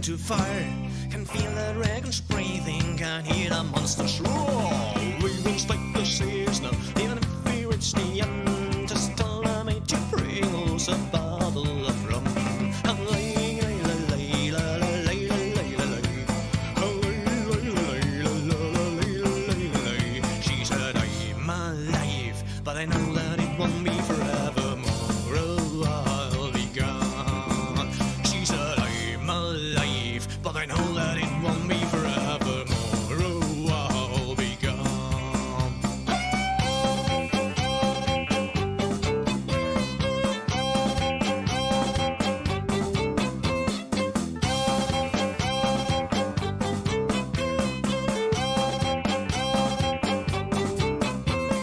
too far. Can feel the dragons breathing, can hear the monsters roar. We won't stop the seas now, even if we reach the end. Just tell them to bring us a bottle of rum. She said I'm alive, but I know that it won't be forevermore. Oh, I'll be gone. She said I'm alive, but I know that it won't be forevermore. Oh, I'll be gone.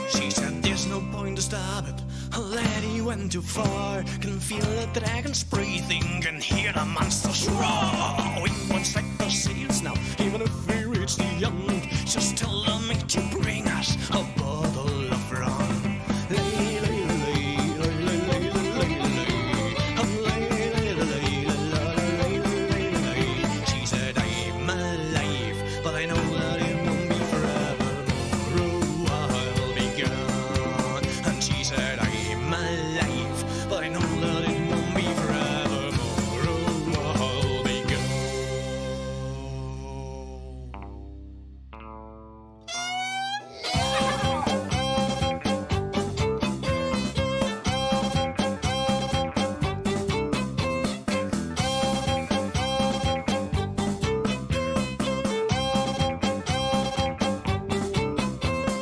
She said there's no point to stop it. Already went too far. Can feel the dragons breathing, can hear the monsters roar. We won't set the sails now, even if we reach the end. Just tell them to bring us a bottle of rum. Lay, lay, lay, lay, lay, lay, lay, lay. She said I'm alive, but I know that it won't be forevermore. Oh, I'll be gone. And she said I'm alive, but I know that it won't be forevermore. Oh, I'll be gone.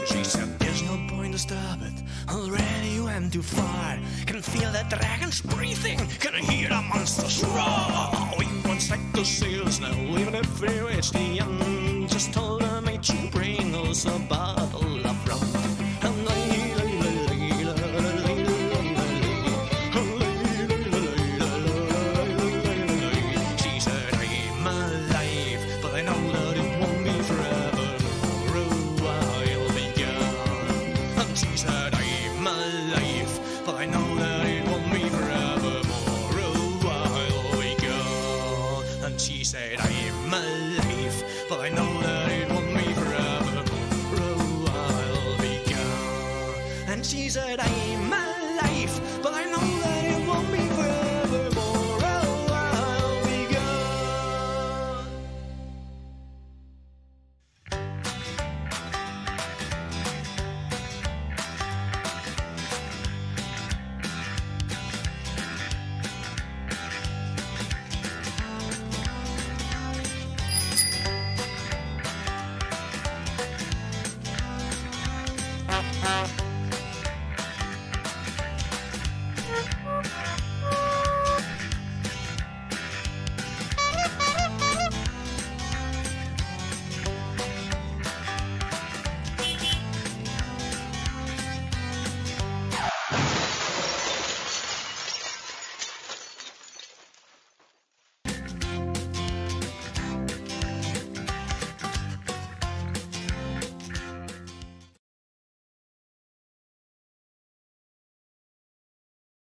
She said there's no point to stop it. Already went too far. Can feel the dragons breathing, can hear the monsters roar. We won't set the sails now, even if we reach the end. Just tell them to bring us a bottle of rum. And lay, lay, lay, lay, lay, lay, lay, lay. She said I'm alive, but I know that it won't be forevermore. Oh, I'll be gone. And she said I'm alive, but I know that it won't be forevermore. Oh, I'll be gone. And she said I'm alive, but I know that it won't be forevermore. Oh, I'll be gone. And she said I'm alive, but I know that it won't be forevermore. Oh, I'll be gone.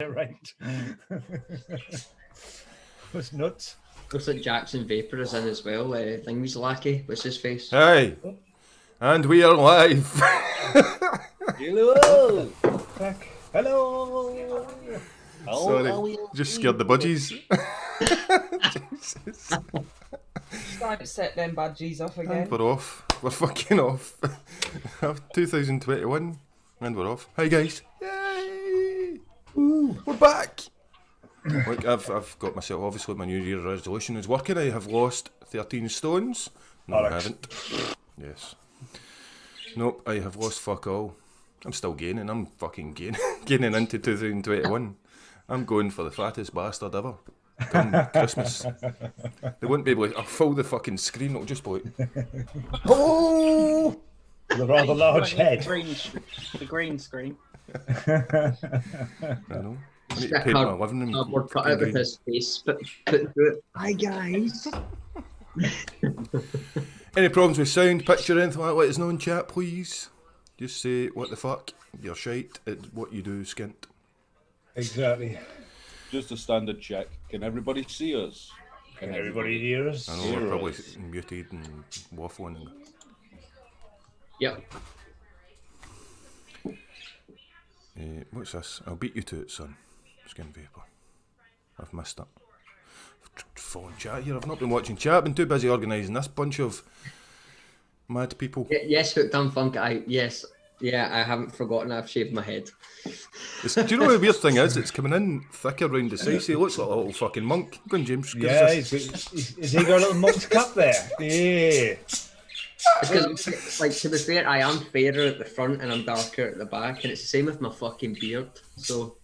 Right. Was nuts. Looks like Jackson Vapor is in as well. Thingy's lackey. What's his face? Hey, and we are live. Hello. Back. Hello. Sorry, just scared the budgies. Jesus. Don't set them budgies off again. And we're off. We're fucking off. 2021, and we're off. Hi guys. Yay! Ooh, we're back. Look, I've got myself, obviously my New Year's resolution is working. I have lost 13 stones. No, I haven't. Yes. Nope, I have lost fuck all. I'm still gaining. I'm fucking gaining into 2021. I'm going for the fattest bastard ever. Come Christmas. They won't be able to. I'll fill the fucking screen. It'll just be like, oh! The rather large head. The green screen. I know. I need to paint my living room. Cardboard cut out with his face, put through it. Hi guys. Any problems with sound, picture, anything like that, let us know in chat, please. Just say, what the fuck, you're shite at what you do, Skint. Exactly. Just a standard check. Can everybody see us? Can everybody hear us? I know we're probably muted and waffling. Yep. What's this? I'll beat you to it, son. Skint Vapor. I've missed it. I've fallen chat here. I've not been watching chat. I've been too busy organising this bunch of mad people. Yes, Hooked on Funk. I haven't forgotten. I've shaved my head. Do you know what the weird thing is? It's coming in thicker round the sides. He looks like a little fucking monk. Go on, James. Give Yeah, us has he got a little monk's cap there? Yeah. Because, like, to be fair, I am fairer at the front and I'm darker at the back, and it's the same with my fucking beard. So.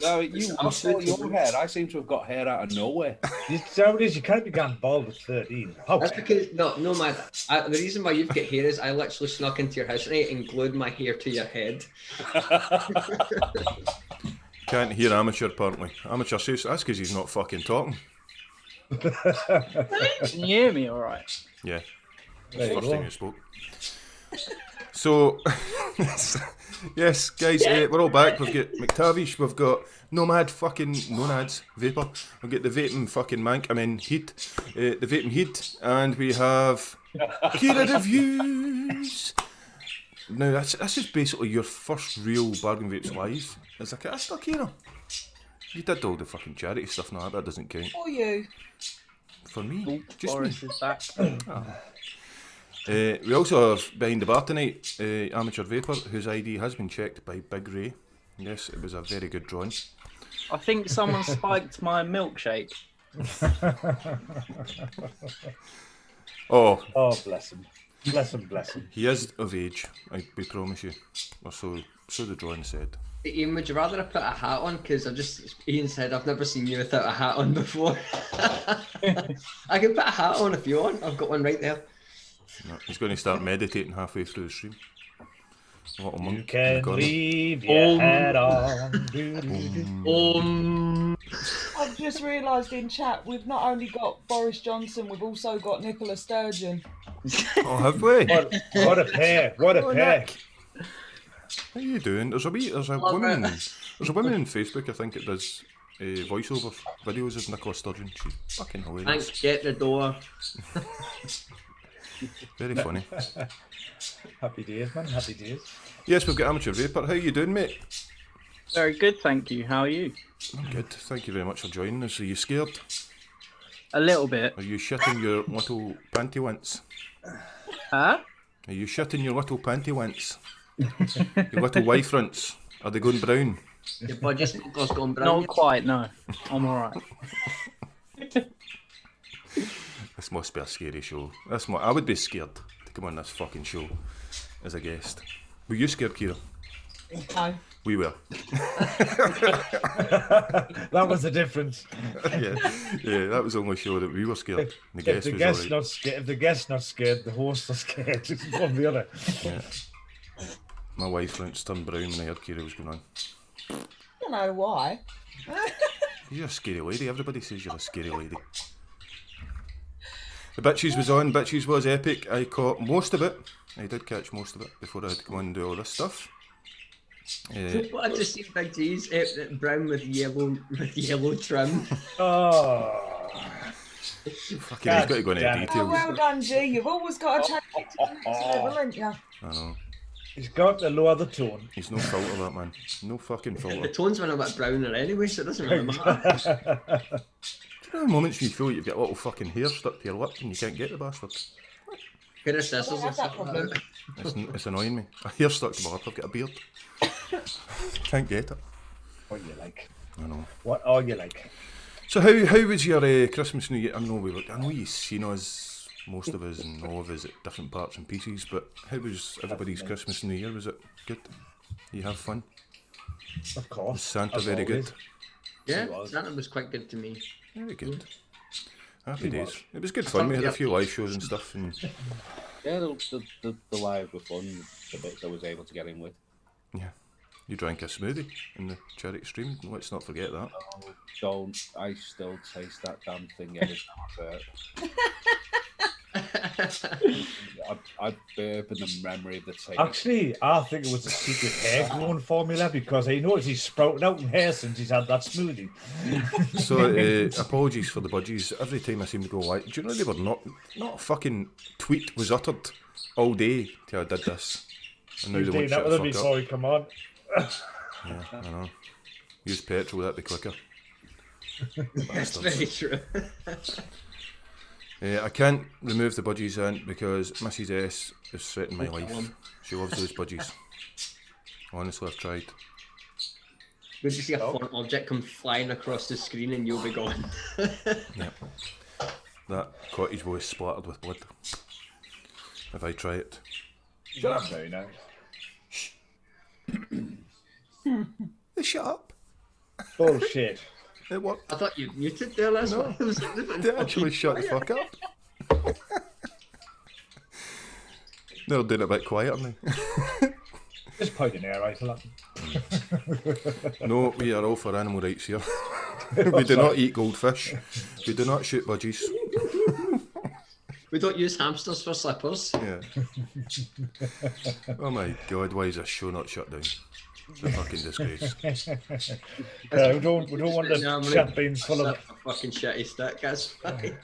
No, I saw your hair. I seem to have got hair out of nowhere. You can't be gone bald at 13. How? That's because Nomad. The reason why you've got hair is I literally snuck into your house tonight and glued my hair to your head. Can't hear Amateur apparently. Amateur says that's because he's not fucking talking. Can you hear me all right? Yeah. There you First go. thing I spoke. So, yes, guys, we're all back. We've got McTavish, we've got Nomads Vaper, we've got the Vaping Heed, the Vaping Heed, and we have Kyra Reviews. Now, this is basically your first real Bargain Vapes live. Is that still Kyra? You did all the fucking charity stuff now, that doesn't count. For you. For me? Just Boris me. is back. We also have behind the bar tonight Amateur Vaper, whose ID has been checked by Big Ray. Yes, it was a very good drawing. I think someone spiked my milkshake. Oh, Bless him. Bless him, bless him. he is of age, we promise you. Or so the drawing said. Ian, would you rather I put a hat on? Because Ian said I've never seen you without a hat on before. I can put a hat on if you want. I've got one right there. No, he's going to start meditating halfway through the stream. A little monk You in the can corner. leave your hat on. I've just realised in chat we've not only got Boris Johnson, we've also got Nicola Sturgeon. Oh, have we? What a pair! What a pair! How you doing? There's a woman in Facebook, I think it does voiceover videos of Nicola Sturgeon. She's fucking hilarious. Thanks, get the door. Very funny. Happy days, man. Happy days. Yes, we've got Amateur Vaper. How you doing, mate? Very good, thank you. How are you? I'm good. Thank you very much for joining us. Are you scared? A little bit. Are you shitting your little panty wints? Huh? Are you shitting your little panty wints? Your little wife fronts? Are they going brown? Your budget smoker's gone brown. Not quite, no. I'm alright. This must be a scary show. I would be scared to come on this fucking show as a guest. Were you scared, Kyra? No. We were. That was the difference. yeah, that was the only show that we were scared. The If guest the was guest's alright. not scared, if the guest's not scared, the hosts are scared. It's one or the other. Yeah. My wife went turned brown when I heard Kyra was going on. I don't know why. You're a scary lady. Everybody says you're a scary lady. The Bitches was on. Bitches was epic. I caught most of it. I did catch most of it before I had to go on and do all this stuff. What I just seen Big G's brown with yellow trim. Oh. Fucking, he's got to go into Damn. Oh, details. well done, G. You've always got to take it to the next level, haven't you? I know. He's got to lower the tone. He's no filter, that man. No fucking The filter. tone's been a bit browner anyway, so it doesn't really matter. Do you know moments when you feel like you've got a little fucking hair stuck to your lip and you can't get the bastard? Pair of I scissors don't or have that something problem. like that. It's annoying me. A hair stuck to my lip, I've got a beard. Can't get it. What you like? I know. What are you like? So how was your Christmas New Year? I know you've seen us, most of us and all of us at different parts and pieces, but how was everybody's Christmas and New Year? Was it good? You have fun? Of course. Was Santa as very always. good? Yeah, It was. Santa was quite good to me. Very good. Happy He days. was. It was good fun. We had a few live shows and stuff, and Yeah, the live were fun. The bits I was able to get in with. yeah, you drank a smoothie in the charity stream. Let's not forget that. Oh, don't! I still taste that damn thing every time I burp. I'd burp in the memory of the tape. Actually, I think it was a secret hair growing formula because I noticed he's sprouted out in hair since he's had that smoothie. So, apologies for the budgies. Every time I seem to go white, do you know they were not a fucking tweet was uttered all day till I did this. And now He's they doing won't that shut with the me, fuck up. sorry, come on. Yeah, I know. Use petrol, that'd be quicker. That's very true. I can't remove the budgies in because Mrs. S is threatening my life. She loves those budgies. Honestly, I've tried. Would you see a fun object come flying across the screen and you'll be gone? Yeah. That cottage boy is splattered with blood. If I try it. Shut up now, Shut up. Bullshit. It worked. I thought you muted there last No. one. They actually shut the fuck up. They're doing it a bit quieter now. Just pointing air rifle at No, we are all for animal rights here. We do not eat goldfish. We do not shoot budgies. We don't use hamsters for slippers. Yeah. Oh my god, why is this show not shut down? It's a fucking disgrace. we don't want the chat being full of... A fucking shitty stick, that's fine.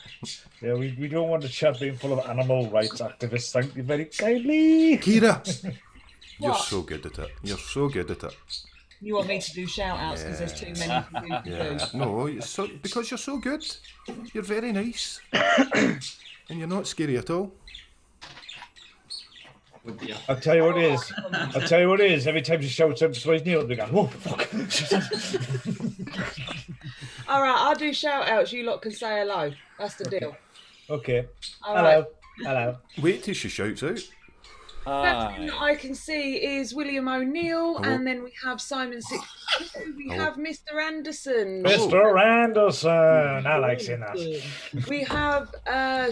Yeah, we don't want the chat being full of animal rights activists. Thank you very kindly. Kyra! You're What? so good at it. You're so good at it. You want me to do shout outs because there's too many for you to Yeah. do. No, because you're so good. You're very nice. And you're not scary at all. Would be I'll tell you what it is. I'll tell you what it is. Every time she shouts out somebody's name, they go, "Oh fuck!" All right, I'll do shout outs. You lot can say hello. That's the deal. Okay. All Hello. right. Hello. Wait till she shouts out. First thing that I can see is William O'Neill, Hello. and then we have Simon Six. We Hello. have Mr. Anderson. Mr. Anderson. I like saying that. We have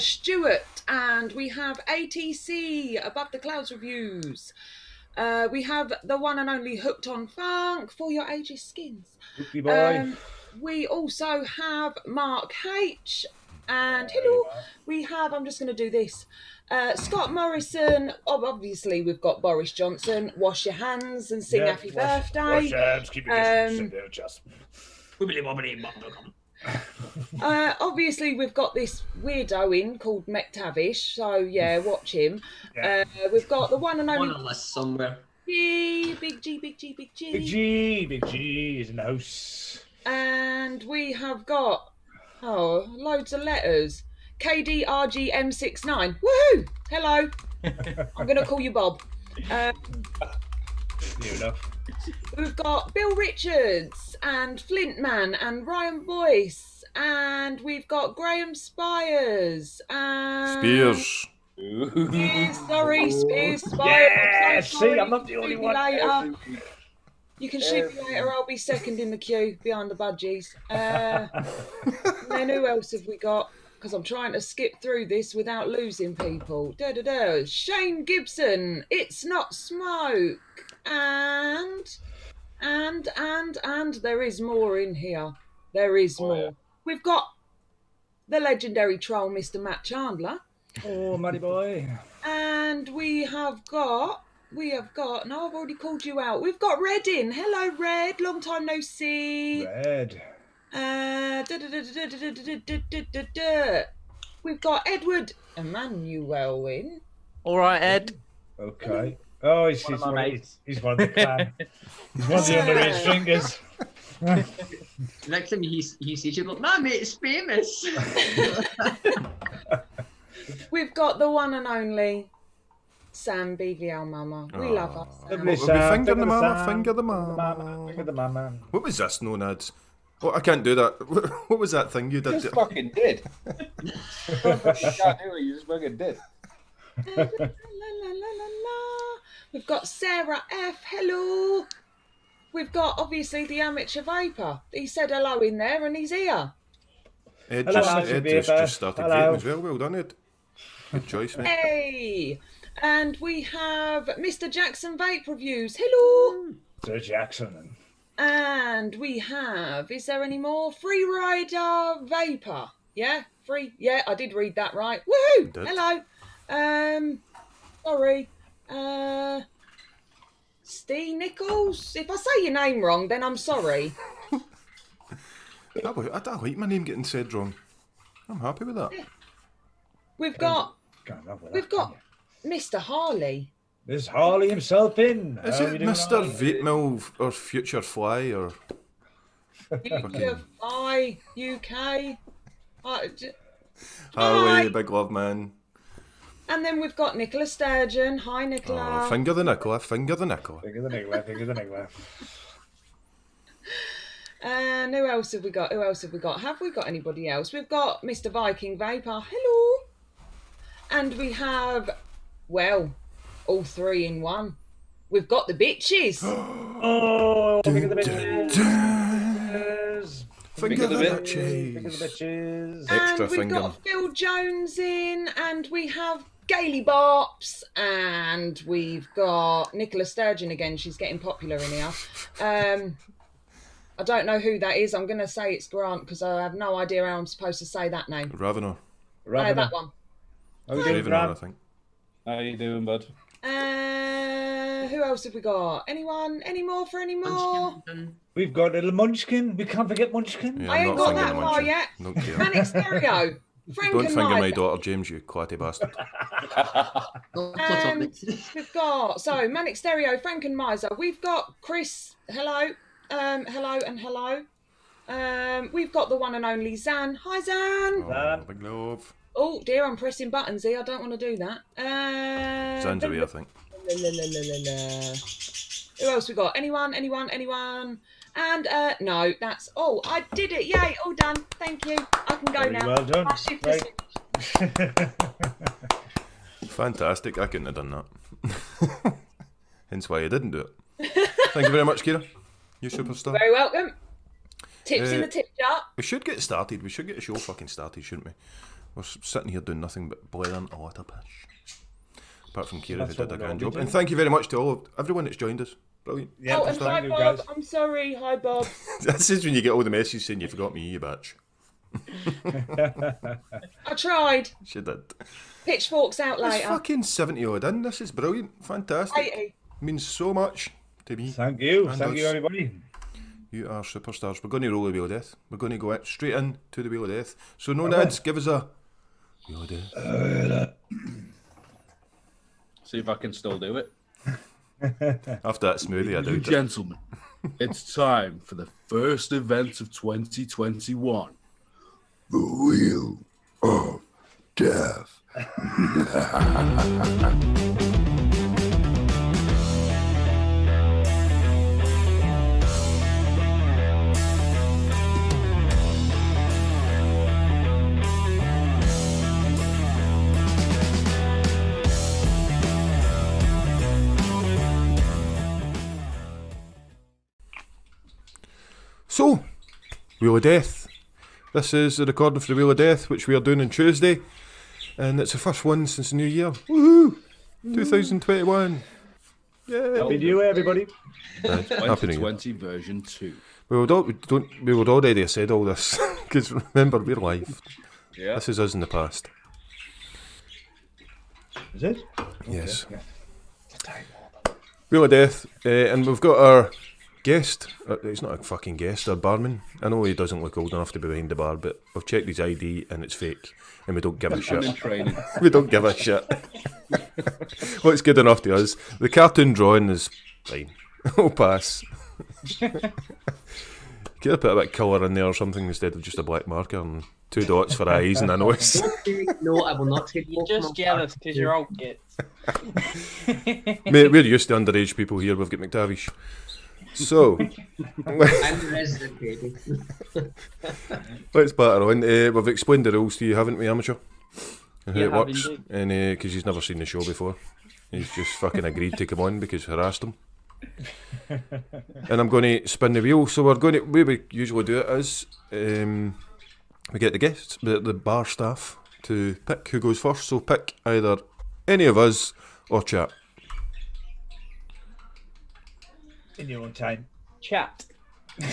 Stuart, and we have ATC Above the Clouds reviews. We have the one and only Hooked on Funk for your ages skins. Cookie boy. We also have Mark H. And hello, we have, I'm just going to do this. Scott Morrison, obviously we've got Boris Johnson, wash your hands and sing happy birthday. Wash your hands, keep your distance, sit there, just. Obviously we've got this weirdo in called McTavish, so yeah, watch him. Yeah. We've got the one and on only a list somewhere. G, Big G, Big G, Big G. Big G is in the house. And we have got, loads of letters. KDRGM69. Woohoo! Hello. I'm going to call you Bob. Near enough. We've got Bill Richards and Flintman and Ryan Boyce. And we've got Graham Spires. And Spears. Spears. Spires. Yeah, I'm so sorry. see, I'm not the only Shoot me one. later. You can shoot me later. I'll be second in the queue behind the budgies. And then who else have we got? Because I'm trying to skip through this without losing people. Shane Gibson. It's not smoke. And there is more in here. There is more. Yeah. We've got the legendary troll, Mr. Matt Chandler. Oh, Matty boy. And we have got, no, I've already called you out. We've got Red in. Hello, Red. Long time no see. Red. We've got Edward Emmanuel in. All right, Ed. Okay. Oh, he's One of my mates. he's one of the clan. He's one of the underage fingers. Next time he sees you, look, my mate's famous. We've got the one and only Sam BVL Mama. We love her. Sam. Lovely We'll be Sam. finger the mama, Sam. finger the mama. Finger the mama. What was this, Nomads? Oh, I can't do that. What was that thing you did? Just fucking did. You can't do it, you just fucking did. La, la, la, la, la. We've got Sarah F. Hello. We've got obviously the amateur vapor. He said hello in there and he's here. Ed Hello, just, Amateur Ed just Vaper. started Hello. vaping as well. Well done, Ed. Good choice, mate. Hey. And we have Mr. Jackson Vape Reviews. Hello. Sir Jackson. And we have, is there any more? Free Rider Vapor. Yeah, free. Yeah, I did read that right. Woohoo! Did. Hello. Sorry. Steve Nichols. If I say your name wrong, then I'm sorry. I don't like my name getting said wrong. I'm happy with that. We've got Can't have with we've that, got can you? Mr. Harley. There's Harley himself in. Is How it you doing, Mr. Harley? Vape Mill or Future Fly or UKI UK. Harley, Hi. big love man? And then we've got Nicola Sturgeon. Hi, Nicola. Oh, finger the Nicola, finger the Nicola. Figure the Nicola, figure the Nicola. And who else have we got? Have we got anybody else? We've got Mr. Viking Vapor. Hello. And we have, well, all three in one. We've got the bitches. Oh, figure the bitches. Finger the Figure bitches. the bitches. Extra And we've finger. got Phil Jones in, and we have Gaily Barps, and we've got Nicola Sturgeon again. She's getting popular in here. I don't know who that is. I'm going to say it's Grant because I have no idea how I'm supposed to say that name. Ravener. That one. How you doing, Ravener, I Grant? think. How you doing, bud? Who else have we got? Anyone? Any more for any more? We've got little Munchkin. We can't forget Munchkin. Yeah, I I'm ain't not got fingering that the far munchkin. yet. Don't care. Manic Stereo. Frank Don't and finger my Mike. daughter, James, you clatty bastard. And we've got Manic Stereo, Frank and Miser. We've got Chris. Hello. Hello and hello. We've got the one and only Zan. Hi, Zan. Oh, big love. Oh dear, I'm pressing buttons here. I don't want to do that. Sounds away, I think. Who else we got? Anyone? And no, that's all. I did it. Yay! All done. Thank you. I can go Very now. well done. My shift is Right. Fantastic. I couldn't have done that. Hence why I didn't do it. Thank you very much, Kyra. You superstar. very welcome. Tips in the tip jar. We should get started. We should get the show fucking started, shouldn't we? We're sitting here doing nothing but blaring a lot of pish. Apart from Kyra, That's who what did a we're grand all job. doing. And thank you very much to everyone that's joined us. Brilliant. Yeah, Oh, and thank hi, you, Bob. guys. I'm sorry. Hi, Bob. This is when you get all the messages saying you forgot me, you bitch. I tried. She did. Pitchforks out It's later. fucking 70 odd in. This is brilliant. Fantastic. 80. Means so much to me. Thank you. And Thank you, us. everybody. You are superstars. We're going to roll the Wheel of Death. We're going to go straight in to the Wheel of Death. So, Nomads, give us a Wheel of Death. See if I can still do it. After that smoothie, I doubt it. Gentlemen, it's time for the first event of 2021. The Wheel of Death. So, Wheel of Death. This is the recording for the Wheel of Death, which we are doing on Tuesday. And it's the first one since the new year. Woohoo! 2021. Yeah. Happy New Year, everybody. Happy New Year. 2020 version 2. We would already have said all this, because remember, we're live. Yeah. This is us in the past. Is it? Yes. Yeah. Wheel of Death, and we've got our guest. He's not a fucking guest, our barman. I know he doesn't look old enough to be behind the bar, but we've checked his ID and it's fake, and we don't give a I'm in shit. training. We don't give a shit. What's good enough to us? The cartoon drawing is fine. We'll pass. Could have put a bit of colour in there or something instead of just a black marker and 2 dots for eyes and a nose. No, I will not take You're just jealous because you're old gits. Mate, we're used to underage people here. We've got McTavish. So, I'm the resident, baby. let's batter on. We've explained the rules to you, haven't we, Amateur? And how Yeah, it have works. indeed. And because he's never seen the show before. He's just fucking agreed to come on because harassed him. And I'm going to spin the wheel. So the way we usually do it is we get the guests, the bar staff, to pick who goes first. So pick either any of us or chat. In your own time. Chat.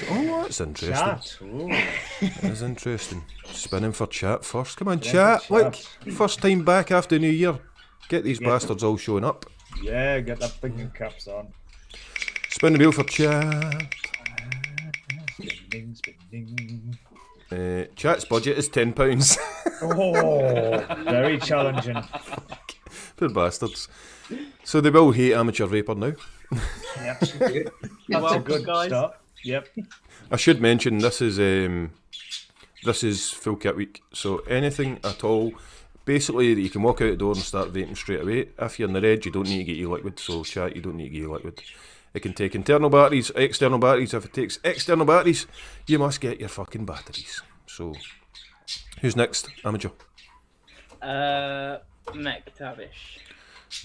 Oh, that's interesting. Chat. Ooh. That's interesting. Spinning for chat first. Come on, Yeah, chat. chat. Look, first time back after New Year. Get these Yeah. bastards all showing up. Yeah, get that thinking caps on. Spin the wheel for chat. Spinning, spinning. Chat's budget is £10. Oh, very challenging. Poor bastards. So they will hate Amateur Vaper now. Yep. That's That's a a good guys. start. Yep. I should mention this is full kit week, so anything at all, basically you can walk out the door and start vaping straight away. If you're in the red, you don't need to get your liquid, so chat, you don't need to get your liquid. It can take internal batteries, external batteries. If it takes external batteries, you must get your fucking batteries. So, who's next? Amateur. McTavish.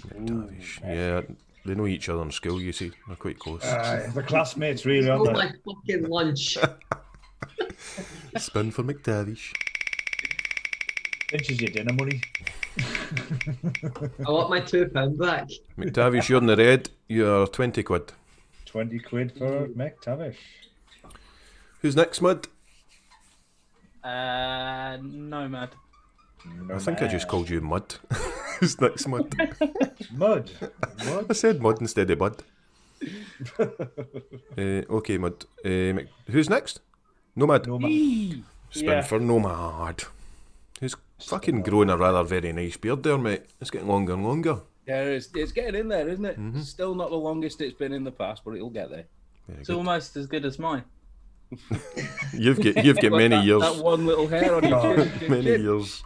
McTavish. Yeah, they know each other in school, you see. They're quite close. The classmates really Oh aren't my they? fucking lunch. Spin for McTavish. Pinches your dinner money. I want my £2 back. McTavish, you're in the red. You're 20 quid. 20 quid for McTavish. Who's next, Mud? Nomad. I think I just called you Mud. Who's next, Mud? Mud. I said Mud instead of Bud. Okay, Mud. Who's next? Nomad. Spin Yeah. for Nomad. Who's fucking growing a rather very nice beard there, mate. It's getting longer and longer. Yeah, it's getting in there, isn't it? Still not the longest it's been in the past, but it'll get there. Very It's good. almost as good as mine. You've got Like many that, years. That one little hair on your chin. Many years.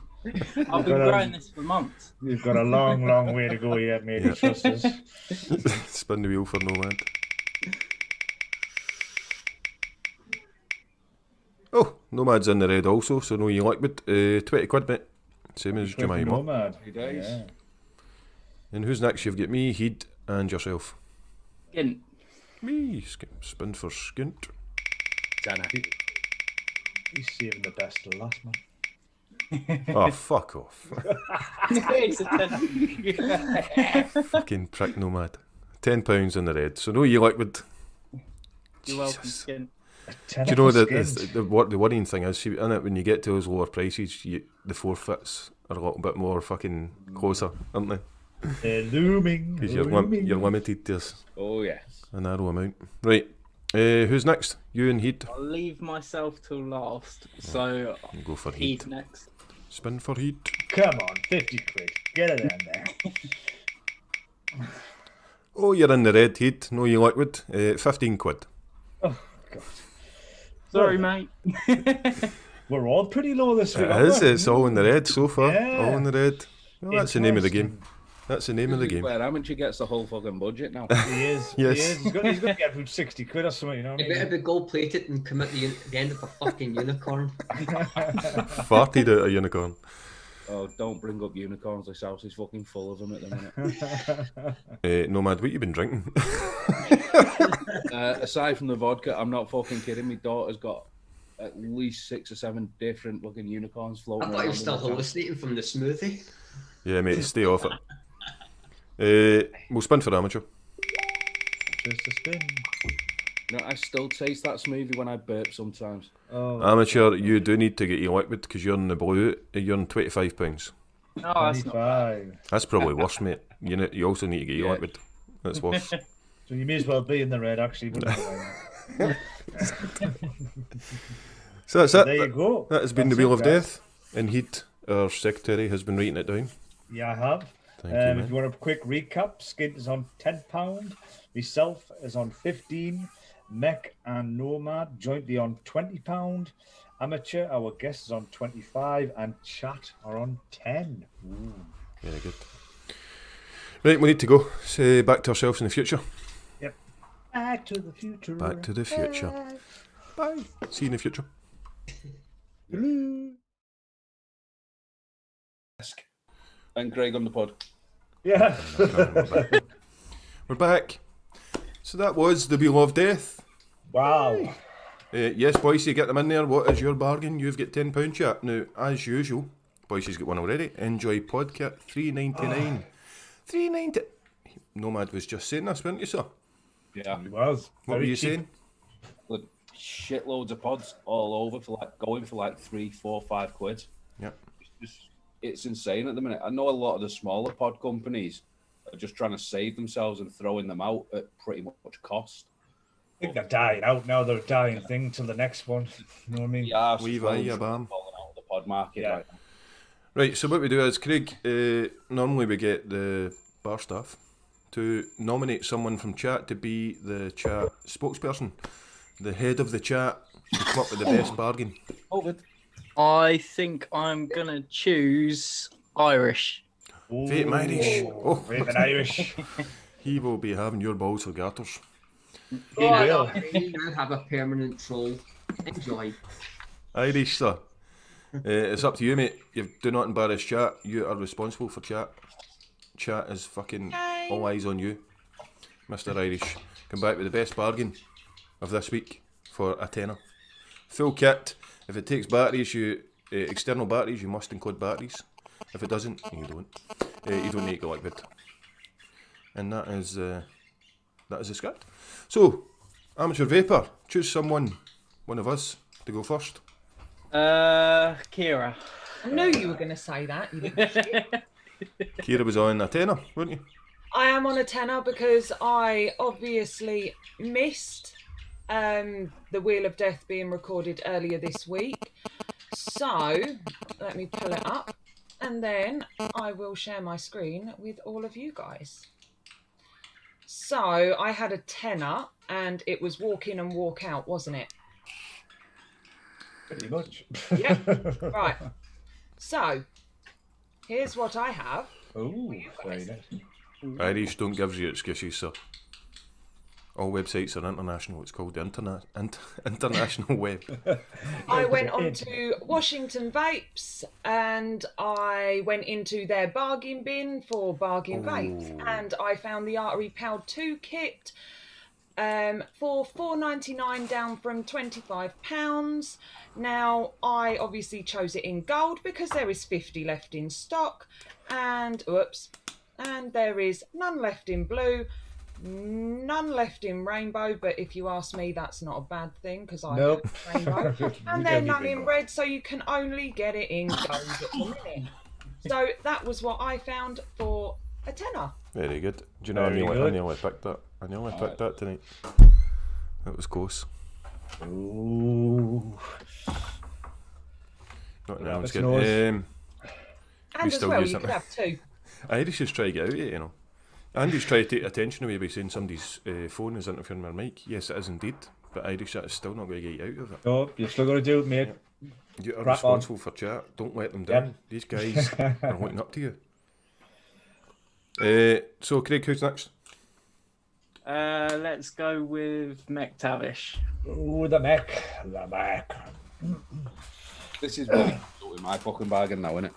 I've been growing this for months. You've got a long, long way to go yet, mate. Yeah. Trust us. Spin the wheel for Nomad. Oh, Nomad's in the red also, so no you liquid. 20 quid, mate. Same as Jemima. Nomad. Happy days. Yeah. And who's next? You've got me, Heed, and yourself. Skint. Me, spin for Skint. Dana. He's saving the best to last, man. Oh, fuck off. It's a 10. Fucking prick Nomad. £10 in the red, so no you liquid. You're welcome, Jesus. Skint. Do you know what the worrying thing is? See, in it, when you get to those lower prices, the forfeits are a little bit more fucking closer, aren't they? They're looming. Because looming. you're limited to Oh, yes. a narrow amount. Right, who's next? You and Heed. I'll leave myself till last. So We'll go for Heed. Heed next. Spin for Heed. Come on, 50 quid. Get it in there. Oh, you're in the red, Heed. No, you liquid. 15 quid. Oh, God. Sorry, mate. We're all pretty low this week. It aren't is. we? It's all in the red so far. Yeah. All in the red. Well, that's the name of the game. That's the name of the game. Where Amateur gets the whole fucking budget now. He is. Yes. He is. He's going to get about 60 quid or something, you know what I It better mean? be gold plated and come at the end of a fucking unicorn. Farted out a unicorn. Oh, don't bring up unicorns. This house is fucking full of them at the minute. Nomad, what you been drinking? Aside from the vodka, I'm not fucking kidding. My daughter's got at least 6 or 7 different fucking unicorns I floating thought around. you were still in the house. hallucinating from the smoothie. Yeah, mate, stay off it. We'll spin for amateur. Just a spin. You know, I still taste that smoothie when I burp sometimes. Oh, Amateur, you do need to get your liquid because you're in the blue. You're on £25. Oh, that's not bad. 25. That's probably worse, mate. You also need to get your Yeah. liquid. That's worse. So you may as well be in the red, actually. But So that's there you it. go. That has been the That's Wheel it, of guys. Death. And Heed, our secretary, has been writing it down. Yeah, I have. Thank you, If man. you want a quick recap, Skint is on £10. Myself is on 15. Mech and Nomad jointly on £20. Amateur, our guest, is on 25, and Chat are on 10. Ooh. Very good. Right, we need to go. Say back to ourselves in the future. Back to the future. Back to the future. Bye. See you in the future. And Greg on the pod. Yeah. We're back. So that was the Wheel of Death. Wow. Yes, boys, you get them in there. What is your bargain? You've got £10 chat. Now, as usual, boys, he's got one already. Enjoy Podcat, $3.99. $3.90. Nomad was just saying this, weren't you, sir? Yeah. It was. What were Very you cheap. saying? With shitloads of pods all over for like going for like 3, 4, 5 quid. Yeah. Just it's insane at the minute. I know a lot of the smaller pod companies are just trying to save themselves and throwing them out at pretty much cost. I think they're dying out now. They're a dying thing till the next one. You know what I mean? Yeah, We've falling out of the pod market Yeah. right now. Right, so what we do is, Craig, normally we get the bar staff to nominate someone from chat to be the chat spokesperson, the head of the chat, to come up with the best bargain. I think I'm gonna choose Irish. Vape Irish. Oh, Vape and Irish. he will be having your balls for garters. He will. You now have a permanent troll. Enjoy. Irish, sir. It's up to you, mate. You do not embarrass chat. You are responsible for chat. Chat is fucking all eyes on you, Mr. Irish. Come back with the best bargain of this week for a tenner. Full kit. If it takes batteries, external batteries, you must include batteries. If it doesn't, you don't. You don't need liquid. And that is the script. So, Amateur Vaper, choose someone, one of us, to go first. Kyra. I knew you were going to say that. You little shit. Kyra was on a tenner, weren't you? I am on a tenner because I obviously missed the Wheel of Death being recorded earlier this week. So, let me pull it up and then I will share my screen with all of you guys. So, I had a tenner and it was walk in and walk out, wasn't it? Pretty much. Yep. Right. So, here's what I have. Oh, very nice. Irish, don't give you excuses, sir. All websites are international. It's called the international web. I went on to Washington Vapes and I went into their bargain bin for Bargain Vapes and I found the Artery Power 2 kit for $4.99 down from £25. Now, I obviously chose it in gold because there is 50 left in stock and, and there is none left in blue, none left in rainbow, but if you ask me, that's not a bad thing because I Nope. have rainbow. And then none in red, so you can only get it in gold at the minute. So that was what I found for a tenner. Very good. Do you know, I Very nearly good. picked that. I nearly picked that tonight. That was close. Ooh. Not now, it's Rabbit's good. And as still well, use you it. could have two. Irish is trying to get out of it, you know. Andy's trying to take attention away by saying somebody's phone is interfering with their mic. Yes, it is indeed. But Irish, that is still not going to get you out of it. No, you're still going to do it, mate. You are Crack on. responsible for chat. Don't let them down. Yep. These guys are looking up to you. So, Craig, who's next? Let's go with McTavish. Ooh, the Mech. The Mech. This is what with my fucking bargain now, isn't it?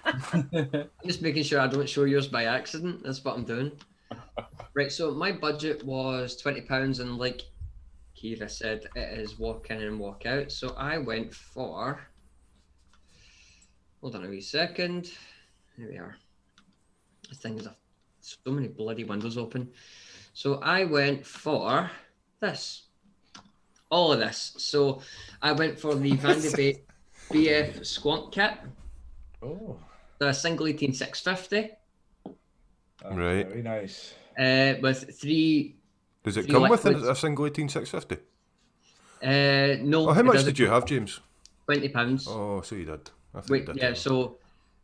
I'm just making sure I don't show yours by accident. That's what I'm doing. Right, so my budget was £20, and like Kyra said, it is walk in and walk out. So I went for. Hold on a wee second. Here we are. This thing is so many bloody windows open. So I went for this. All of this. So I went for the Vandy BF Squonk kit. Oh, The single 18650. that's Right. Very nice. With three. Does it Three come with liquids. a single 18650? No. Oh, how it much doesn't. did you have, James? £20. Oh, so you did. I thought Wait, you did. yeah. So,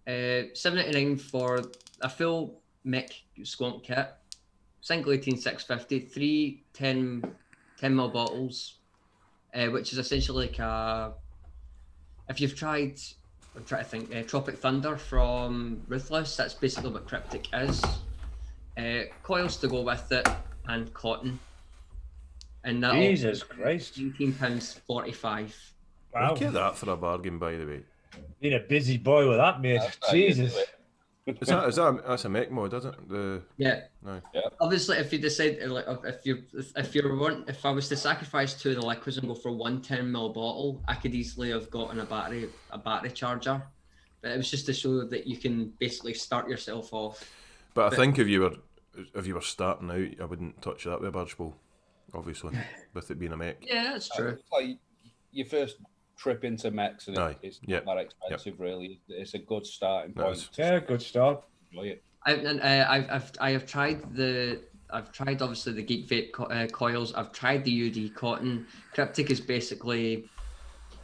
$7.99 for a full Mech Squonk kit, single 18650, three 10ml bottles, which is essentially like a. If you've tried, I'm trying to think, Tropic Thunder from Ruthless, that's basically what Cryptic is. Coils to go with it and cotton, and that Jesus Christ. £19.45. Wow. Look at that for a bargain, by the way. Being a busy boy with that, mate. Jesus. That's a mech mod, isn't it? Yeah. No. Obviously, if you decide, like, if I was to sacrifice two of the liquids and go for one 10ml bottle, I could easily have gotten a battery charger. But it was just to show that you can basically start yourself off. But I think if you were starting out, I wouldn't touch that with a barge bowl, obviously, with it being a mech. Yeah, that's true. Like your first trip into Mechs, and Aye. it's Yep. not that expensive, really. It's a good starting No, point. it's- Yeah, good start. Enjoy it. I have tried obviously the Geek Vape coils. I've tried the UD cotton. Cryptic is basically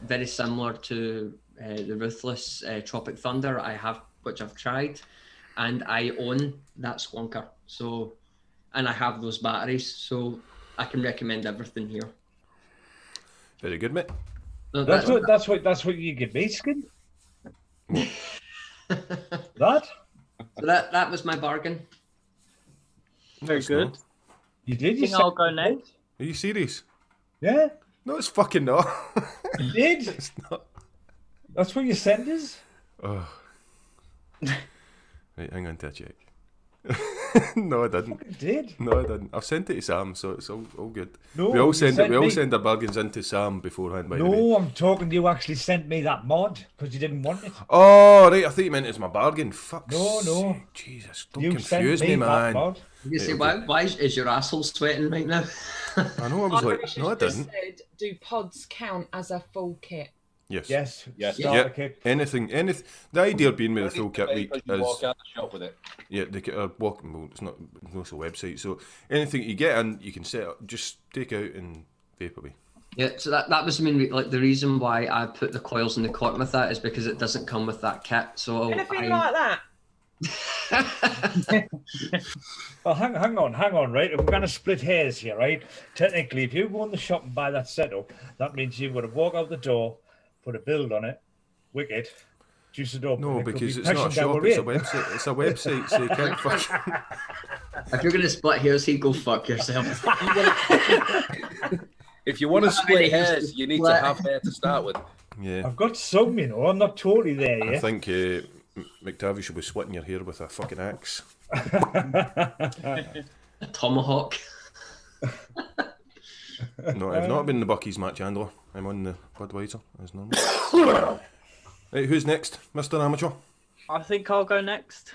very similar to the Ruthless Tropic Thunder which I've tried, and I own that squonker. So, and I have those batteries, so I can recommend everything here. Very good, mate. No, That's what you give me, Skint. That So that was my bargain. Very It's good. not. you did. I think I'll go next. Are you serious? Yeah, No, it's fucking not. you did. It's not. That's what you sent us. Oh. Right, hang on to a check. No, I didn't. You did. No, I didn't. I've sent it to Sam, so it's all good. No, we all you send sent We all me- send our bargains into Sam beforehand. By the way. No, I'm talking. You actually sent me that mod because you didn't want it. Oh right, I thought you meant it's my bargain. Fuck. No. Jesus, don't You confuse sent me, that man. mod. You say, why is your asshole sweating right now? I know. I was like, Irish no, I has just didn't. said, do pods count as a full kit? Yes. Yes. Yes. Starter Yeah. kit. Anything. The idea being with the full kit week Because you is walk out the shop with it. yeah, walking. Well, it's not. It's a website, so anything you get in, you can set up. Just take out and vape away. Yeah, so that was the reason why I put the coils in the cotton with that is because it doesn't come with that kit. So Anything like that? Oh, hang on, right? If we're going to split hairs here, right? Technically, if you go in the shop and buy that setup, that means you've got to walk out the door, put a build on it, wick it, juice it up. No, and it could because be it's not a passion down shop. the It's a rain. website. It's a website, so you can't fucking. if you're gonna split hairs, he'd go fuck yourself. If you want to split many hairs, used to you need to split. have hair to start with. Yeah. I've got some, you know. I'm not totally there I yet. think McTavish should be splitting your hair with a fucking axe. A tomahawk. No, I've not been in the Bucky's match handler. I'm on the Budweiser as normal. Right, who's next, Mr. Amateur? I think I'll go next.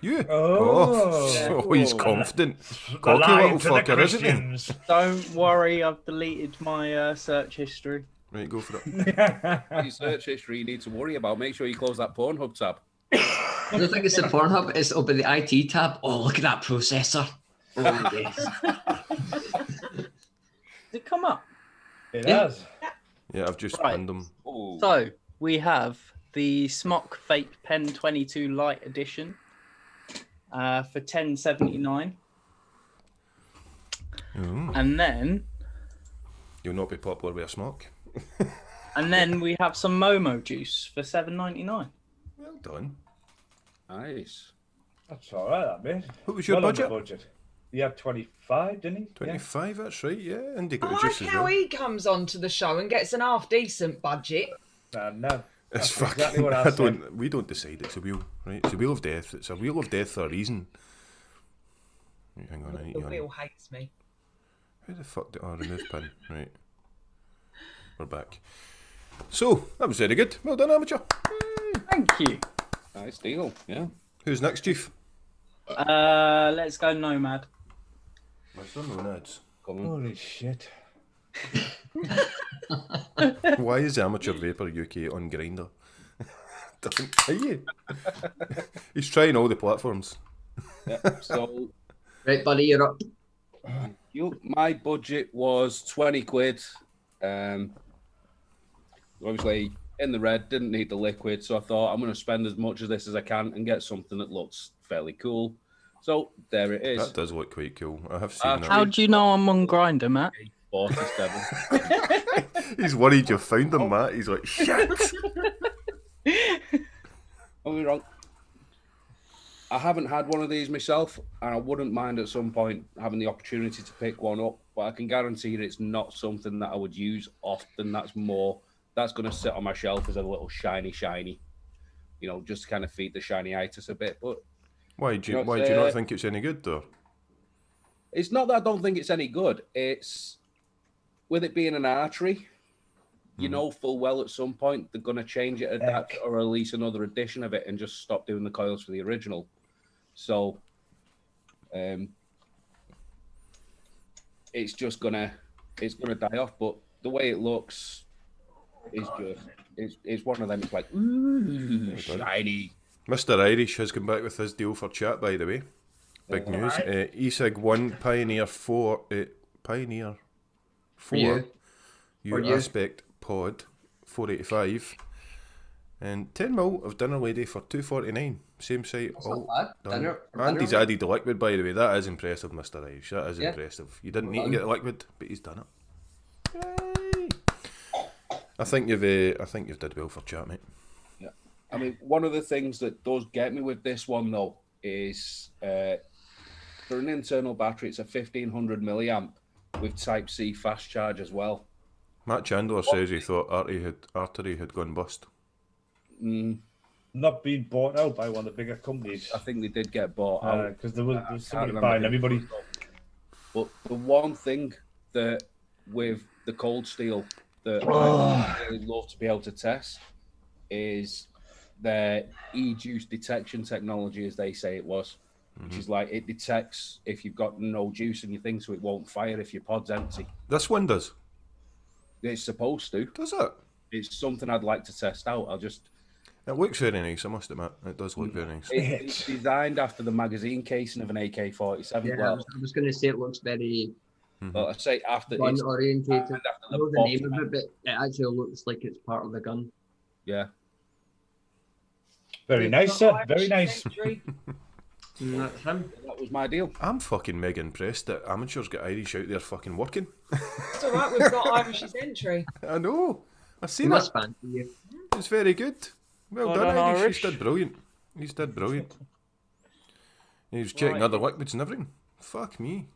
You? Oh. Oh, he's confident. The Cocky line little to the fucker, isn't he? Christians. Don't worry, I've deleted my search history. Right, go for it. Your search history you need to worry about. Make sure you close that Pornhub tab. I don't think it's the Pornhub. It's open the IT tab. Oh, look at that processor. Oh yes. Did it come up? It Yeah. has. Yeah, I've just Right. pinned him. Oh, So we have the Smock Vape Pen 22 Lite Edition for $10.79, Ooh. and then You'll not be popular with a smock. we have some Momo juice for $7.99. Well done. nice. That's all right, that mate. What was your Well on the budget? budget. He had 25, didn't he? 25, that's right, yeah. And he I got the like juice as how well. he comes onto the show and gets an half decent budget. Yeah. No. It's That's fucking. exactly what I said. We don't decide. It's a wheel, right? It's a wheel of death. It's a wheel of death for a reason. Right, hang on, I need The you on. wheel hates me. How the fuck did I remove pin? Right. We're back. So, that was very good. Well done, amateur. Thank you. Nice deal. Yeah. Who's next, Chief? Let's go Nomad. Mr. Nomads. Come on. Holy shit. Why is Amateur Vaper UK on Grindr? Doesn't tell you. He's trying all the platforms. Yeah. So Right, buddy, you're up. my budget was 20 quid. Obviously in the red, didn't need the liquid, so I thought I'm going to spend as much of this as I can and get something that looks fairly cool. So there it is. That does look quite cool. I have seen that. How do you know I'm on Grindr, Matt? 47. He's worried you've found him, Matt. He's like, shit. Don't be wrong. I haven't had one of these myself, and I wouldn't mind at some point having the opportunity to pick one up. But I can guarantee that it's not something that I would use often. That's going to sit on my shelf as a little shiny, you know, just to kind of feed the shiny-itis a bit. But Why do you You know, not think it's any good, though? it's not that I don't think it's any good. It's with it being an artery, you know full well at some point they're going to change it, adapt, or release another edition of it and just stop doing the coils for the original. So it's just gonna die off. But the way it looks, is just it's one of them. It's like ooh, shiny. Mr. Irish has come back with his deal for chat, by the way. Big news. E-Cig 1, Pioneer 4, Pioneer 4, you. your you. Aspect Pod 485, and 10 mil of Dinner Lady for 249. Same site. That's all not bad. done. Dinner, And he's added the liquid, by the way. That is impressive, Mr. Irish. That is impressive. You didn't need to get the liquid, but he's done it. Yay! I think you've did well for chat, mate. Yeah, I mean, one of the things that does get me with this one though is for an internal battery, it's a 1500 milliamp with Type C fast charge as well. Matt Chandler says he thought Artery had gone bust. Not being bought out by one of the bigger companies. I think they did get bought out Because there was somebody buying everybody. But the one thing that with the cold steel that I really love to be able to test is their e-juice detection technology, as they say it was, which is like it detects if you've got no juice in your thing, so it won't fire if your pod's empty. This one does. It's supposed to. Does it? It's something I'd like to test out. It looks very nice, I must admit. It does look very nice. It's designed after the magazine casing of an AK-47. Yeah, well, I was going to say it looks very well, I say after gun it's orientated. after I know the box. name of it, but it actually looks like it's part of the gun. Yeah. Very nice, sir. Very nice. And that's him. That was my deal. I'm fucking mega impressed that amateurs get Irish out there fucking working. It's all right. We've got Irish's entry. I know. I've seen Must it. fancy you. It's very good. Well Well done, done, Irish. Irish. He's did brilliant. He's did brilliant. He was checking Right. other liquids and everything. Fuck me.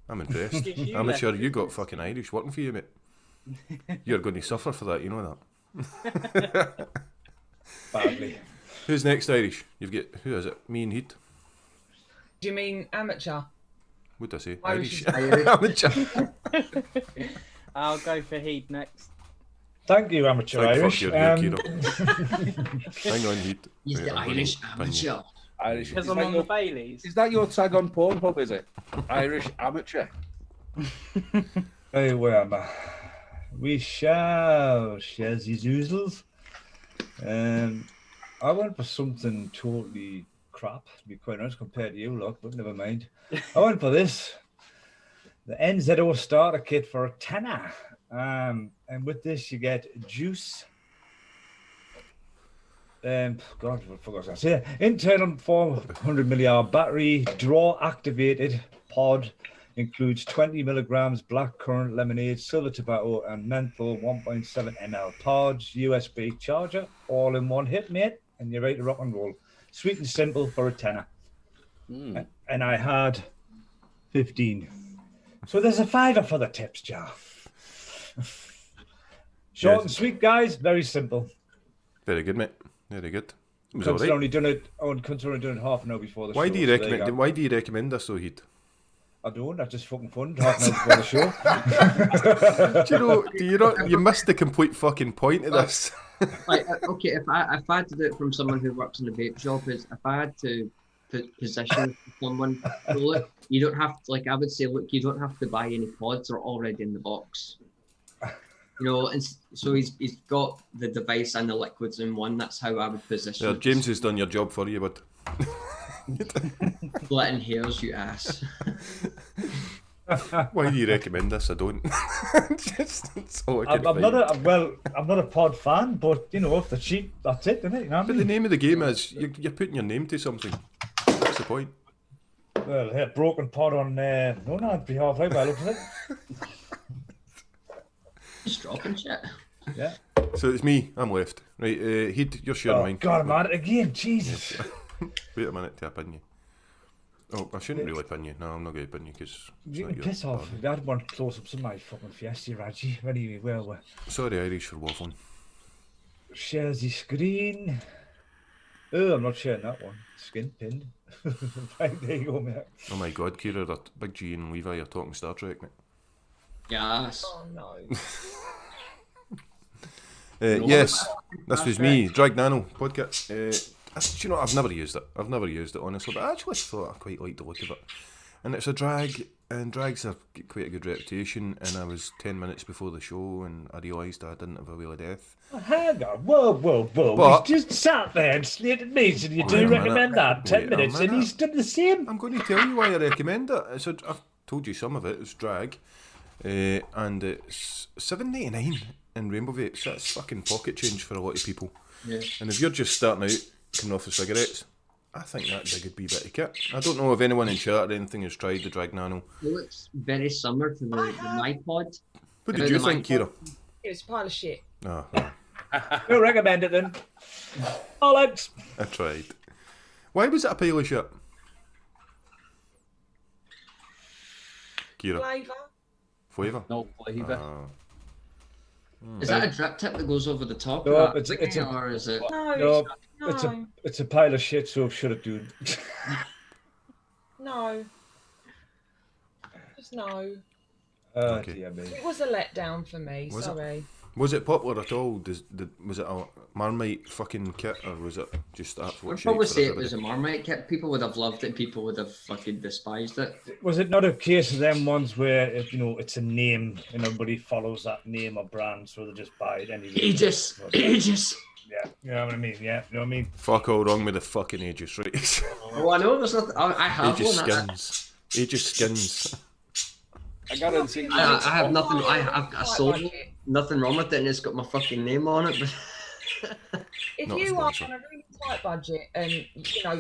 I'm impressed. Gives you Amateur, left. you got fucking Irish working for you, mate. You're going to suffer for that, you know that. Badly. Who's next, Irish? You've got, who is it? Me and Heed. Do you mean amateur? What did I say? Irish Irish. Amateur. I'll go for Heed next. Thank you, Amateur Thank Irish. fuck your Hang on, Heed. He's the Right, I'm Irish gonna pin you. amateur. Irish. Because Is I'm that on your- the Baileys. Is that your tag on Pornhub, is it? Irish amateur. Hey, where am I? We shall share these oozles. I went for something totally crap, to be quite honest, compared to you lot, but never mind. I went for this. The NZO starter kit for a tenner. And with this, you get juice. God, what the fuck was I saying? Internal 400 milliamp battery, draw activated pod, includes 20 milligrams blackcurrant lemonade, silver tobacco, and menthol 1.7 ml pods, USB charger, all in one hit, mate, and you're ready to rock and roll. Sweet and simple for a tenner. And I had 15. So there's a fiver for the tips jar. Short Yes. and sweet, guys. Very simple. Very good, mate. Very good. It was Considering alright. only done it. Considering only done it half an hour before the show. Why do you so there recommend? go. Why do you recommend this though, Heed? I don't. That's just fucking fun. Half an hour before the show. Do you know? Do you not? You missed the complete fucking point of this. Like, okay, if I had to do it from someone who works in a vape shop, is if I had to position someone, so look, you don't have to, like I would say, look, you don't have to buy any pods; they're already in the box. You know, and so he's got the device and the liquids in one. That's how I would position Yeah, it. James has done your job for you, but Splitting hairs, you ass. why do you recommend this? I don't. That's all I I'm can I'm not a pod fan, but you know, if they're cheap, that's it, isn't it? You know what I But the mean? name of the game is you're putting your name to something. That's the point. Well, yeah, broken pod on Nomad behalf, right? By the looks of it. Just dropping shit. Yeah. So it's me. I'm left. Right, Heed, you're sharing Oh mine. God, I'm at it again. Jesus. Wait a minute to pin you. Oh, I shouldn't really pin you. No, I'm not going to pin you because You can piss off. I had one close ups of my fucking Fiesta, Raji. Anyway, well, Sorry, Irish, for waffling. shares the screen. Oh, I'm not sharing that one. Skin pinned. Right, there you go, mate. Oh my God, Kyra, that Big G and Levi are talking Star Trek, mate. Yes. Oh no. Yes, this was me, Drag Nano podcast. Do you know, I've never used it. I've never used it, honestly, but I actually thought I quite liked the look of it. And it's a drag and drags have quite a good reputation, and I was 10 minutes before the show and I realised I didn't have a wheel of death. Hang on, whoa. But- He's just sat there and slated me, so you Wait do a minute. recommend that. 10 Wait a minutes, and minute. he's done the same. I'm going to tell you why I recommend it. I've told you some of it. It's drag, and it's $7.99 in Rainbow Vapes. That's fucking pocket change for a lot of people. Yeah. And if you're just starting out, coming off the cigarettes, I think that'd be a good wee bit of kit. I don't know if anyone in chat or anything has tried the Drag Nano. It looks very similar to the iPod. What did you think, Kyra? It was a pile of shit. Oh, well, Don't recommend it then. Alex. I tried. Why was it a pile of shit? Kyra, Flavour. flavour? No flavour. Is that a drip tip that goes over the top? No, of that it's thing, a- or is it? No, No, it's a pile of shit, so should it do? no. Just no. Okay. Dear me. It was a letdown for me. Was it? Sorry. Was it popular at all? Was it a Marmite fucking kit, or was it just absolute I'd shit? probably for say it everybody? was a Marmite kit. People would have loved it. People would have fucking despised it. Was it not a case of them ones where it's a name and everybody follows that name or brand, so they just buy it anyway? Aegis. Yeah, you know what I mean. Yeah, you know what I mean. Fuck all wrong with the fucking Aegis, right? Oh, I know. There's nothing. I have Aegis one. skins. Aegis skins. I guarantee you. I have nothing. Oh, I've got a soul. Nothing wrong with it, and it's got my fucking name on it. But If Not a you are on sponsor. a really tight budget and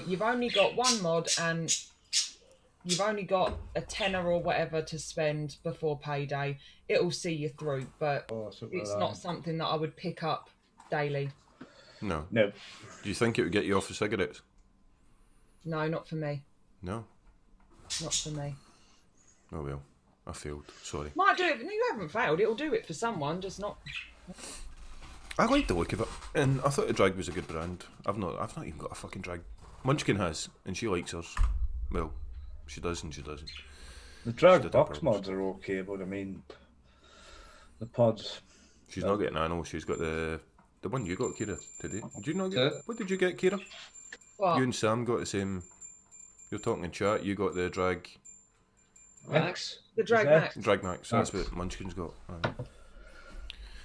you've only got one mod and you've only got a tenner or whatever to spend before payday, it'll see you through. But Oh, something it's like not that. something that I would pick up daily. No. No. Do you think it would get you off the cigarettes? No, not for me. No. Not for me. Oh well, I failed. Sorry. Might do it. You haven't failed. It'll do it for someone, just not. I like the look of it, and I thought the drag was a good brand. I've not even got a fucking drag. Munchkin has, and she likes hers. Well, she does and she doesn't. The drag Stood box up. mods are okay, but I mean, the pods. She's not getting Nano. She's got the one you got, Kyra, today. Did you not get? Yeah. What did you get, Kyra? What? You and Sam got the same. You're talking in chat. You got the drag Max. The drag Is that- max. drag max. That's what Munchkin's got.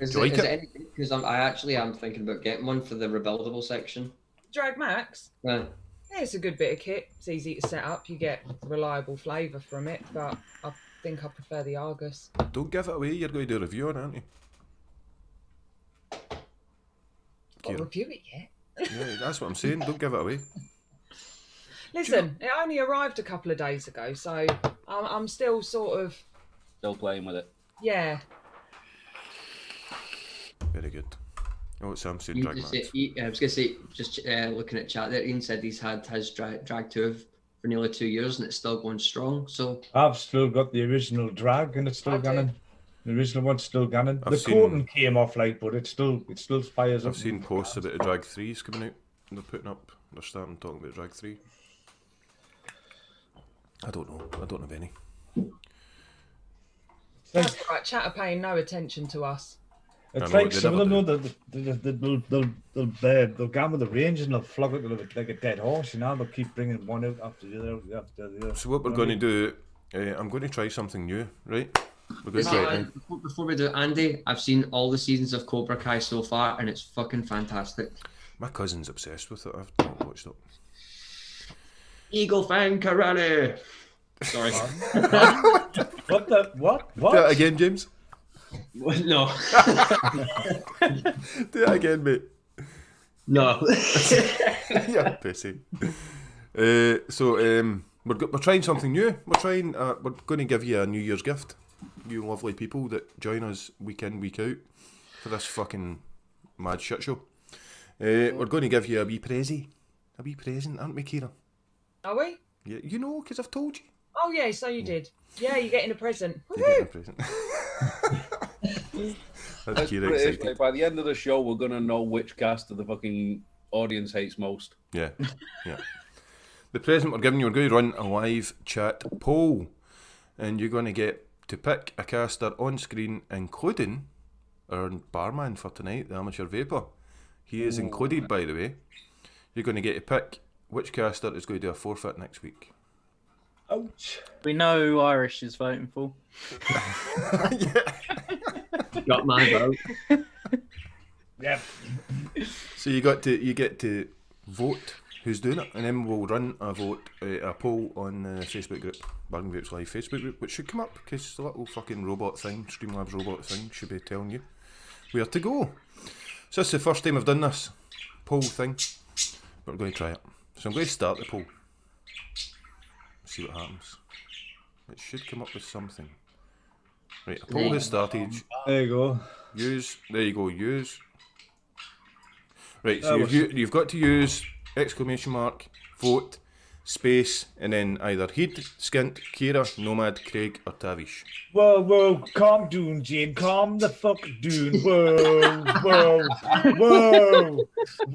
Is Do you like it it? anything? Because I actually am thinking about getting one for the rebuildable section. Drag max. Yeah. Yeah, it's a good bit of kit. It's easy to set up. You get reliable flavour from it, but I think I prefer the Argus. Don't give it away. You're going to do a review on it, aren't you? Got Kyra. to review it yet. Yeah, that's what I'm saying. Don't give it away. Listen, it only arrived a couple of days ago, so I'm still sort of, Still playing with it. yeah. Very good. Oh, what Sam said, Ian drag just max. said- I was gonna say, just looking at chat there, Ian said he's had his drag 2 for nearly 2 years and it's still going strong. So I've still got the original drag, and it's still I do. gunning. The original one's still gunning. I've The seen- coating came off like, but it still fires up. I've seen posts about the drag 3s coming out. They're putting up. They're starting talking about drag 3. I don't know. I don't have any. That's right. Chat are paying no attention to us. It's I know, like they some of never them know they'll go with the range and they'll flog it like a dead horse. You know, they'll keep bringing one out after the other after the other. So what we're You know going what to do, I'm going to try something new, right? We're going to Listen, try it now. before we do it, Andy, I've seen all the seasons of Cobra Kai so far and it's fucking fantastic. My cousin's obsessed with it. I've not watched it. Eagle Fang Karate. Sorry. What the what? Do it again, James. No. Do it again, mate. No. Yeah, pissy. We're trying something new. We're going to give you a New Year's gift. You lovely people that join us week in, week out for this fucking mad shit show. We're going to give you a wee present, aren't we, Kyra? Are we? Yeah, you know, because I've told you. Oh yeah, so you did. Yeah, you're getting a present. You're getting a present. That's Let's Kyra put it this way, excited. by the end of the show, we're gonna know which cast of the fucking audience hates most. Yeah, yeah. The present we're giving you, we're going to run a live chat poll, and you're going to get to pick a caster on screen, including our barman for tonight, the Amateur Vaper. He is included, by the way. You're going to get to pick which caster is going to do a forfeit next week. Ouch. We know who Irish is voting for. Got my vote. Yep. So you get to vote who's doing it, and then we'll run a poll on the Facebook group, Bargain Vapes Live Facebook group, which should come up because the little fucking robot thing, Streamlabs robot thing, should be telling you where to go. So this is the first time I've done this poll thing, but we're going to try it. So I'm going to start the poll. See what happens. It should come up with something. Right, a poll has started. There you go. There you go, use. Right, so you've got to use exclamation mark, vote, space, and then either Heed, Skint, Kyra, Nomad, Craig, or Tavish. Whoa, calm down, Jane. Calm the fuck down.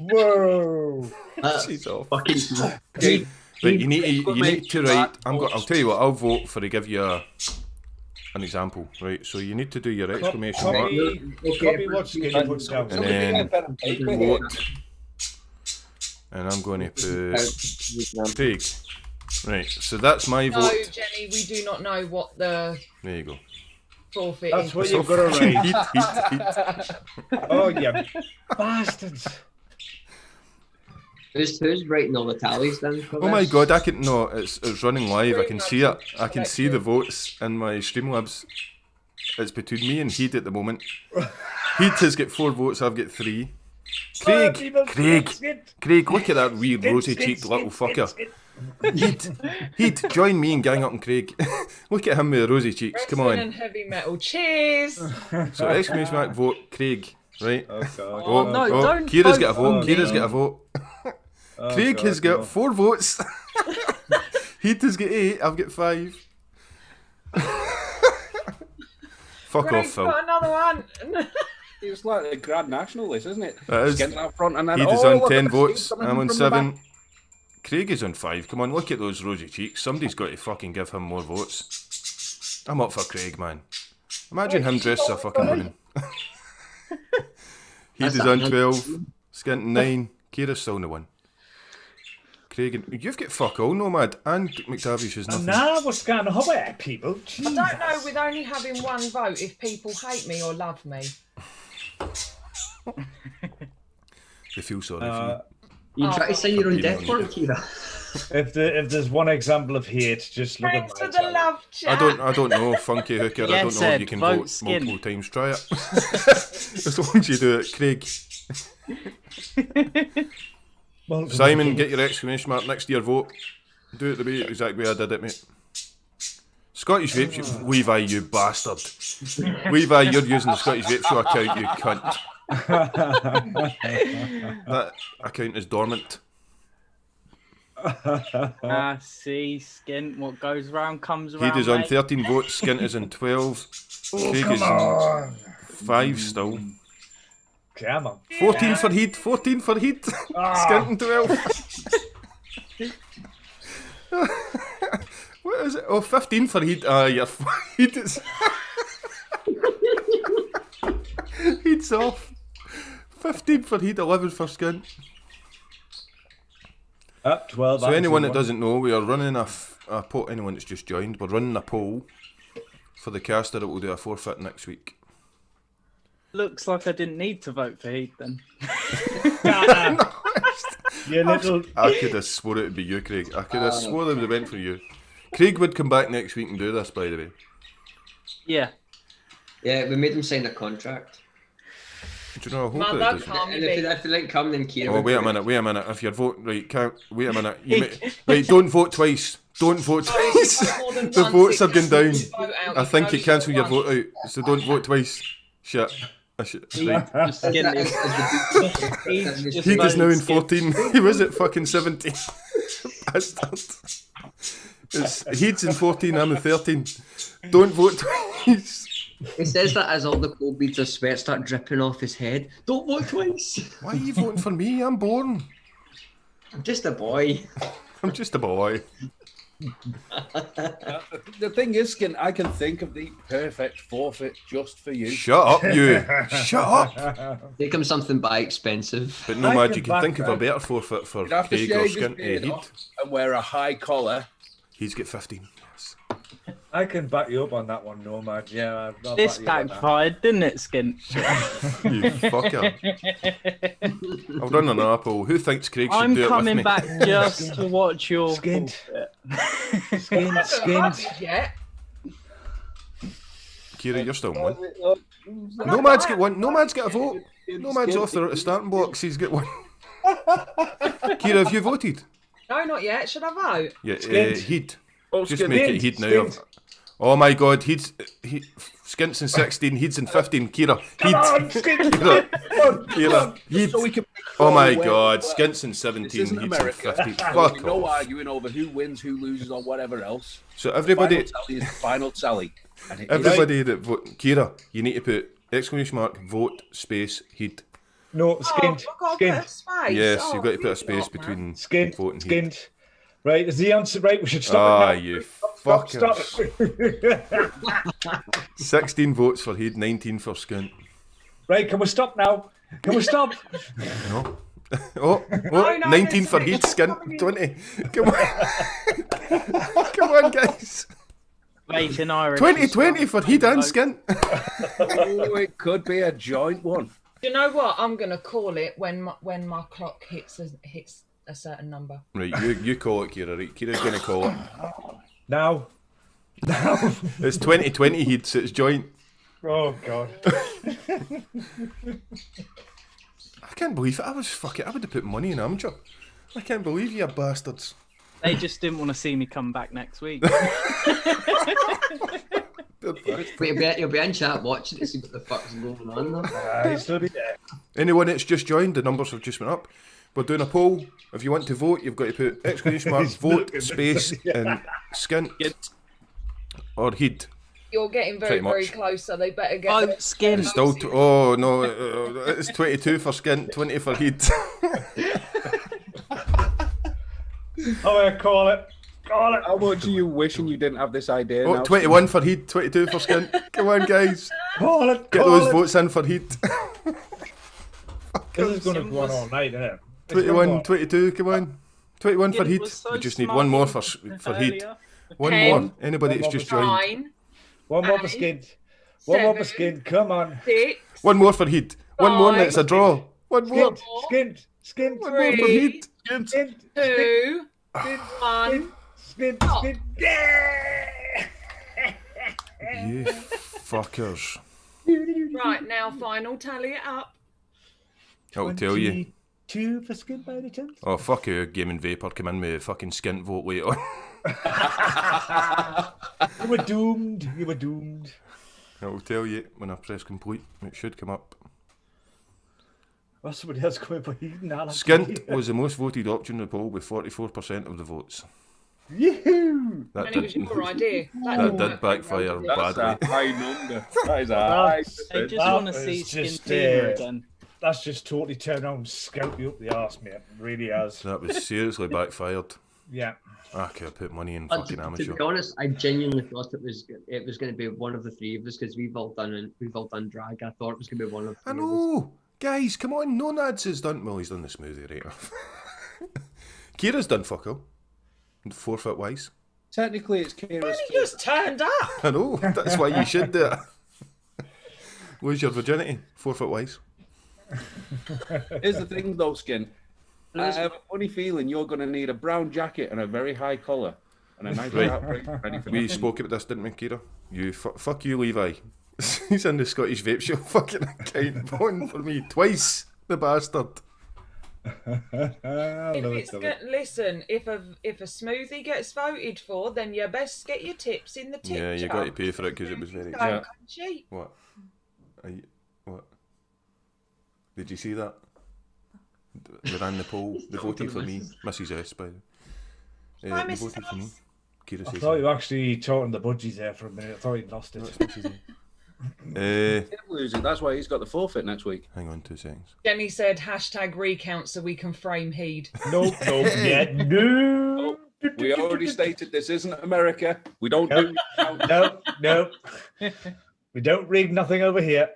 Whoa. She's off. Fucking. Right, you need to write. I'll tell you what. I'll vote for to give you an example. Right, so you need to do your exclamation mark, Copy what Skint puts down. and then vote. And I'm going to put Craig. Right, so that's my No, vote. Jenny, we do not know what the There you go. forfeit That's is. what you've got to write. Heed. Oh, you bastards. Who's writing all the tallies then? For Oh my this? god, it's running live. I can see it. I can see the votes in my Streamlabs. It's between me and Heed at the moment. Heed has got 4 votes, I've got 3. Craig, look at that wee rosy-cheeked little fucker. Heed, join me and gang up on Craig. Look at him with the rosy cheeks, come Wrestling on. and heavy metal. Cheers. So exclamation mark, vote Craig, right? Oh, God. Oh, no, don't Kyra's vote got a vote, for me. Kira's got a vote. Craig has got 4 votes. Heed has got 8, I've got 5. Fuck off, Greg's Phil. got another one. It's like the Grand National list, isn't it? That is. Skint out front and then Heed is on look 10 at the votes, Skint coming I'm on from the 7. back. Craig is on 5. Come on, look at those rosy cheeks. Somebody's got to fucking give him more votes. I'm up for Craig, man. Imagine him dressed as a fucking woman. Heed is on 12. Skint 9. Kyra's still in the 1. Craig and you've got fuck all, Nomad, and McTavish is nothing. Nah, what's going on here, people? I don't know with only having one vote if people hate me or love me. They feel sorry for You try to sign your own Fucking death warrant, idiot. Kira. If there's one example of hate, just look Thanks at my for the channel. love, you. chat. I don't know, Funky Hooker. I Yes, don't know if Ed, you can vote vote Skint. multiple times. Try it. As long as you do it, Craig. Simon, get your exclamation mark next to your vote. Do it the way exactly way I did it, mate. Scottish Vape Show. Levi, you bastard. Levi, you're using the Scottish Vape Show account, you cunt. That account is dormant. See, Skint, what goes round comes around. Heed is on mate. 13 votes, Skint is on 12. Craig is on 5 still. Come on. 14 for Heed, 14 for Heed. Skint on 12. What is it? Oh, 15 for Heed. You're Heed is. Heed's off. 15 for Heed, 11 for Skint. Up 12. So anyone that doesn't know, we are running a poll. Anyone that's just joined, we're running a poll for the caster that will do a forfeit next week. Looks like I didn't need to vote for Heed then. You little. I could have swore it would be you, Craig. I could have swore they would have went for you. Craig would come back next week and do this, by the way. Yeah. Yeah, we made him sign a contract. Do you know? I hope Man, it that doesn't. can't And be. if they didn't come, then Kira. Oh, would wait a do it. minute. If you're voting, right, wait a minute. Right, don't vote twice. Don't vote twice. More than The once, votes it have gone down. cancels your vote out. I You think go it cancelled your once. vote out, so don't vote twice. Shit. Right. Just Skint is. Heed's just He is now in voted Skint. 14. He was at fucking 17. Bastard. He's in 14, I'm in 13. Don't vote twice. He says that as all the cold beads of sweat start dripping off his head. Don't vote twice. Why are you voting for me? I'm born. I'm just a boy. I'm just a boy. The thing is, Skint, I can think of the perfect forfeit just for you. Shut up, you. Shut up. Take him something by expensive. But Nomad, can you can back think of a that. better forfeit for You'd have to Craig or shave his Skint. beard Heed. off and wear a high collar He's got 15. Yes. I can back you up on that one, Nomad. Yeah, I'll This back you up on that. backfired, didn't it, Skint? You fucker. I've done an apple. Who thinks Craig should I'm do it with coming me? back just to watch your Skint. bullshit. Skint. Yeah. Kyra, you're still on one. Nomad's got one. Nomad's got a vote. Nomad's off the starting blocks. He's got one. Kyra, have you voted? No, not yet. Should I vote? Yeah, Skint. Heed. Oh, Just Skint. make it Heed now. Skint. Oh my God, Skint's in 16, Heed's in 15. Kyra, Come on, Heed. Skint. Kyra, Heed. So we can Oh my away. God, Skint's in This 17, isn't Heed's in America. 15. There'll Fuck be no off. arguing over who wins, who loses, or whatever else. So everybody, Final tally is the final tally. And it is- everybody that vote, Kyra, you need to put exclamation mark vote space Heed. No, Oh, Skint. I've got to put a Skint. space. Yes, Oh, you've got to put a really space not, man. between Skint. vote and Heed. Skint. Right, is the answer right? We should stop Ah, it now. you Stop, fuckers. stop. 16 votes for Heed, 19 for Skint. Right, can we stop now? Can we stop? No. Oh, No, 19 for it's Heed, Skint, 20. Come on. Come on, guys. Making Irish. 2020 for Heed and Skint. Oh, it could be a joint one. You know what? I'm gonna call it when my clock hits a certain number. Right, you call it, Kyra. Right, Kyra's going to call it. Now. It's 2020 Heed, so it's joint. Oh, God. I can't believe it. I would have put money in amateur. I can't believe you bastards. They just didn't want to see me come back next week. Wait, you'll be in chat watching to see what the fuck's going on though. He's still be there. Anyone that's just joined, the numbers have just went up. We're doing a poll. If you want to vote, you've got to put exclamation mark He's vote looking. space and Skint or Heed. You're getting Pretty very much. close, so they better get. Oh, Skint. It's still, oh no, it's 22 for Skint, 20 for Heed. Oh, call it. Call it. How much are you wishing you didn't have this idea Oh, now? 21 for Heed, 22 for Skint. Come on, guys. Call it. Get Call those it. votes in for Heed. This is going to go on all night, isn't it? 21, 22, come on. 21 for Skint Heed. was so We just need smart one more for Heed. earlier. One 10. more. Anybody that's One more just for joined. 9, One more for Eight, Skint. One more for 7, Skint. Come on. 6, One more for Heed. One more and it's a draw. One more. Skint. Skint. One more for 3, Heed. Skint. 2, Skint. 1. Skint. Skint. Yeah. You fuckers. Right now, final tally it up. I'll tell you. 2 for Skint by any chance? Oh, fuck you, Gaming Vapor. Come in with a fucking Skint vote later on. You were doomed. You were doomed. I'll tell you when I press complete. It should come up. Oh, somebody else coming for Heed now. Skint was the most voted option in the poll with 44% of the votes. Yoo-hoo! That And it was your idea. that did backfire That's badly. a high number. That is a high They just That want to was see just, Skintina again. That's just totally turned around and scalp you up the arse, mate. It really has. That was seriously backfired. Yeah. I could have put money in But fucking to amateur. be honest, I genuinely thought it was going to be one of the three of us because we've all done drag. I thought it was going to be one of the I three of us. know! Guys, come on, Nomads has done... Well, he's done the smoothie, right? Kyra's done fuck all. 4 foot wise. Technically, it's Kyra's. He just turned up. I know, that's why you should do it. Lose your virginity, 4 foot wise. Here's the thing, though, Skin. I have a funny feeling you're going to need a brown jacket and a very high collar and a nice Right. sharp break ready for We nothing. spoke about this, didn't we, Kyra? You fuck you, Levi. He's in the Scottish Vape Show fucking account phone for me twice, the bastard. Listen, if a smoothie gets voted for, then you best get your tips in the tip Yeah, you jar. got to pay for it because it was very... Don't Yeah. come cheap. What? What? Did you see that? They ran the poll. They voted for me. Mrs. S, by the way. Hi, They Mrs. voted for me. S. Kyra I says thought you were actually talking the budgies there for a minute. I thought you'd lost it. Losing. That's why he's got the forfeit next week. Hang on 2 seconds. Jenny said hashtag recount so we can frame Heed. Nope, yeah, no. We already stated this isn't America. We don't do. No. We don't read nothing over here.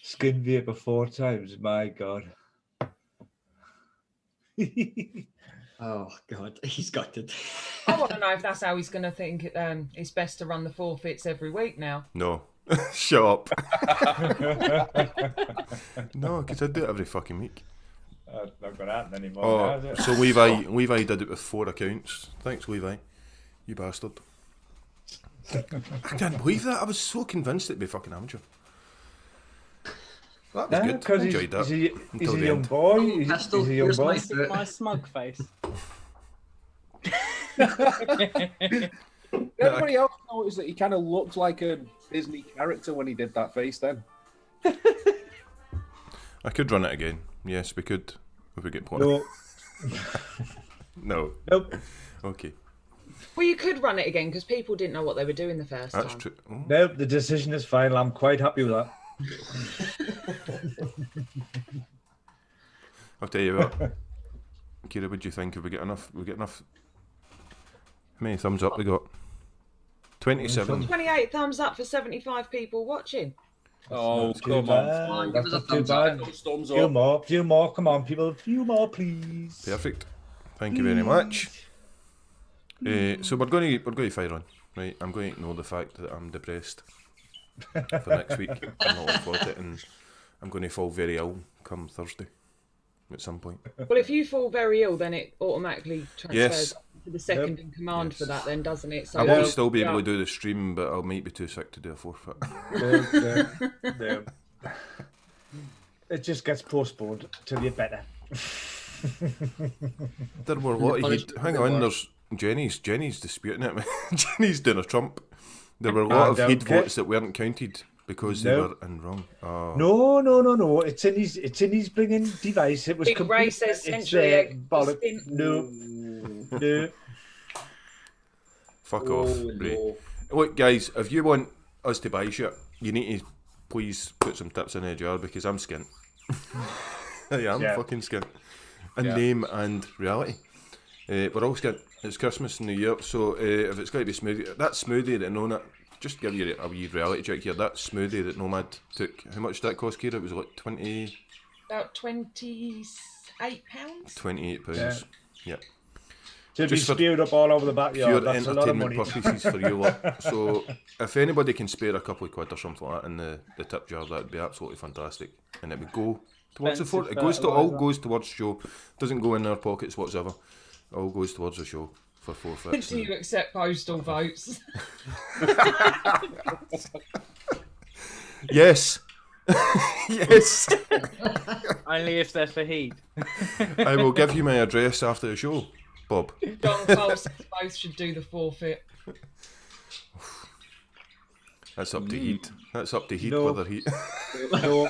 Skin Vapor 4 times, my God. Oh God, he's got it. I want to know if that's how he's going to think it's best to run the forfeits every week now. No. Shut up. No, because I do it every fucking week. Not going to happen anymore. Oh, now, is it? so Levi did it with 4 accounts. Thanks, Levi. You bastard. I can't believe that. I was so convinced it'd be fucking amateur. That was good. Because Enjoyed that. he's until a the young end. boy. He's Pistol, a young here's boy. My smug face. Everybody else noticed that he kind of looked like a Disney character when he did that face then. I could run it again. Yes, we could. If we get point. No. No. Nope. Okay. Well, you could run it again because people didn't know what they were doing the first That's time. true. Oh. Nope. The decision is final. I'm quite happy with that. I'll tell you what. Kyra, what do you think? Have we got enough? We get enough? How many thumbs up we got? 27. 28 thumbs up for 75 people watching. Oh, Too come bad. on. Give us a That's not too thumbs up. bad. Those thumbs Few up. more. Few more. Come on, people. Few more, please. Perfect. Thank you very much. So we're going to fire on, right? I'm going to ignore the fact that I'm depressed for next week. I'm not looking forward to it, and I'm going to fall very ill come Thursday at some point. Well, if you fall very ill, then it automatically transfers Yes. to the second Yep. in command Yes. for that, then, doesn't it? So I will Yeah. still be able yeah. to do the stream, but I might be too sick to do a forfeit. No. It just gets postponed till you're better. There were a lot of punishment heat. Hang for on, what? there's Jenny's disputing it. Jenny's doing a trump. There were a lot of don't heat care. votes that weren't counted because they No. were in wrong. Oh. No. It's in his bringing device. It was Big Ray complete. says It's century there. egg. Bollock. Skint. No. Fuck off. Right. Look, guys, if you want us to buy shit, you need to please put some tips in the jar because I'm skint. I am Yeah. fucking skint. In Yeah. name and reality. We're all skint. It's Christmas and New Year, so if it's going to be smoothie, that smoothie that Nomad, just give you a wee reality check here. That smoothie that Nomad took, how much did that cost, Kyra? It was like About £28. £28. Yeah. To be Just for spewed up all over the backyard. Pure That's a lot of entertainment money. purposes for you lot. So if anybody can spare a couple of quid or something like that in the tip jar, that'd be absolutely fantastic. And it would go towards the Expensive fort. It goes to all fertiliser. goes towards show. Doesn't go in our pockets whatsoever. All goes towards the show for forfeits. Do you accept postal votes? Yes. Yes. Only if they're for Heed. I will give you my address after the show, Bob. Don Cole says both should do the forfeit. That's up to Heed. That's up to Heed No. whether he. No.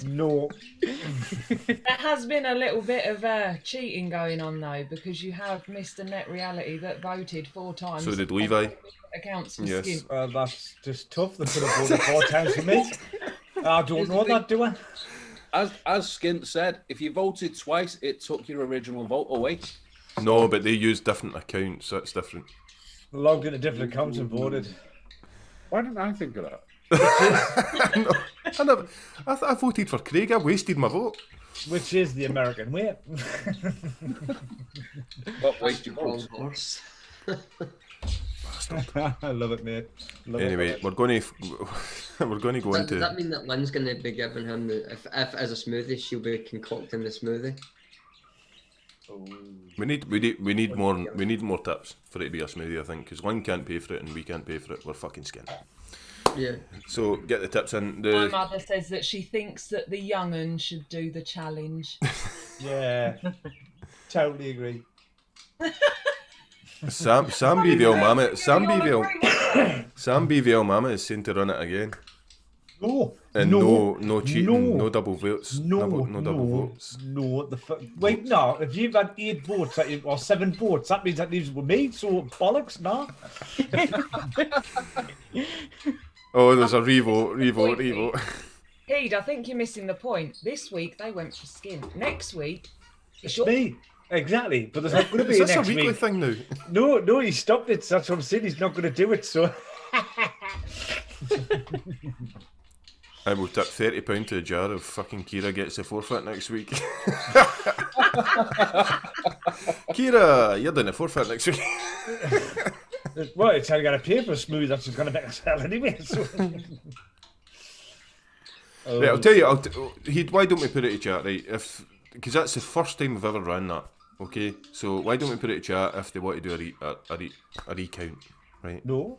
No. There has been a little bit of cheating going on though, because you have Mr. Net Reality that voted 4 times. So did on Levi. Accounts for Yes. Skint. Well, that's just tough. They could have voted 4 times for me. I don't know that, do I? As Skint said, if you voted twice, it took your original vote away. No, but they use different accounts. That's different. Logged into different accounts and voted. Why didn't I think of that? I voted for Craig. I wasted my vote. Which is the American way. What waste your Wrong votes? horse. I love it, mate. Love Anyway, it. we're going to go Does into. that mean that Lynn's going to be giving him the if as a smoothie, she'll be concocting the smoothie? We need more tips for it to be a smoothie. I think because one can't pay for it and we can't pay for it. We're fucking skin. Yeah. So get the tips in. My The mother says that she thinks that the young'un should do the challenge. Yeah. Totally agree. Sam BVL Mama Sam BVL Mama is saying to run it again. No. And no cheating, no double votes. No double votes. No, wait, no. If you've had 8 votes or 7 votes, that means that leaves with me. So bollocks, no. Oh, there's a revote. Heed, I think you're missing the point. This week they went for Skint. Next week, It's me. Exactly. But there's not going to Is be a this a next weekly week. thing now? No, he stopped it. That's what I'm saying. He's not going to do it. So I will tip £30 to a jar if fucking Kyra gets the forfeit next week. Kyra, you're doing a forfeit next week. Well, it's how you got to pay for smooth. That's just going to make us sell anyway. So. Right, I'll tell you. Why don't we put it to chat, right? Because that's the first time we've ever ran that. Okay, so why don't we put it to chat if they want to do a recount, right? No.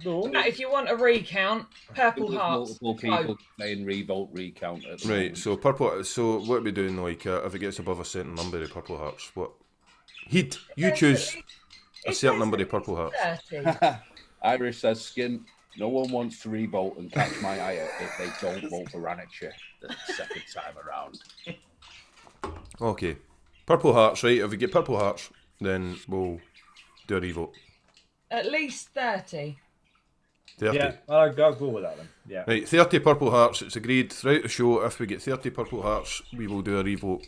Now, if you want a recount, purple hearts. Multiple people playing revolt recount. At the Right. moment. So purple. So what are we doing, like, if it gets above a certain number of purple hearts, what? Heed, you choose a certain number of purple hearts. 30. Irish says, Skint, no one wants to revolt and catch my eye if they don't vote for Ranich the second time around. Okay. Purple hearts, right? If we get purple hearts, then we'll do a revote. At least 30. 30. Yeah, I'll go with that then. Yeah. Right, 30 purple hearts. It's agreed throughout the show. If we get 30 purple hearts, we will do a revote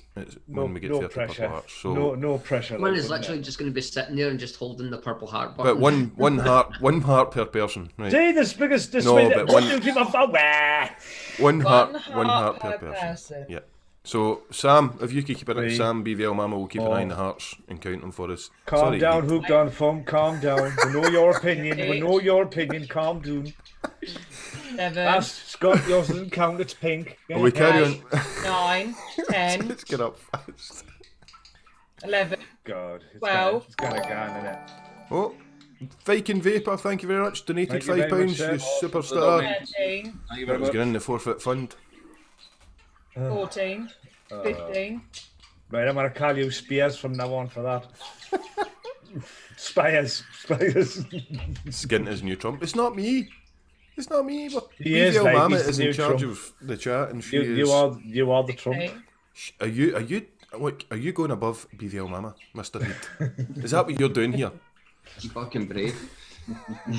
when we get 30 pressure. purple hearts. So, No pressure. One like, is isn't literally it? just going to be sitting there and just holding the purple heart but button. one heart per person. Right. See, this biggest No, but one One heart heart per per person. person. Yeah. So Sam, if you could keep it at Three. Sam, BVL Mama will keep an Four. eye on the hearts and count them for us. Calm Sorry, down, Heed. hooked on fun. Calm down. We know your opinion. We know your opinion. Calm down. 7, Ask Scott, yours doesn't count. It's pink. Will we carry on? 9, 10, Let's get up fast. 11. God, it's 12. It's kind of gone, isn't it? Oh, Viking Vapor, thank you very much. Donated Thank you very much, £5, you sir. superstar. 13, Thank you That very was much. going in the forfeit fund. 14, 15. Right, I'm gonna call you Spears from now on for that. Spires. Skint is new Trump. It's not me. It's not me. But He is, BVL mate, Mama he's the is in new charge Trump. of the chat, and she You is. are the Trump. 16. Are you going above BVL Mama, Mr. Heed? Is that what you're doing here? You fucking brave.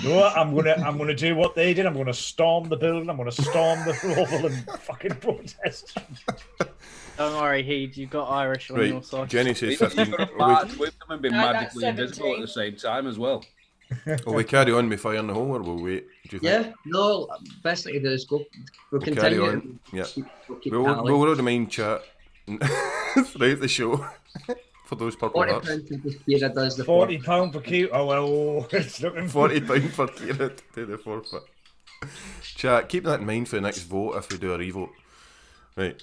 No, I'm gonna do what they did. I'm gonna storm the building. I'm gonna storm the oval and fucking protest. Don't worry, Heed, you've got Irish on your Right, side. Jenny says We've 15. got a march with them and been No, that's magically invisible at the 17. same time as well. Will we carry on with Fire in the Hole, or we'll wait? Do you think? Yeah, no, best thing to do is go. We'll Carry continue. on. Yeah. We'll keep We'll tally. remain chat throughout the show for those purple £40 hearts. to Kyra does the £40 for cute. Oh well, it's looking £40 for Kyra to do the forfeit. Chat, keep that in mind for the next vote if we do a revote. Right,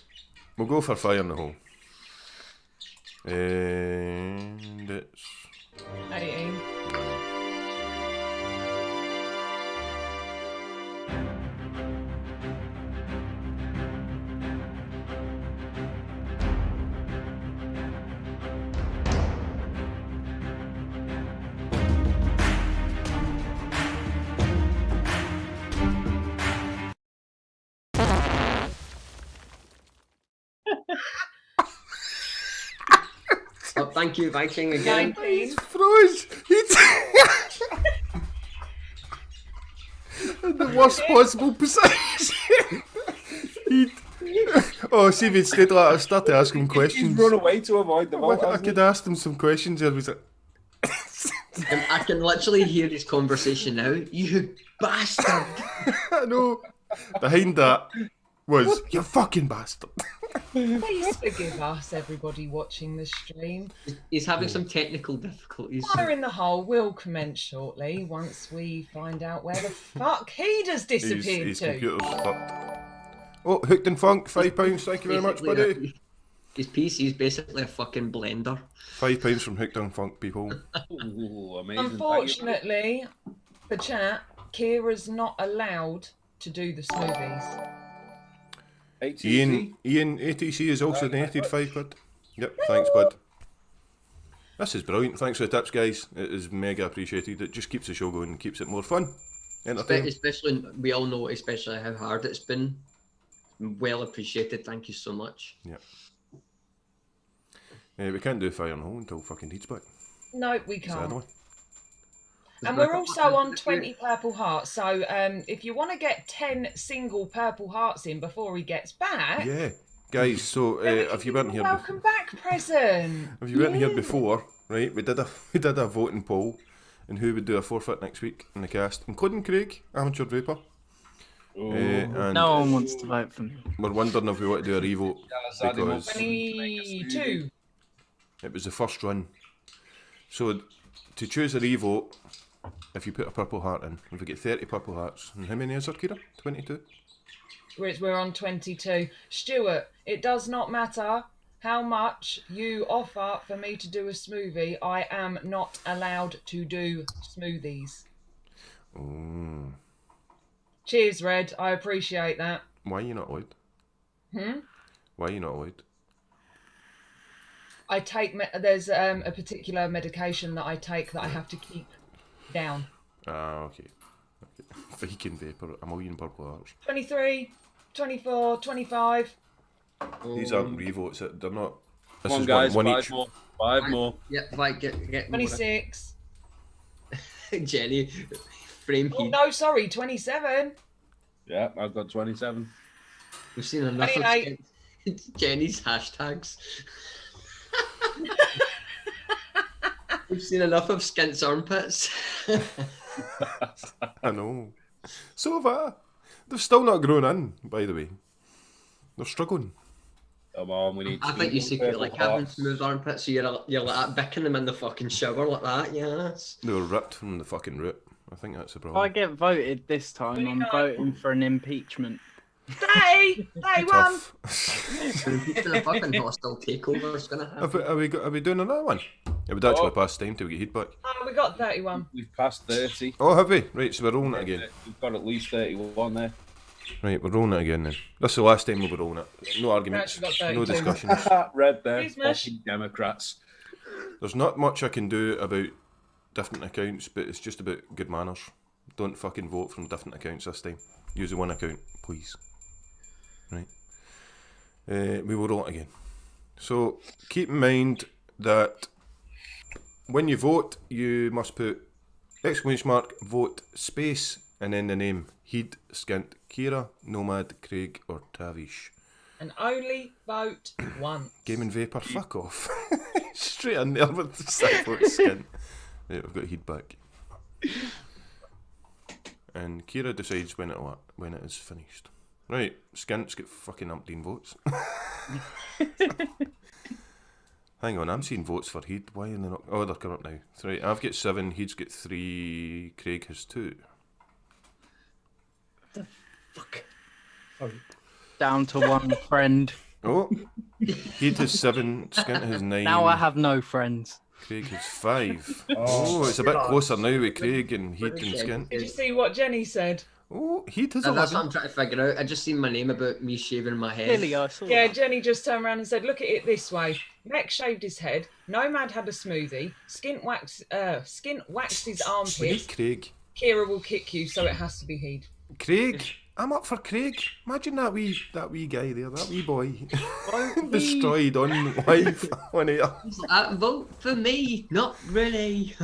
we'll go for Fire in the Hole. And it's 18. Oh, thank you, Viking, again. 19. froze. In the worst possible position. Oh, see if he'd stayed like I started asking him He's questions. run away to avoid the vote. I could ask him some questions. There was like, I can literally hear his conversation now. You bastard! I know. Behind that was you fucking bastard. Please forgive us, everybody watching the stream. He's having some technical difficulties. Fire in the Hole will commence shortly once we find out where the fuck Heed has disappeared His to. computer's fucked. Oh, Hooked and Funk, £5. Thank you very much, Basically, buddy. His PC is basically a fucking blender. £5 from Hooked and Funk, people. Ooh, amazing. Unfortunately, for chat, Kyra's not allowed to do the smoothies. ATC. Ian ATC is also donated £5. Yep, thanks, bud. This is brilliant. Thanks for the tips, guys. It is mega appreciated. It just keeps the show going and keeps it more fun. Entertaining. Especially, we all know especially how hard it's been. Well appreciated. Thank you so much. Yeah. We can't do Fire in the Hole until fucking Heed's back. No, we can't. Sadly. And we're also on 20 purple hearts. So if you want to get 10 single purple hearts in before he gets back, Yeah. Guys, so then we if can you give weren't him here a welcome back present. if you weren't here before, right, we did a voting poll and who would do a forfeit next week in the cast, including Craig, Amateur Vaper. And No one wants to vote for me. we're wondering if we want to do a revote because 22. it was the first run. So to choose a revote, if you put a purple heart in, if we get 30 purple hearts, and how many is there, Kyra? 22? We're on 22. Stuart, it does not matter how much you offer for me to do a smoothie. I am not allowed to do smoothies. Oh. Cheers, Red. I appreciate that. Why are you not allowed? Why are you not allowed? I take there's a particular medication that I take that I have to keep down. Ah, okay. Vegan Vapor, a million purple hearts. 23, 24, 25. These aren't revotes, they're not. This Come on, is guys, one five each. more. Five more. Yeah, right, get more. 26. Jenny, frame Oh, heat. no, sorry, 27. Yeah, I've got 27. We've seen enough of 28. Jenny's hashtags. We've seen enough of Skint's armpits. I know. So have I. They've still not grown in, by the way. They're struggling. Come on, we need. I think you secretly like having smooth armpits, so you're like bicking them in the fucking shower like that, yes. They were ripped from the fucking root. I think that's the If I problem. get voted this time, I'm voting for an impeachment. They won. Tough. The fucking hostile takeover is gonna happen. Are we doing another one? It would actually pass time till we get heat back. Oh, we got 31. We've passed 30. Oh, have we? Right, so we're rolling it again. We've got at least 31 there. Right, we're rolling it again then. This is the last time we'll be rolling it. No arguments, Actually got no 32. discussions. Red there. Please, Mish. Fucking Democrats. There's not much I can do about different accounts, but it's just about good manners. Don't fucking vote from different accounts this time. Use the one account, please. Right. We will roll it again. So keep in mind that when you vote, you must put exclamation mark, vote, space, and then the name. Heed, Skint, Kyra, Nomad, Craig, or Tavish. And only vote once. Gaming Vapor, fuck off. Straight in there with the simple Skint. Right, we've got Heed back. And Kyra decides when it is finished. Right, Skint's got fucking umpteen votes. Hang on, I'm seeing votes for Heed. Why are they not? Oh, they're coming up now. Right, I've got 7, Heed's got 3, Craig has 2. Fuck. Down to one friend. Oh, Heed has 7, Skint has 9. Now I have no friends. Craig has 5. Oh, it's a bit closer now with Craig and Heed and Skint. Did you see what Jenny said? Oh, Heed has And that's what 11. I'm trying to figure out. I just seen my name about me shaving my head. Clearly, I saw Yeah, that. Jenny just turned around and said, look at it this way. Mech shaved his head. Nomad had a smoothie. Skint waxed his armpits. We need Craig. Kyra will kick you, so it has to be Heed. Craig, I'm up for Craig. Imagine that wee guy there, that wee boy. Destroyed on live on air. Vote for me, not really.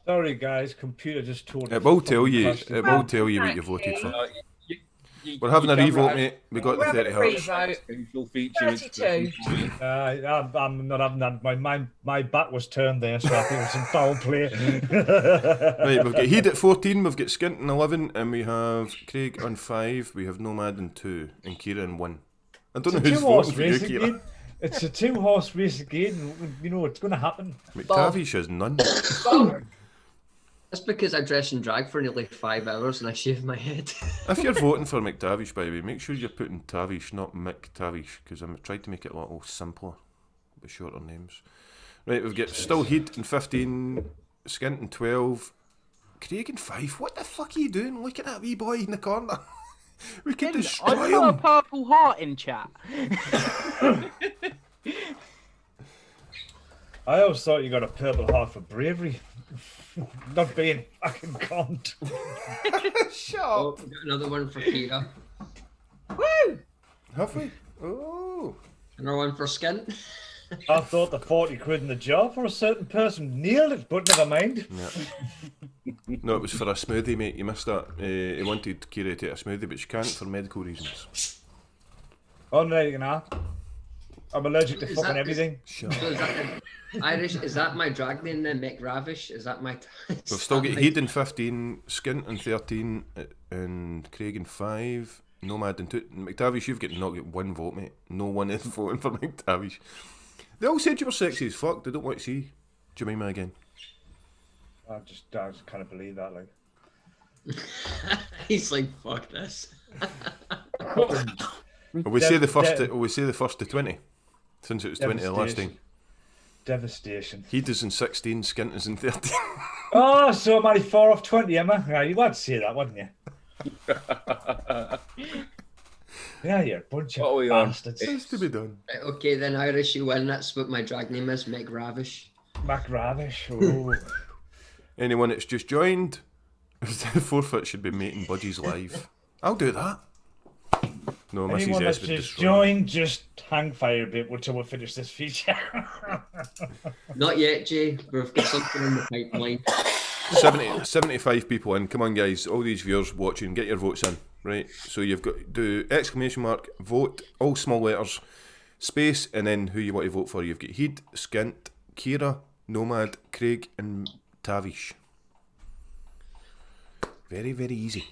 Sorry, guys. Computer just told It will tell you. It will tell you what you voted for. We're having a revote, mate. We got the We're 30 having a hearts. revote. 32. I'm not having that. My back was turned there, so I think it was some foul play. Right, we've got Heed at 14, we've got Skint on 11, and we have Craig on 5, we have Nomad on 2, and Kyra on 1. I don't know who's voting for you, Kyra. It's a 2-horse race again. You know it's going to happen. McTavish has none. That's because I dress in drag for nearly 5 hours and I shave my head. If you're voting for McTavish, by the way, make sure you're putting Tavish, not McTavish, because I'm trying to make it a little simpler, with shorter names. Right, we've got still Heed in 15, Skint in 12, Craig in 5. What the fuck are you doing? Look at that wee boy in the corner. We could I destroy put a him. purple heart in chat. I always thought you got a purple heart for bravery. Not being fucking cunt. Shut Oh, up. we got another one for Kyra. Woo! Have we? Oh. Another one for Skint. I thought the 40 quid in the jar for a certain person nailed it, but never mind. Yeah. No, it was for a smoothie, mate. You missed that. He wanted Kyra to take a smoothie, but she can't for medical reasons. Oh, no, you can have. I'm allergic to Is fucking that- everything. Sure. So is that the Irish? Is that my drag name then? Mech Ravish? Is that my? We've still got Heed in 15, Skint in 13, and Craig in 5, Nomad in 2. McTavish, you've got not got 1 vote, mate. No one is voting for McTavish. They all said you were sexy as fuck. They don't want to see Jemima again. I just kind of believe that, like. He's like, fuck this. We say the first to 20, since it was 20 the last time. Devastation. Heed is in 16, Skint is in 13. Oh, so I'm only 4 off 20, am I? Yeah, you would say that, wouldn't you? Yeah, you're a bunch What are of we on? bastards. It's to be done. Right, okay, then Irish, you win. That's what my drag name is, Mech Ravish. Mac Ravish. Oh. Anyone that's just joined, the forfeit should be mating budgies live. I'll do that. No, Mrs. Anyone S that's would just destroy. joined, just hang fire a bit until we finish this feature. Not yet, Jay. We've got something in the pipeline. 75 people in. Come on, guys. All these viewers watching, get your votes in. Right? So you've got to do exclamation mark, vote, all small letters, space, and then who you want to vote for. You've got Heed, Skint, Kyra, Nomad, Craig, and McTavish. Very, very easy.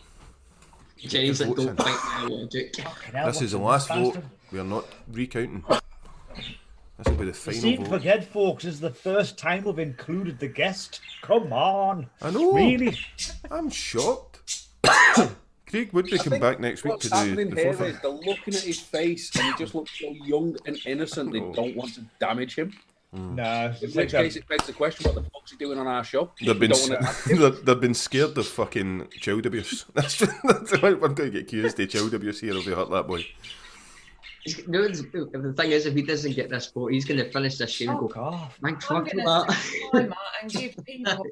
Jay's like, votes don't in. fight my logic. This is the last vote. We are not recounting. This will be the You final seem to vote. forget, folks, this is the first time we've included the guest. Come on. I know. Really? I'm shocked. Craig would be coming back next week What's to do happening the here is forfeit. they're looking at his face and he just looks so young and innocent. They don't want to damage him. Nah, In which case, it begs the question: what the fuck's he doing on our show? They've We been, don't wanna- they've been scared of fucking child abuse. That's why we're going to get accused of child abuse here if we hurt that boy. No, the thing is, if he doesn't get this vote, he's going to finish this show and go, Fuck off. thank I'm fuck for going to that. set a timer and give people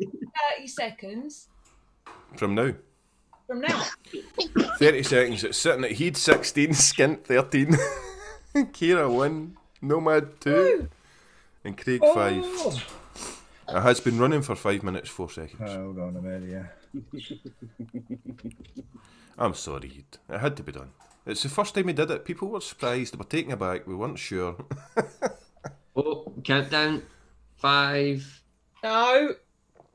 30 seconds From now. from now. 30 seconds. It's sitting at Heed 16, Skint 13, Kyra 1, Nomad 2, and Craig 5. Oh. It has been running for 5 minutes, 4 seconds. Hold on a minute, yeah. I'm sorry, Heed. It had to be done. It's the first time we did it. People were surprised. They were taken aback. We weren't sure. Oh, countdown. 5. No.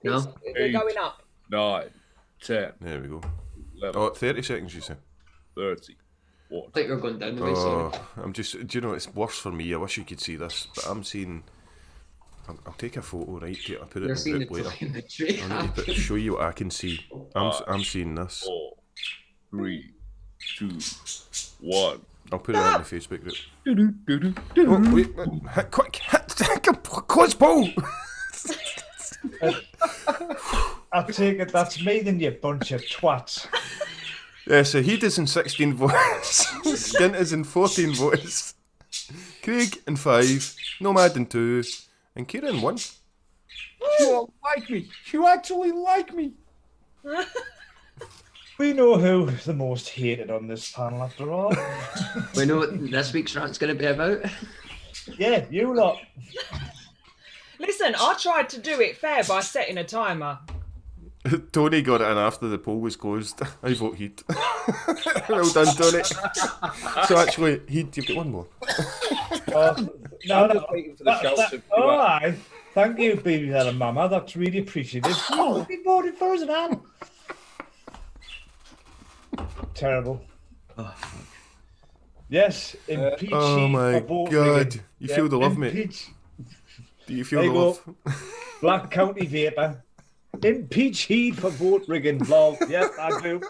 No? We're going up. 9, 10, There we go. 11, Oh, 30 seconds, you say? 30. I think you're going down the way, sorry. Oh, I'm just. Do you know, it's worse for me. I wish you could see this, but I'm seeing. I'll take a photo, right? I'll put it You're in seeing the the group later. telemetry. I need to show you what I can see. I'm seeing this. 4, 3, 2, 1. I'll put it on the Facebook group. Oh, wait, hit, quick, hit, close ball. I take it that's me then, you bunch of twats. Yeah, so Heed is in 16 votes. Skint is in 14 votes. Craig in 5. Nomad in 2. And Kyra in 1. You all like me. You actually like me. We know who's the most hated on this panel after all. We know what this week's rant's going to be about. Yeah, you lot. Listen, I tried to do it fair by setting a timer. Tony got it in after the poll was closed. I vote Heed. Well done, Tony. So actually, Heed, you've got one more. No, I'm just waiting for the shouts of Oh, aye. Thank you, baby and mama. That's really appreciated. Oh, we voted for us, man. Terrible. Yes, impeach Oh Heed my for vote God. rigging. You feel the love, mate. impeach. Do you feel There the you love? go. Black County Vaper. Impeach Heed for vote rigging. Lol. Yep, I do.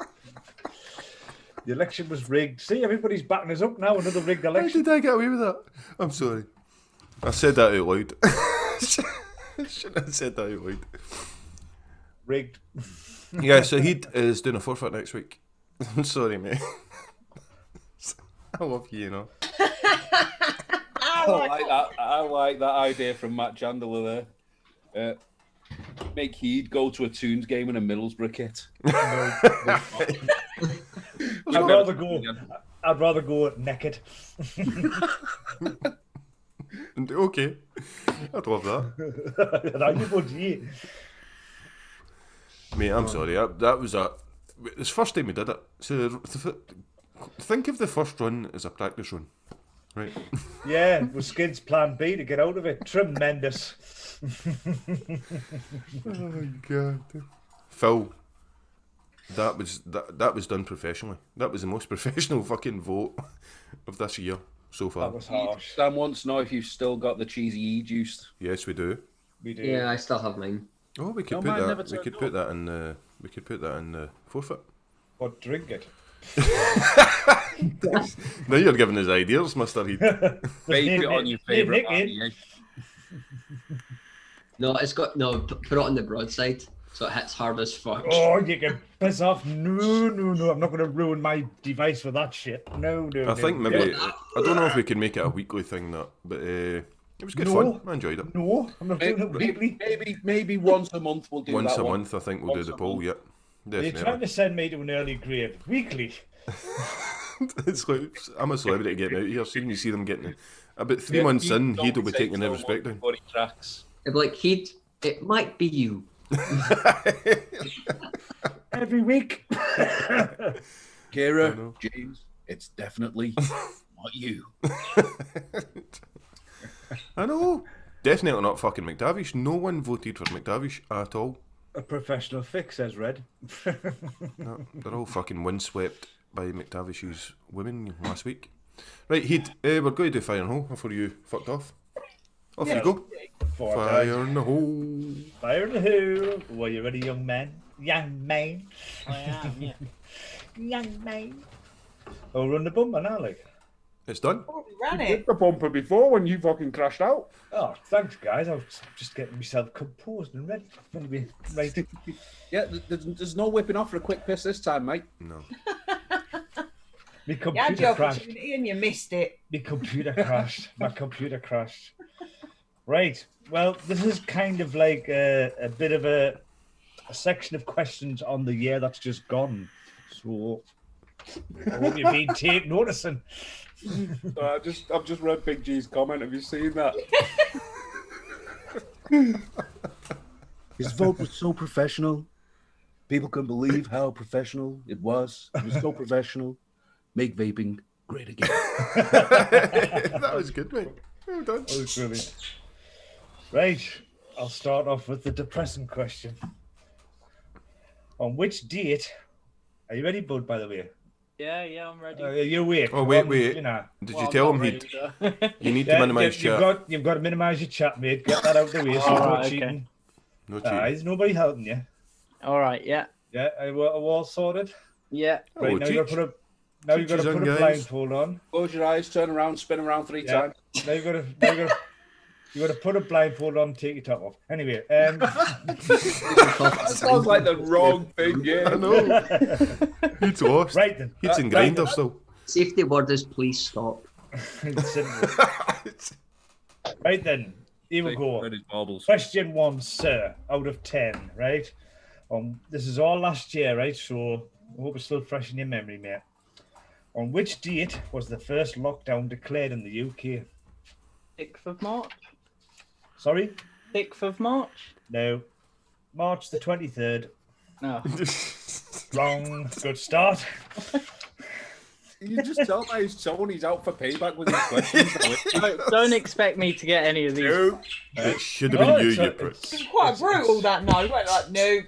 The election was rigged. See, everybody's backing us up now. Another rigged How election. did I get away with that? I'm sorry. I said that out loud. Shouldn't have said that out loud. Rigged. Yeah, so Heed is doing a forfeit next week. I'm sorry, mate. I love you, you know. I like that idea from Matt Chandler there. Make Heed go to a Toons game in a Middlesbrough kit. I'd rather go naked. Okay. I'd love that. Now you would, yeah. Mate, I'm sorry. That was it's the first time we did it. So think of the first run as a practice run. Right. Yeah, it was Skint's plan B to get out of it. Tremendous. Oh God. Phil, that was done professionally. That was the most professional fucking vote of this year so far. That was harsh. Sam wants to know if you've still got the cheesy juice. Yes, we do. We do. Yeah, I still have mine. Oh, we could No, put mine that. never We turned could up. put that in. We could put that in the forfeit. Or drink it. Now you're giving us ideas, Mister Heed. Vape it on your favourite Nick, RDA. No, it's got put it on the broadside so it hits hard as fuck. Oh, you can piss off. No. I'm not going to ruin my device for that shit. No. I think maybe I don't know if we can make it a weekly thing, but it was good No. fun. I enjoyed it. No, I'm not doing it weekly. Maybe once a month we'll do Once that a one. month, I think we'll do Once the a poll. month. Yeah, You're trying definitely. to send me to an early grave. Weekly. It's like I'm a celebrity getting out here. Soon you see them getting about 3 Yeah, months Heed in, don't Heed will be take taking so their much respect down. before he cracks. It'd be like, Heed, it might be you. Every week. Kyra, James, it's definitely not you. I know. Definitely not fucking McTavish. No one voted for McTavish at all. A professional fix, says Red. No, they're all fucking windswept by McTavish's women last week. Right, Heed, we're going to do fire and hole before you fucked off. Off you go. Fire in the hole. Fire in the hole. Were you ready, young man? Young man. I am, yeah. Young man. Oh, run the bumper now, like. It's done. Oh, we ran Hit it. the bumper before when you fucking crashed out. Oh, thanks, guys. I was just getting myself composed and ready. Anyway, right. Yeah, there's no whipping off for a quick piss this time, mate. No. My You had computer your crashed. opportunity and you missed it. My computer crashed. My computer crashed. Right. Well, this is kind of like a bit of a section of questions on the year that's just gone. So I hope you've been noticing. I've just read Big G's comment. Have you seen that? His vote was so professional. People couldn't believe how professional it was. It was so professional. Make vaping great again. That was good, mate. Well done. That was brilliant. Right. I'll start off with the depressing question. On which date? Are you ready, Bud, by the way? Yeah, I'm ready. You wait. Oh, wait, Come on, wait. You know. Did Well, you I'm tell not him ready, Heed? though. You need to minimise chat. You've got to minimise your chat, mate. Get that out the way. So Oh, no okay. cheating. No cheating. There's nobody helping you. All right, yeah. Yeah, are we all sorted? Yeah. Right, Oh, now you've got to Teach us put on, a guys. blindfold on. Close your eyes, turn around, spin around 3 Yeah. times. Now you've got to put a blindfold on, take your top off. Anyway, That sounds like the wrong thing, yeah. I know. Heed's lost. right then. Heed's in Right grinder still. Safety word is please stop. Simple. Right then, here we go. Read his baubles. Question 1, sir, out of 10, right? This is all last year, right? So I hope it's still fresh in your memory, mate. On which date was the first lockdown declared in the UK? 6th of March. Sorry? 6th of March. No. March the 23rd. No. Wrong. Good start. You just tell by his tone he's out for payback with his questions. Don't expect me to get any of these. No. It should have been you, you prick. It's quite brutal, that no. Went like, no.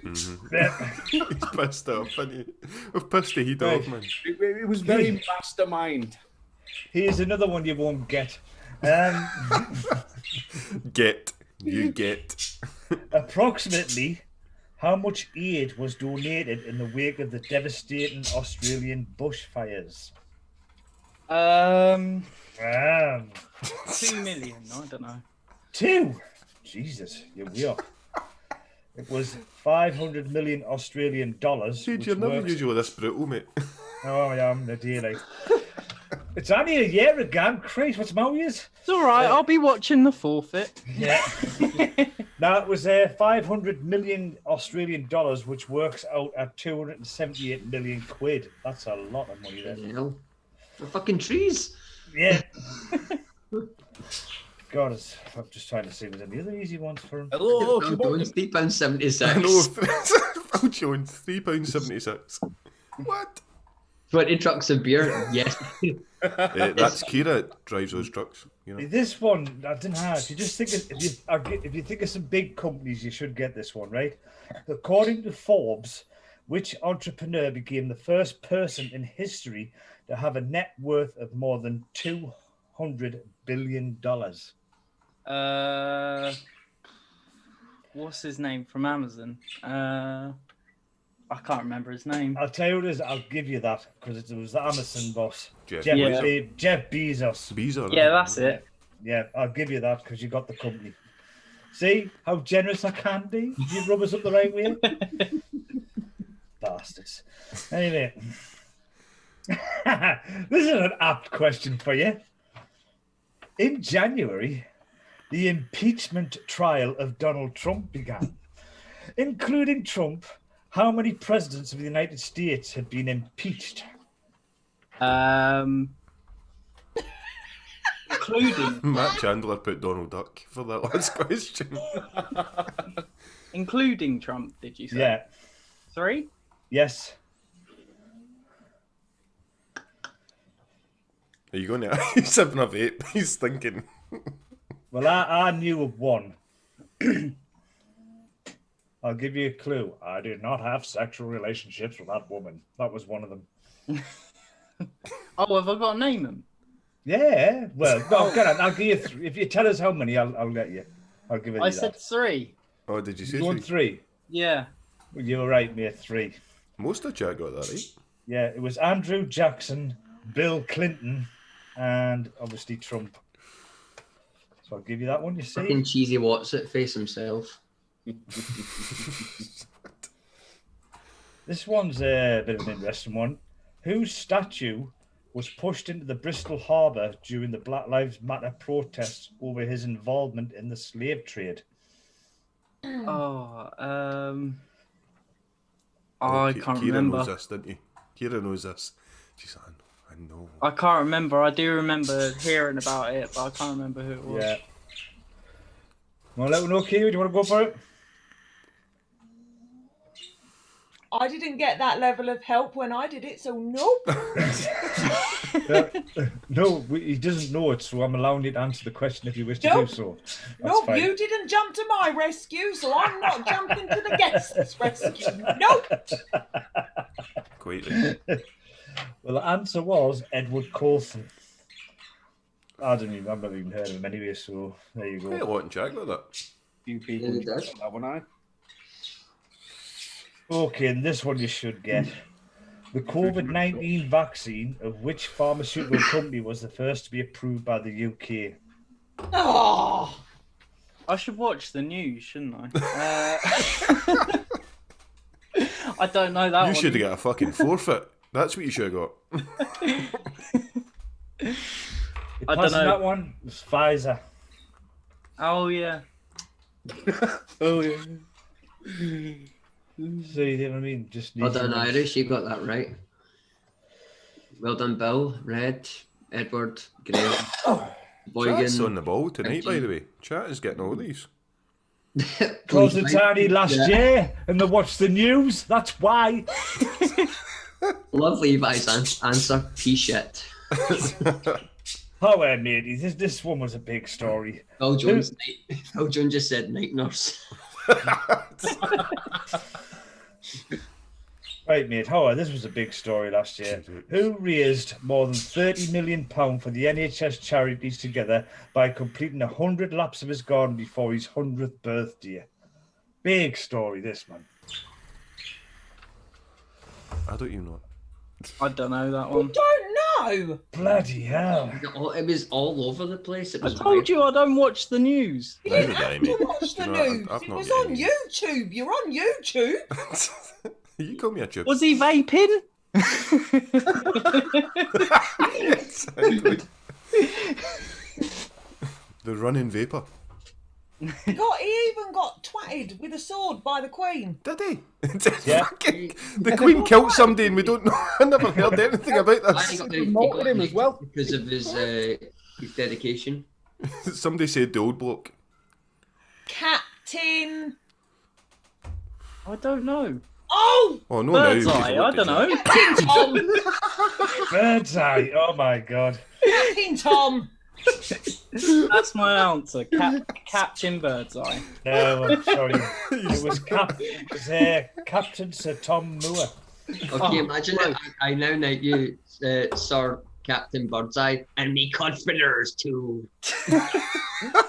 He's pissed off, isn't he? We've pissed the Heed off, man. It was very mastermind. Here's another one you won't get. You get. Approximately how much aid was donated in the wake of the devastating Australian bushfires? 2 Um, million. I don't know. 2. Jesus, you're way off. It was 500 million Australian dollars. Dude, which you're never works- usually this brutal, mate. Oh, I am the day, like. It's only a year again. Christ, what's the matter with you? It's all right. I'll be watching the forfeit. Yeah. Now it was 500 million Australian dollars, which works out at 278 million quid. That's a lot of money there. You know, for fucking trees. Yeah. God, I'm just trying to see if there's any other easy ones for him. Hello, I'm going £3.76. I know. Phil Jones, £3.76. What? 20 trucks of beer? Yes. That's Kyra drives those trucks. You know. This one, I don't know. If you just think if you think of some big companies, you should get this one, right? According to Forbes, which entrepreneur became the first person in history to have a net worth of more than $200 billion? What's his name from Amazon? I can't remember his name. I'll tell you what it is. I'll give you that because it was the Amazon boss, Jeff Jeff Bezos. Bezos. Yeah, that's it. Yeah, I'll give you that because you got the company. See how generous I can be? Did you rub us up the right way? Bastards. Anyway, this is an apt question for you. In January, the impeachment trial of Donald Trump began. Including Trump, how many presidents of the United States had been impeached? Including Matt Chandler put Donald Duck for that last question. including Trump, did you say? Yeah. 3? Yes. Are you going to? He's having a vape. He's thinking. Well, I knew of one. I'll give you a clue. I did not have sexual relationships with that woman. That was one of them. Oh, have I got to name them? Yeah. Well, no, get on. I'll give you 3. If you tell us how many, I'll let you. I'll give it. I said 3. Oh, did you say you want 3? Yeah. Well, you were right, mate. 3. Most of the chat got that right. Yeah, it was Andrew Jackson, Bill Clinton, and obviously Trump. So I'll give you that one. You see. Fucking cheesy Watson face himself. This one's a bit of an interesting one. Whose statue was pushed into the Bristol harbour during the Black Lives Matter protests over his involvement in the slave trade? Oh, Oh, I can't Kyra remember. knows this, didn't you? Kyra knows this. She's like, I know. I can't remember. I do remember hearing about it, but I can't remember who it was. Yeah. Want to let me know, Kyra? Do you want to go for it? I didn't get that level of help when I did it, so nope. No, he doesn't know it, so I'm allowing you to answer the question if you wish to Nope. do so. That's Nope, fine. you didn't jump to my rescue, so I'm not jumping to the guest's rescue. Nope. Quite right. Well, the answer was Edward Colson. I've never even heard of him anyway, so there you Quite a go. lot in chat like that. Few people Yeah, it does. got that one, aye. Okay, and this one you should get. The COVID-19 vaccine of which pharmaceutical company was the first to be approved by the UK? Oh, I should watch the news, shouldn't I? I don't know that You one. should have got a fucking forfeit. That's what you should have got. I don't Passing know. that one was Pfizer. Oh, yeah. Oh, yeah. So you know what I mean? Just Well needs done, to- Irish. You got that right. Well done, Bill, Red, Edward, Graham, Chat's on Boygan. the ball tonight, by the way. Chat is getting all these. Cosentani last year, and they watched the news. That's why. Love Levi's answer. P-shit. Oh, mate, this one was a big story. Phil Jones, Phil Jones just said night nurse. Right, mate. Howard, this was a big story last year. Who raised more than £30 million for the NHS charities together by completing 100 laps of his garden before his 100th birthday? Big story, this, man. I don't even know. I don't know that one. don't know. Bloody hell. It was all over the place. It I was told you I don't watch the news. You Neither didn't did I, have mate. to watch the You know, news. I've It not was got on any. YouTube. You're on YouTube. You call me a chip. Was he vaping? Exactly. The running vapor. He even got twatted with a sword by the Queen. Did he? Yeah. Fucking- the Queen killed somebody and we don't know. I never heard anything about I this. got Promoted him as well. because of his dedication. Somebody said the old bloke. Captain. I don't know. Oh! Oh, no, Bird's no. eye, I don't know. Captain Tom! Bird's eye. Oh my god. Captain Tom! That's my answer. Captain Birdseye. No, I'm sorry. It was Captain Sir Tom Moore. Okay, imagine it. I now knight you, Sir Captain Birdseye, and me confiders too.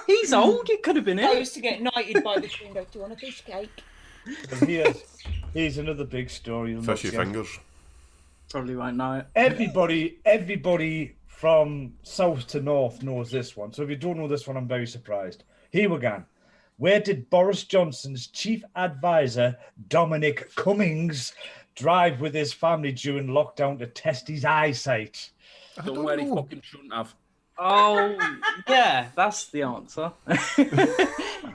He's old. It could have been I it. used to get knighted by the Queen. Do you want a fish cake? And here's another big story. Fishy fingers. Probably won't know it. Everybody from south to north knows this one. So if you don't know this one, I'm very surprised. Here we go. Where did Boris Johnson's chief advisor, Dominic Cummings, drive with his family during lockdown to test his eyesight? Somewhere he fucking shouldn't have. Oh, yeah, that's the answer.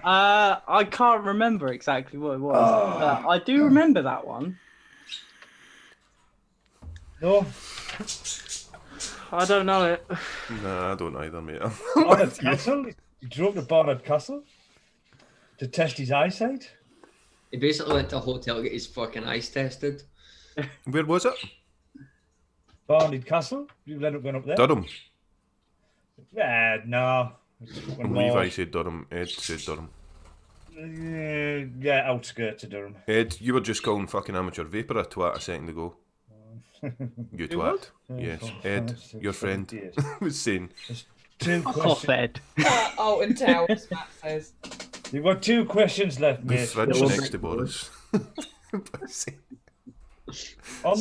I can't remember exactly what it was. I do remember that one. No? I don't know it. Nah, I don't either, mate. Barnard Castle? He drove to Barnard Castle to test his eyesight? He basically went to a hotel to get his fucking eyes tested. Where was it? Barnard Castle? You ended up going up there? Durham. No. Levi said Durham. Ed said Durham. Yeah, outskirts of Durham. Ed, you were just calling fucking amateur vapor a twat a second ago. You twat. Yes. Ed, your friend, was saying. Two Off, questions. Ed. Alton Towers, Matt says. You've got 2 questions left, The mate. fridge next to Boris. On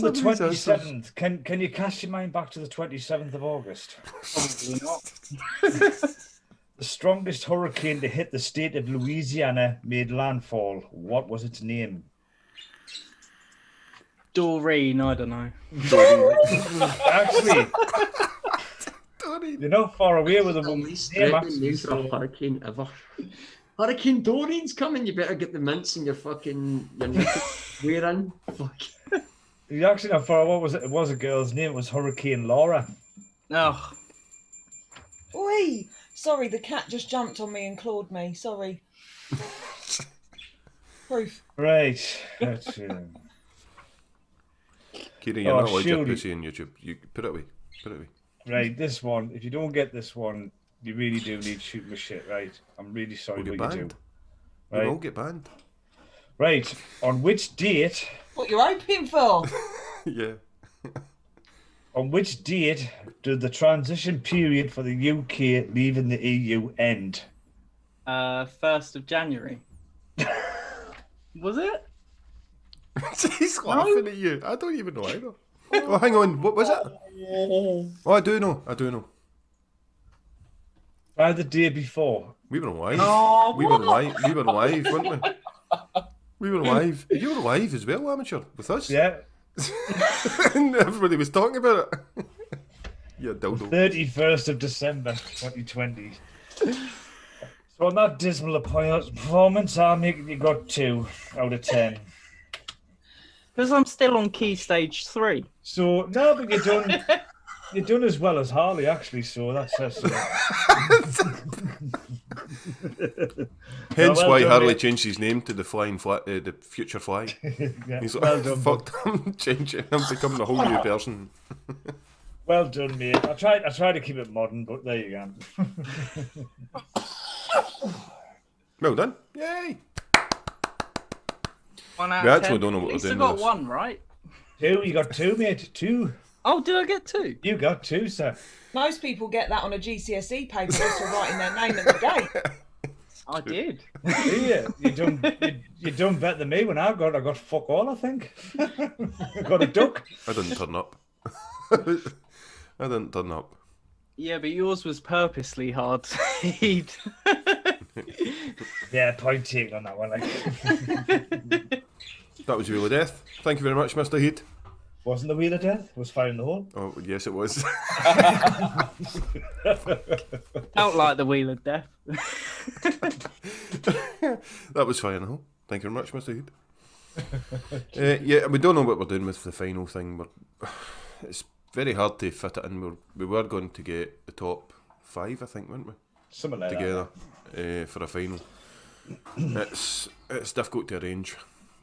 the Somebody's answer. 27th, can you cast your mind back to the 27th of August? Probably not. The strongest hurricane to hit the state of Louisiana made landfall. What was its name? Doreen, I don't know. Actually, you're not far away with the The woman's least name. threatening Actually, name for a hurricane ever. Hurricane Doreen's coming. You better get the mints in your fucking wearing. Fuck. you're actually not far. What was it? It was a girl's name. It was Hurricane Laura. Oh, Oi! Sorry, the cat just jumped on me and clawed me. Sorry. Proof. Right. That's, Kieran, you're not allowed your surely. pussy on YouTube. You put it away. Put it away. right. This one. If you don't get this one, you really do need shooting the shit. Right. I'm really sorry, We'll get but you banned. do. We will Right. get banned. Right. On which date? What you hoping for? Yeah. On which date did the transition period for the UK leaving the EU end? 1st of January. Was it? He's laughing at you. I don't even know either. Oh, hang on. What was it? Oh, I do know. By the day before. We were live. Oh, we were live. We were live, weren't we? We were live. You were live as well, amateur, with us. Yeah. And everybody was talking about it. Yeah, dildo. 31st of December 2020. So on that dismal performance, I'm making you got 2 out of 10. because I'm still on key stage 3. So no, but you're done as well as Harley actually. So that's Hence well why done, Harley mate. changed his name to the flying flag, the future flag. yeah, He's well like, done. fuck, I'm changing. I'm becoming a whole new person. Well done, mate. I try to keep it modern, but there you go. Well done. Yay. 1 out We of actually 10. don't know what At we're least doing I got with this. 1 right. 2, you got 2, mate. 2. Oh, did I get 2? You got 2, sir. Most people get that on a GCSE paper just for writing their name and the date. I did. Yeah, you done better than me when I got fuck all, I think. I got a duck. I didn't turn up. I didn't turn up. Yeah, but yours was purposely hard. Heed. Yeah, point taken on that one. Like. That was Wheel of Death. Thank you very much, Mr. Heed. Wasn't the Wheel of Death? Was Fire in the Hole? Oh, yes, it was. Out like the Wheel of Death. That was Fire in the Hole. Thank you very much, Mr. Heed. Yeah, we don't know what we're doing with the final thing. It's very hard to fit it in. We were going to get the top 5, I think, weren't we? Something like Together for a final. It's difficult to arrange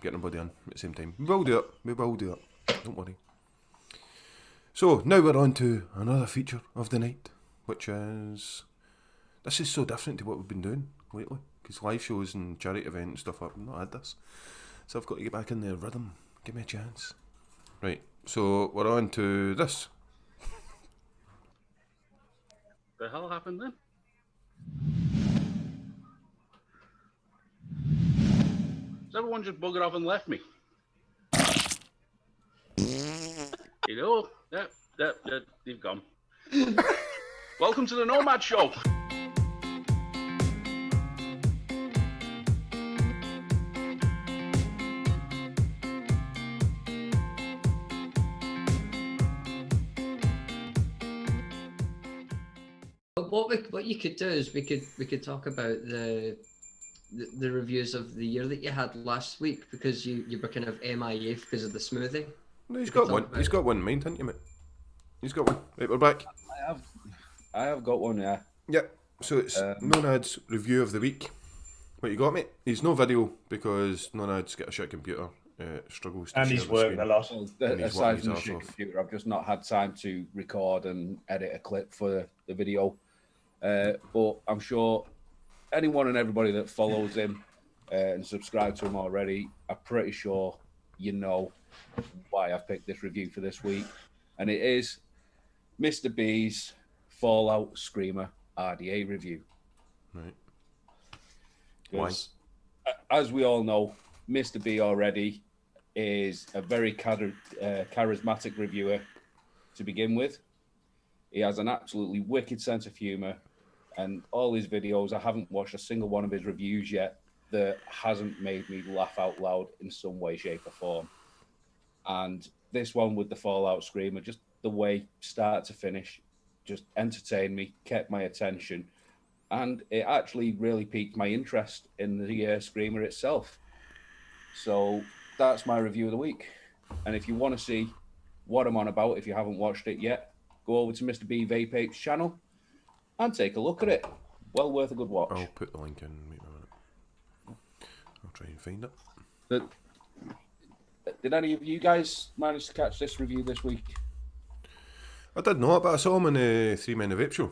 getting everybody in at the same time. We will do it. We will do it. Don't worry. So now we're on to another feature of the night, which is, this is so different to what we've been doing lately, because live shows and charity events and stuff, I've not had this, so I've got to get back in the rhythm. Give me a chance. Right, so we're on to this. The hell happened then? Has everyone just buggered off and left me? You know, they've gone. Welcome to the Nomad Show. But what you could do is we could talk about the reviews of the year that you had last week, because you were kind of MIA because of the smoothie. No, he's got one. He's got one in mind, haven't you, mate? He's got one. Right, we're back. I have got one, yeah. Yep. So it's Nonad's review of the week. What you got, mate? He's no video because Nonad's got a shit computer. Struggles to And share he's the working screen. a lot. And he's Aside working from the his shit arse off. computer, I've just not had time to record and edit a clip for the video. But I'm sure anyone and everybody that follows him and subscribe to him already, I'm pretty sure you know why I've picked this review for this week. And it is Mr. B's Fallout Screamer RDA review. Right. Why? Because, as we all know, Mr. B already is a very charismatic reviewer to begin with. He has an absolutely wicked sense of humour, and all his videos, I haven't watched a single one of his reviews yet that hasn't made me laugh out loud in some way, shape or form. And this one with the Fallout Screamer, just the way start to finish, just entertained me, kept my attention, and it actually really piqued my interest in the Screamer itself. So that's my review of the week. And if you want to see what I'm on about, if you haven't watched it yet, go over to Mr. B Vape's channel and take a look at it. Well worth a good watch. I'll put the link in. Wait a minute. I'll try and find it. Did any of you guys manage to catch this review this week? I did not, but I saw him on the 3 Men of Vape show.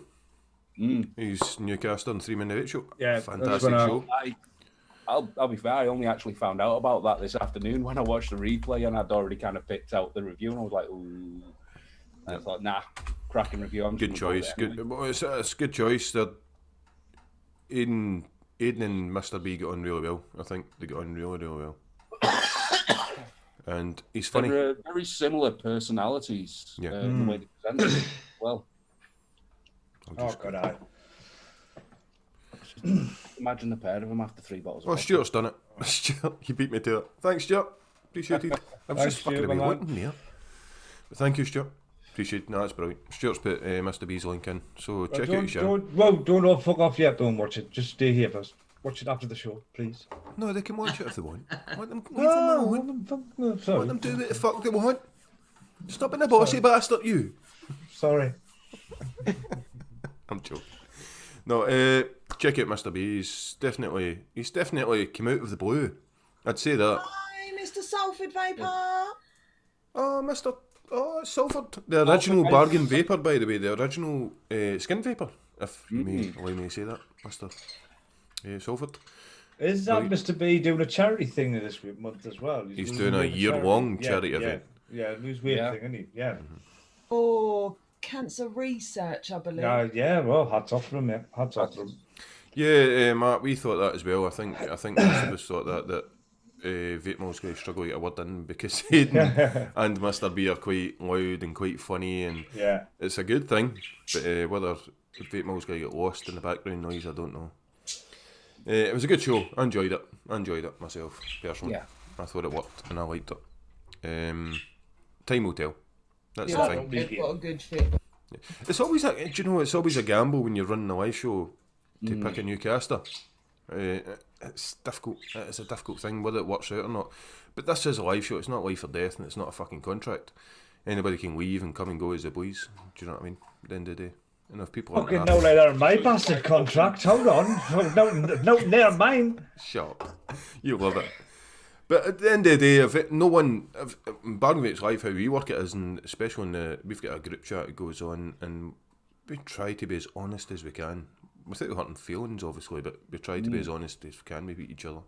Mm. He's Newcaster on 3 Men of Vape show. Yeah, Fantastic that's when show. I'll be fair, I only actually found out about that this afternoon when I watched the replay, and I'd already kind of picked out the review, and I was like, ooh. And I thought, nah, cracking review. I'm just Good gonna go choice. with it Good. Well, it's a good choice. Aiden and Mr. B got on really well. I think they got on really, really well. And he's funny. They're very similar personalities. Yeah. The way they present it. Well, Oh, God, I. imagine the pair of them after 3 bottles. Oh, of Stuart's done it. Stuart, you beat me to it. Thanks, Stuart. Appreciate it. I was Thanks, just fucking Stuart, away my man. looking there. But thank you, Stuart. Appreciate it. No, that's brilliant. Stuart's put Mr. B's link in, so check out his channel. Don't all fuck off yet. Don't watch it. Just stay here first. Watch it after the show, please. No, they can watch it if they want. Let them leave them alone. Let Sorry. them do what the fuck they want. Stop being a bossy bastard, you. Sorry. I'm joking. No, check out Mr. B. He's definitely come out of the blue. I'd say that. Hi, Mr. Salford Vapor. Oh, Mr. Oh, it's Salford. The original Bargain Vapor, by the way. The original Skint Vapor, if you may allow me to say that, Mr. Salford. Is that Right. Mr. B doing a charity thing this month as well? He's losing doing a weight for year-long charity event. Yeah, lose weight Yeah. thing, isn't he? Yeah. For cancer research, I believe. Yeah, well, hats off from him. Hats off from him. Yeah, Mark, we thought that as well. I think most of us thought that Vape Mill's going to struggle to get a word in because Hayden and Mr. B are quite loud and quite funny, and Yeah. it's a good thing. But whether Vape Mill's going to get lost in the background noise, I don't know. It was a good show. I enjoyed it myself, personally. Yeah. I thought it worked and I liked it. Time will tell. That's Yeah, the thing. they've got a good fit. It's always it's always a gamble when you're running a live show to pick a new caster. It's difficult. It's a difficult thing whether it works out or not. But this is a live show. It's not life or death, and it's not a fucking contract. Anybody can leave and come and go as they please. Do you know what I mean? At the end of the day, and if people aren't Fucking happy, no later in my bastard contract. Hold on. No, near mine. shut up. You love it. But at the end of the day, if no one, if Bargain Vapes Live, how we work it is, and especially in we've got a group chat that goes on, and we try to be as honest as we can, without hurting feelings, obviously, but we try to be as honest as we can with each other.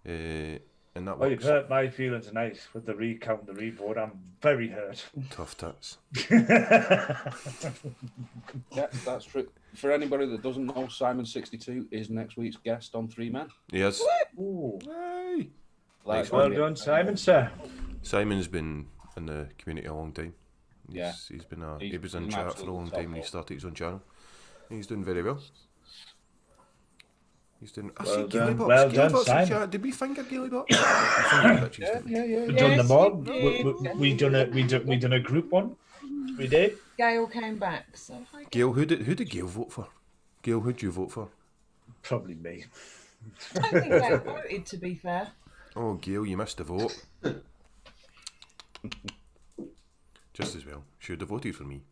And that Well, you've works. hurt my feelings tonight with the recount, the reboard. I'm very hurt. Tough tits. Yeah, that's true. For anybody that doesn't know, Simon62 is next week's guest on Three Men. Yes. Ooh. Hey. Like, Well done, Simon, sir. Simon's been in the community a long time. Yeah. He's been he He's was in an chat for a absolute long top time and he dog. started his own channel. He's doing very well. He's doing. I Well see done, Gaily Box. well Gaily done, Box in Simon. chat. Did we finger Gaily Box? I think Yeah. We done Yes, them all. we did. We done a group one. We did. Gail came back, so hi, Gail, Gail. who did Gail vote for? Gail, who did you vote for? Probably me. I don't think Gail voted, to be fair. Oh, Gail, you missed the vote. Just as well. She would have voted for me.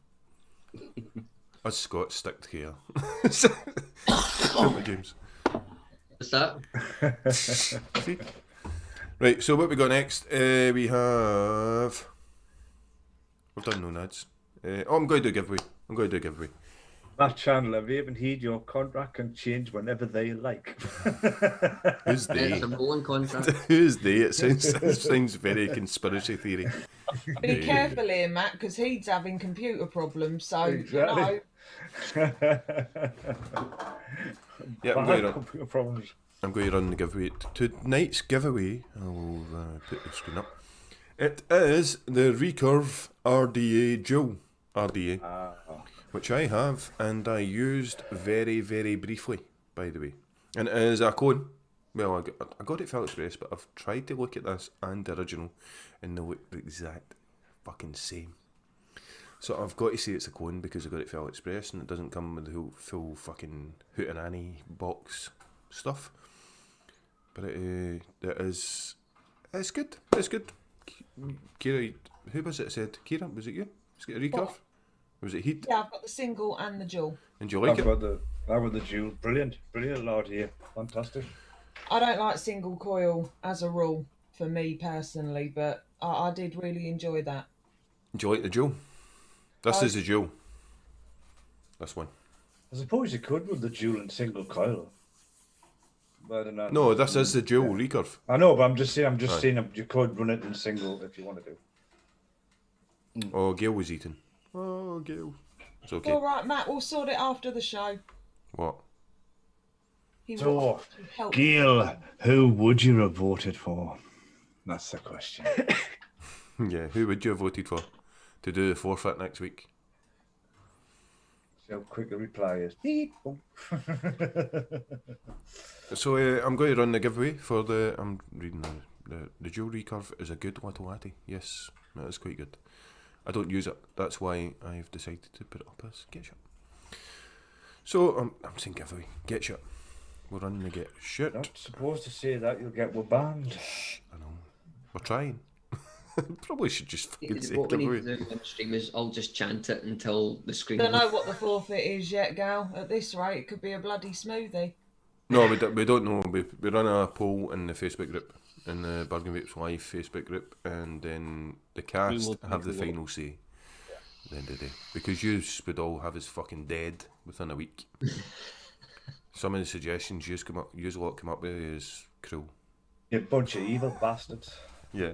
Us Scots stick together. Don't we, James? What's that? See? Right, so what we got next? We've done Nomads. I'm going to do a giveaway. Matt Chandler, Vape Heed, your contract can change whenever they like. Who's they? It's a rolling contract. Who's they? It sounds very conspiracy theory. Be careful here, Matt, because he's having computer problems, so, Exactly. Yeah, I'm Bad going computer problems. to run the giveaway. Tonight's giveaway, I'll put the screen up. It is the Recurve RDA Dual RDA, which I have and I used very, very briefly, by the way. And it is a clone. Well, I got it from Express, but I've tried to look at this and the original, and they look the exact fucking same. So I've got to say it's a clone because I got it from Express, and it doesn't come with the whole full fucking Hootenanny box stuff. But it is. It's good. It's good. Kyra, who was it said? Kyra, was it you? Was it a recurve? Was it Heed? Yeah, I've got the single and the dual. And do you like I've it? got the Jewel. Brilliant Lord here. Fantastic. I don't like single coil as a rule for me personally, but I did really enjoy that. Do you like the Dual? This is the Dual. This one. I suppose you could with the Jewel and single coil. But I don't know. No, this is the Dual recurve. I know, but I'm just saying Right. you could run it in single if you want to do. Oh, Gail was eating. Oh, Gail. It's okay. All right, Matt, we'll sort it after the show. What? He So, wants to help. Gail, who would you have voted for? That's the question. Yeah, who would you have voted for to do the forfeit next week? See how quick the reply is. Beep. Oh. So I'm going to run the giveaway for the. I'm reading the Dual Recurve is a good little laddie. Yes, it is quite good. I don't use it. That's why I've decided to put it up as get shot. So I'm saying giveaway. Get shot. We're running the get shit. Not supposed to say that, you'll get banned. I know. We're trying. Probably should just fucking say What we need giveaway. to do on stream is I'll just chant it until the screen. Don't know what the forfeit is yet, Gal. At this rate, it could be a bloody smoothie. No, we don't know. We run a poll in the Facebook group, in the Bargain Vapes Live Facebook group, and then the cast have the final say at the end of the day. Because you would all have us fucking dead within a week. Some of the suggestions you lot come up with is cruel. You bunch of evil bastards. Yeah.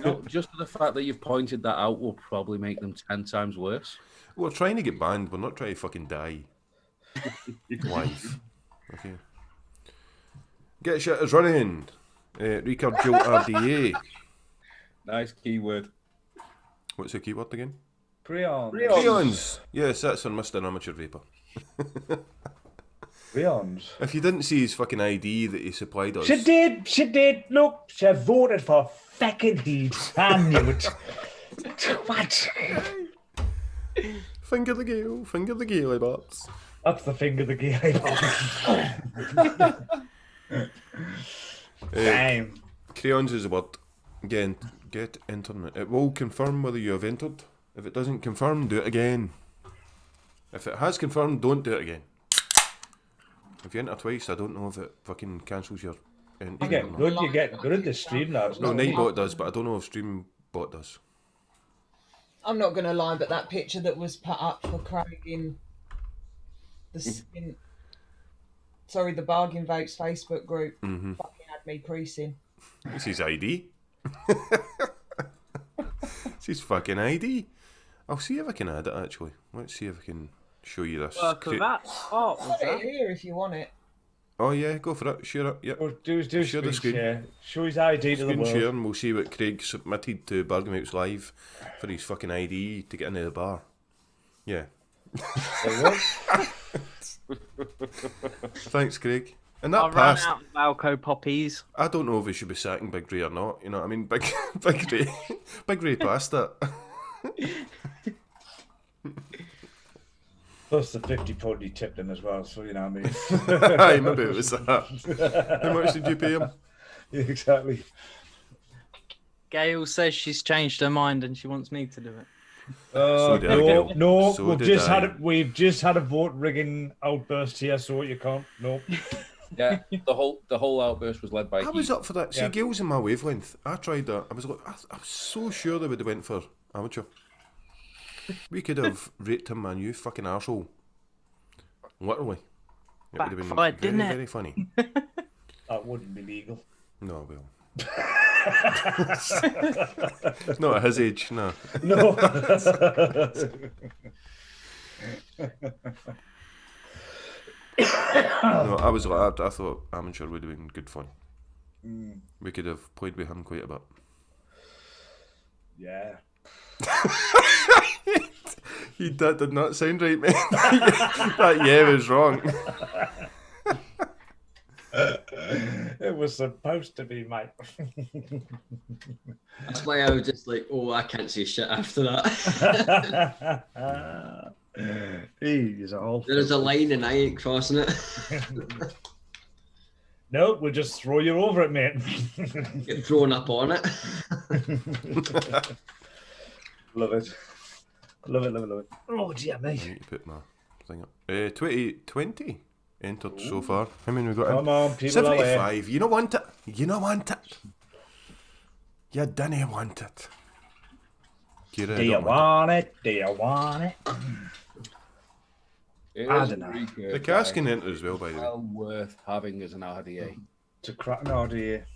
No, just the fact that you've pointed that out will probably make them 10 times worse. We're trying to get banned, we're not trying to fucking die. Live. Okay. Get shit is running. Recurve Dual RDA. Nice keyword. What's the keyword again? Prions. Prions! Yes, that's on Mr. Amateur Vaper. Prions. If you didn't see his fucking ID that he supplied us. She did. Look, she voted for fucking Heed. I knew it. What? Finger the Gaily Box. That's the finger the gay. Damn. Crayons is a word. Again, get internet. It will confirm whether you have entered. If it doesn't confirm, do it again. If it has confirmed, don't do it again. If you enter twice, I don't know if it fucking cancels your You're getting good. You're getting good at the stream now. No, Nightbot does, but I don't know if Streambot does. I'm not going to lie, but that picture that was put up for Craig in the Skint, the Bargain Vapes Facebook group fucking had me creasing. It's his ID. It's his fucking ID. I'll see if I can add it, actually. Let's see if I can show you this. Work of that. Oh, I've got it here if you want it. Oh, yeah, go for it. Share it. Yep. Do Share the screen. share. Show his ID to the Screen world. share, and we'll see what Craig submitted to Bargain Vapes Live for his fucking ID to get into the bar. Yeah. Thanks, Craig. And that I ran passed. out of Valco poppies. I don't know if we should be sacking Big Ray or not. You know what I mean? Big Ray passed it. Plus the £50 he tipped him as well, so you know what I mean. Aye, maybe it was that. How much did you pay him? Yeah, exactly. Gail says she's changed her mind and she wants me to do it. So did I. No, So we've did just I. we've just had a vote rigging outburst here, so you can't. No. Yeah, the whole outburst was led by. I was up for that. See, Yeah. Gail's in my wavelength. I tried that. I was so sure they would have went for amateur. We could have raped him, man. You fucking arsehole. Literally. It would have been Backfired, very, didn't it? very funny. That wouldn't be legal. No, well. Not at his age, no. No. No, I was like, I thought amateur would have been good fun. We could have played with him quite a bit. Yeah. That did not sound right, mate. That yeah was wrong. It was supposed to be, mate. That's why I was just like, oh, I can't say shit after that. He's all. There's a line and I ain't crossing it. No, we'll just throw you over it, mate. Get thrown up on it. Love it. Love it, love it, love it. Oh, dear me. I need to put my thing up. 2020 entered so far. How many we got in? Come on, people away. 75. You don't want it. You don't want it. You didn't want it. Kyra, Do you want it? Do you want it? It I is don't know. a recurve, The cask can guys. enter as well, by the way. Well worth having as an RDA. To crack an idea.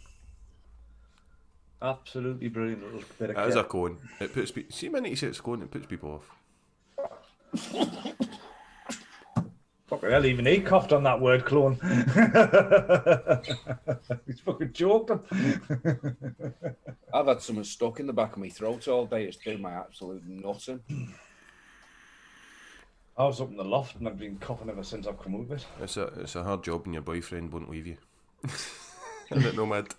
Absolutely brilliant little bit of That is a kit. cone. It puts see, when you say it's a cone, it puts people off. Fucking hell, even he coughed on that word, clone. He's fucking choked him. I've had something stuck in the back of my throat all day. It's doing my absolute nutting. I was up in the loft and I've been coughing ever since I've come up with it. It's a hard job when your boyfriend won't leave you. Isn't it, Nomad?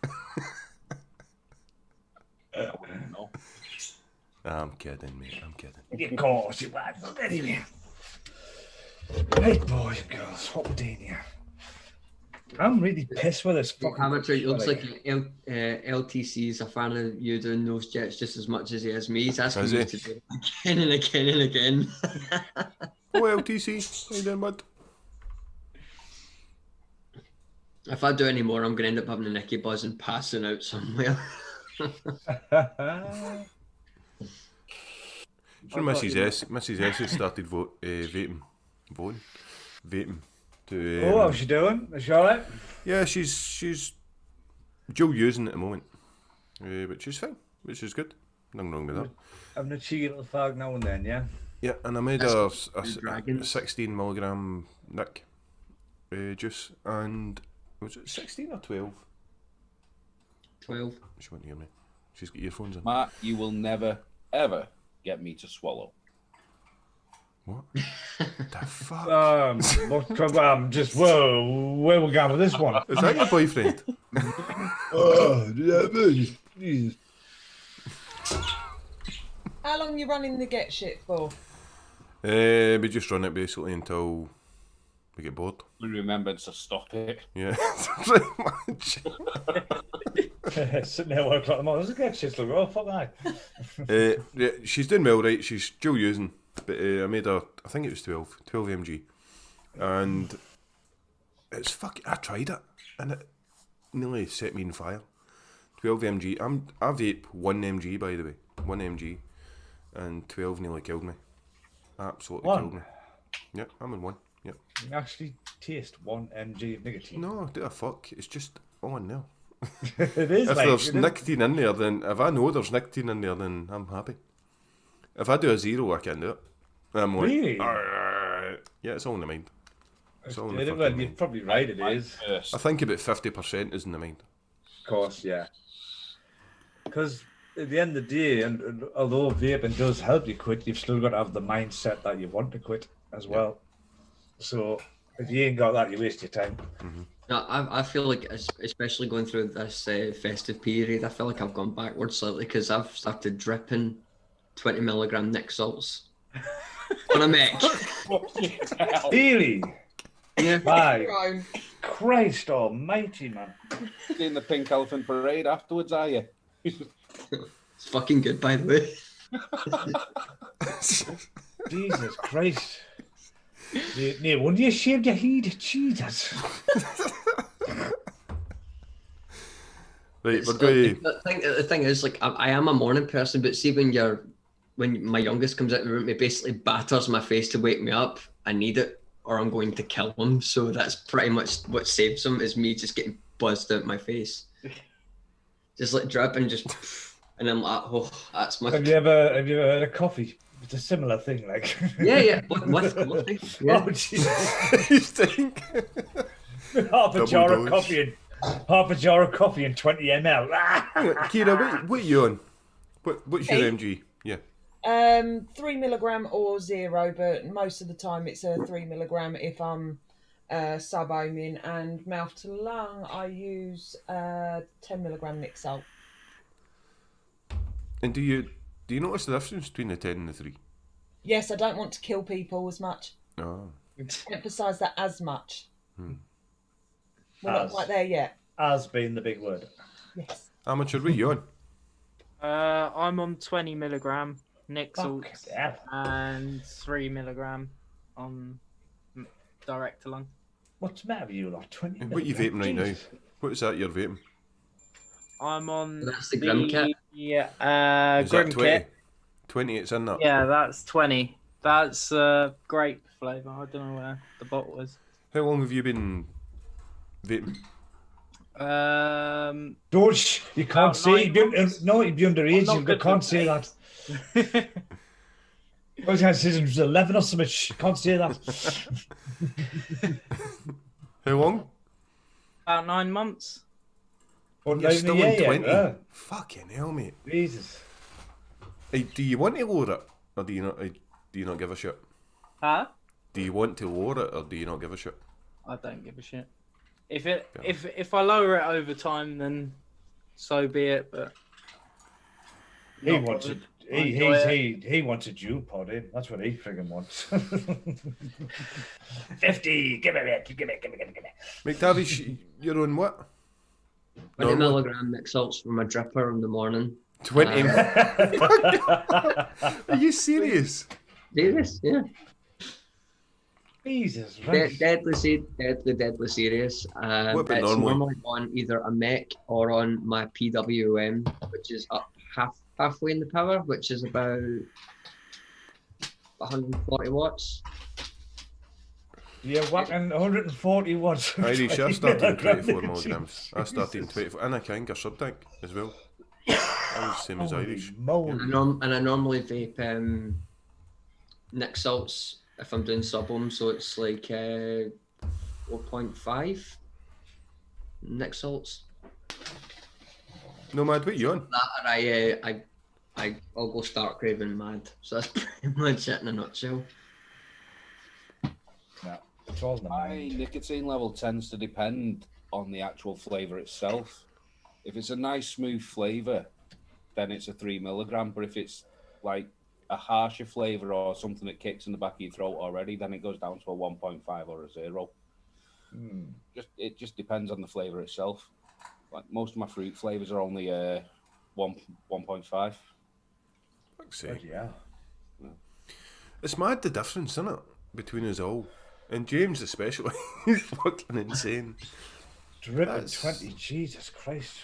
I wouldn't know. I'm kidding, mate. I'm kidding. Of course it was. Anyway. Right, boys and girls, what we're doing here. I'm really pissed with this fucking... Amateur, it looks like LTC is a fan of you doing those jets just as much as he is me. He's asking Is me he? to do it again and again and again. Oh, LTC. How you doing, bud? If I do any more, I'm going to end up having a Nicky buzz and passing out somewhere. So Mrs. S has started vaping. Vaping. To, Oh, how's she doing? Is she alright? yeah, she's dual using at the moment, which is fine, which is good. Nothing wrong with that. Having a cheeky little fag now and then, yeah? Yeah, and I made That's a good. Dragons. 16 milligram Nick juice, and was it 16 or 12? 12. She won't hear me. She's got earphones on. Matt, you will never, ever get me to swallow. What? The fuck? Just, whoa, where we going with this one? Is that your boyfriend? Oh, yeah, Jesus. How long you running the get shit for? We just run it basically until we get bored. We remembered to stop it. Yeah, pretty much. Sitting there at 1 o'clock in the morning. There's a good shit, look. Oh, fuck that. Yeah, she's doing well, right? She's dual using, but I made her. I think it was 12 mg, and it's fucking. I tried it, and nearly set me on fire. 12 mg. I vape 1 mg, by the way. 1 mg. And 12 nearly killed me. Absolutely One? killed me. Yeah, I'm in 1. Yeah. You actually taste 1 mg of nicotine. No, do a fuck. It's just on there. It is. If like, there's it is- nicotine in there, then if I know there's nicotine in there, then I'm happy. If I do a 0, I can't do it. I'm like, Really? "Arrgh." Yeah, it's all in the mind. It's all in the fucking well, mind. you're probably right. It is. First. I think about 50% is in the mind. Of course, yeah. Because at the end of the day, and although vaping does help you quit, you've still got to have the mindset that you want to quit as well. So if you ain't got that, you waste your time. No, I feel like, especially going through this festive period, I feel like I've gone backwards slightly because I've started dripping 20 milligram Nick salts on a Mech. Really? Yeah. My Grown. Christ almighty, man. In the Pink Elephant Parade afterwards, are you? It's fucking good, by the way. Jesus Christ. No wonder you shaved your head. Jesus. Right, It's we're like- going the thing is, like, I am a morning person, but see when my youngest comes out of the room, he basically batters my face to wake me up. I need it, or I'm going to kill him. So that's pretty much what saves him, is me just getting buzzed out my face, just like dripping, just, and I'm like, oh, that's my. Have you ever heard of coffee? It's a similar thing, like. Yeah, with coffee. Yeah. Oh, Jesus. you stink. half a Double jar dose. of coffee and 20 ml. Kira, what are you on? What's your Me? MG? Yeah. 3 milligram or 0, but most of the time it's a 3 milligram if I'm sub-ohming, and mouth to lung I use 10 milligram Nick salt. And do you notice the difference between the 10 and the 3? Yes, I don't want to kill people as much. Oh. Emphasise that as much. We're not As. quite there yet. As being the big word. Yes. Amateur, what are you on? I'm on 20 milligram Nick Fuck salts yeah. and 3 milligram on direct to lung. What's the matter with you, lot? 20 And what are you vaping right now? Jesus. What is that you're vaping? I'm on That's the Grim Kit? Yeah, Is Grim that 20? Kit. 20, it's in that. Yeah, that's 20. That's grape flavour. I don't know where the bottle is. How long have you been vaping? Don't, you can't About say, 9 months. no, you'd be underage, not you good can't with say that. I was going to say it was 11 or something, you can't say that. How long? About 9 months. But You're not even still a year on yet, 20. yeah. Fucking hell, mate. Jesus. Hey, do you want to lower it? Or do you not give a shit? Huh? Do you want to lower it or do you not give a shit? I don't give a shit. If I lower it over time, then so be it. But He not wants bothered. it. I enjoy it. He wants a Jew pod in. That's what he friggin' wants. 50. Give me. McTavish, you're on what? 20 Normal. milligram Nick salts for my dripper in the morning. 20. Are you serious? Serious? Yeah. Jesus, right. Deadly serious. What about It's normally? normally on either a Mech or on my PWM, which is up halfway in the power, which is about 140 watts. You're whacking 140 watts. Irish, I started 24 milligrams. I started 24. And I can get sub tank as well. I was the same as Irish. And I normally vape Nick salts if I'm doing sub them, so it's like 4.5 Nick salts. Nomad, what you on? That or I'll go start craving mad. So that's pretty much it in a nutshell. Yeah, it's all in the My mind. nicotine level tends to depend on the actual flavour itself. If it's a nice smooth flavour, then it's a 3 milligram. But if it's like a harsher flavour or something that kicks in the back of your throat already, then it goes down to a 1.5 or a 0. It just depends on the flavour itself. Like most of my fruit flavours are only 1.5. Fuck's sake. Yeah. It's mad the difference, isn't it? Between us all. And James especially. He's fucking insane. Drip That's- 20, Jesus Christ.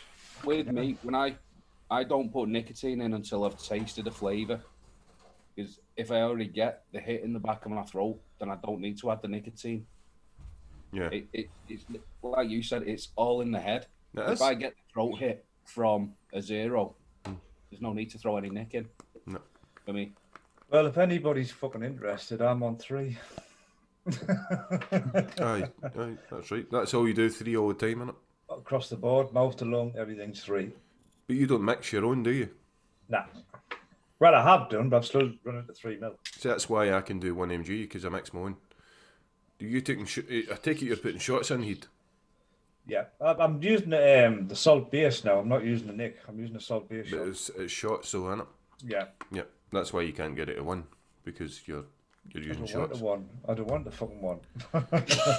With me, when I don't put nicotine in until I've tasted the flavour. Because if I already get the hit in the back of my throat, then I don't need to add the nicotine. Yeah. It's like you said, it's all in the head. It If is. I get the throat hit from a 0, there's no need to throw any nick in. No. For me. Well, if anybody's fucking interested, I'm on 3. Aye, that's right. That's all you do, 3 all the time, innit? Across the board, mouth to lung, everything's 3. But you don't mix your own, do you? Nah. Well, I have done, but I'm still running to 3 mil. So that's why I can do 1 mg, because I mix my own. Do you taking? I take it you're putting shots in, Heed. Yeah, I'm using the salt base now. I'm not using the nick. I'm using the salt base. But Shot. it's shots, so innit? Yeah. Yeah, that's why you can't get it to 1, because you're using shots. I don't want the fucking 1.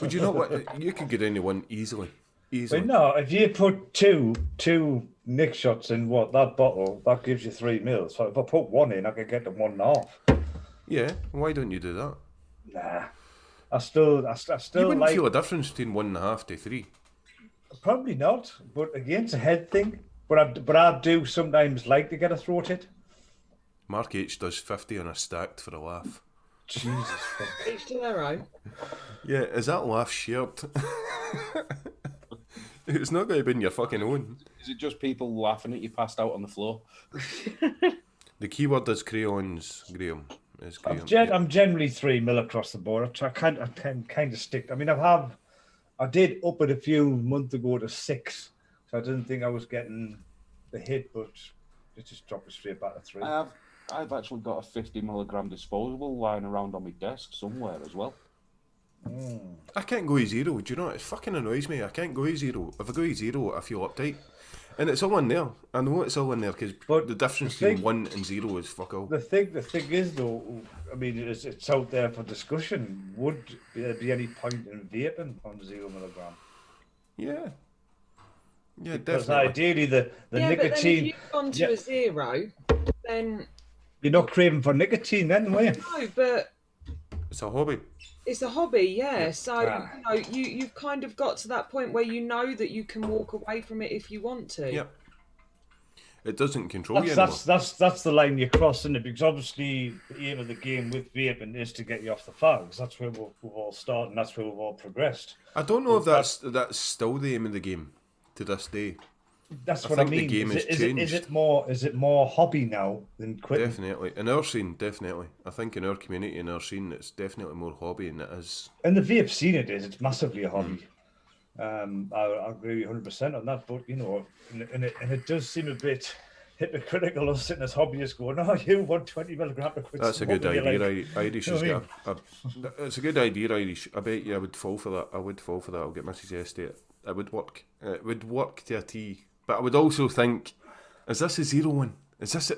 Would you know what? You could get into 1 easily. But no, if you put two nick shots in that bottle, that gives you 3 mils. So if I put 1 in, I can get the 1.5. Yeah, why don't you do that? Nah, I still You wouldn't like. feel a difference between 1.5 to 3. Probably not, but again, it's a head thing. But I do sometimes like to get a throat hit. Mark H does 50 on a stacked for a laugh. Jesus fuck. Each to their own. Yeah, is that laugh shared? It's not going to be in your fucking own. Is it just people laughing at you passed out on the floor? The keyword is crayons, Graham. Is Graham. I'm generally 3 mil across the board. I kind of stick. I mean, I did up it a few months ago to 6, so I didn't think I was getting the hit, but it just dropped it straight back to 3. I've actually got a 50 milligram disposable lying around on my desk somewhere as well. I can't go to 0, do you know? It fucking annoys me. I can't go to 0. If I go to 0, I feel uptight. And it's all in there. I know it's all in there because the difference between 1 and 0 is fuck all. The thing is though, I mean, it's out there for discussion. Would there be any point in vaping on 0 milligram? Yeah. Yeah, Because definitely. ideally the Yeah, but then if nicotine, you've gone to a 0, then you're not craving for nicotine then, were you? no, but It's a hobby. it's a hobby, yeah. So Ah. you've kind of got to that point where you know that you can walk away from it if you want to. Yeah. It doesn't control you anymore. That's the line you cross, isn't it? Because obviously the aim of the game with vaping is to get you off the fags. That's where we've all started, and that's where we've all progressed. I don't know if that's still the aim of the game to this day. That's I what I think the mean. game has changed. Is it more hobby now than quitting? Definitely. In our scene, definitely. I think in our community, in our scene, it's definitely more hobby than it is. In the vape scene, it is. It's massively a hobby. I agree 100% on that. But you know, and it does seem a bit hypocritical of sitting as hobbyists going, "Oh, you want 20 milligram to quit." That's a good smoking." You're idea, like, Irish. You know Has what got it's a good idea, Irish. I bet you I would fall for that. I would fall for that. I'll get Mrs. S to it. It would work. It would work to a T. But I would also think, is this a 0 one? Is this?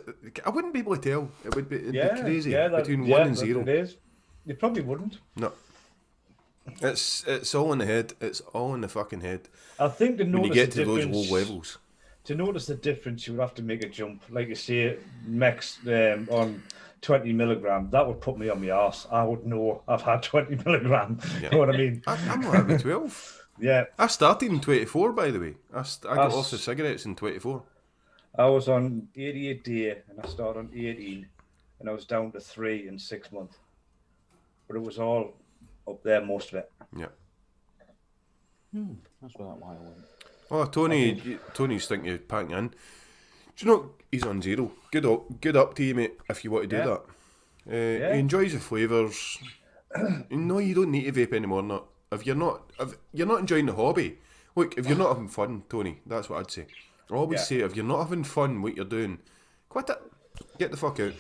I wouldn't be able to tell. It'd be crazy between 1 and 0. It is. You probably wouldn't. No. It's all in the head. It's all in the fucking head. I think to When you notice get the to those difference, low levels. to notice the difference, you would have to make a jump. Like you say, Mech's on 20 milligram. That would put me on my arse. I would know I've had 20 milligram. Yeah. You know what I mean? I'm like with 12. Yeah. I started in 24, by the way. I got off the cigarettes in 24. I was on 88 day and I started on 18 and I was down to 3 in 6 months. But it was all up there, most of it. Yeah. That's where that while went. Oh, Tony's thinking of packing in. Do you know, he's on 0. Good up to you, mate, if you want to do that. He enjoys the flavours. No, you don't need to vape anymore, not. If you're not enjoying the hobby, look, if you're not having fun, Tony, that's what I'd say. I always say, if you're not having fun what you're doing, quit it. Get the fuck out.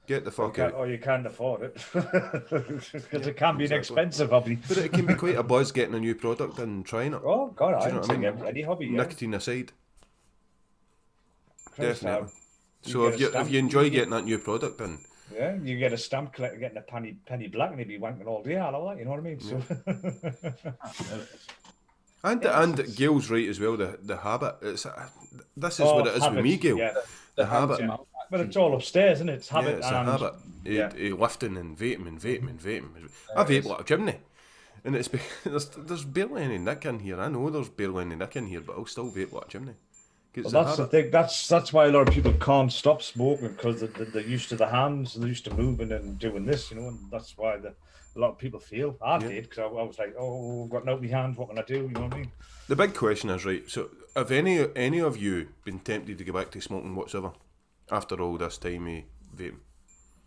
Get the fuck out. Or you can't afford it. Because it can be an expensive hobby. But it can be quite a buzz getting a new product and trying it. Oh, God, Do I you know don't what I think mean? any hobby. Yeah. Nicotine aside. Christ, Definitely. you So get a if stamp- you enjoy getting that new product in, Yeah, you get a stamp collector getting a penny black and he'd be wanking all day. I love that, you know what I mean? So and Gail's right as well. The habit. This is what it is with me, Gail. Yeah. The habit. Yeah. But it's all upstairs, isn't it? It's habit. Yeah, it's a and, habit. Yeah. Lifting and vaping and vaping and vaping. I vape like a chimney. And it's there's barely any nick in here. I know there's barely any nick in here, but I'll still vape like a chimney. Well, that's the thing. That's why a lot of people can't stop smoking, because they're used to the hands, they're used to moving and doing this, and that's why a lot of people feel. I did, because I was like, oh, I've got no hands, what can I do? You know what I mean? The big question is, right, so have any of you been tempted to go back to smoking whatsoever after all this time of vaping?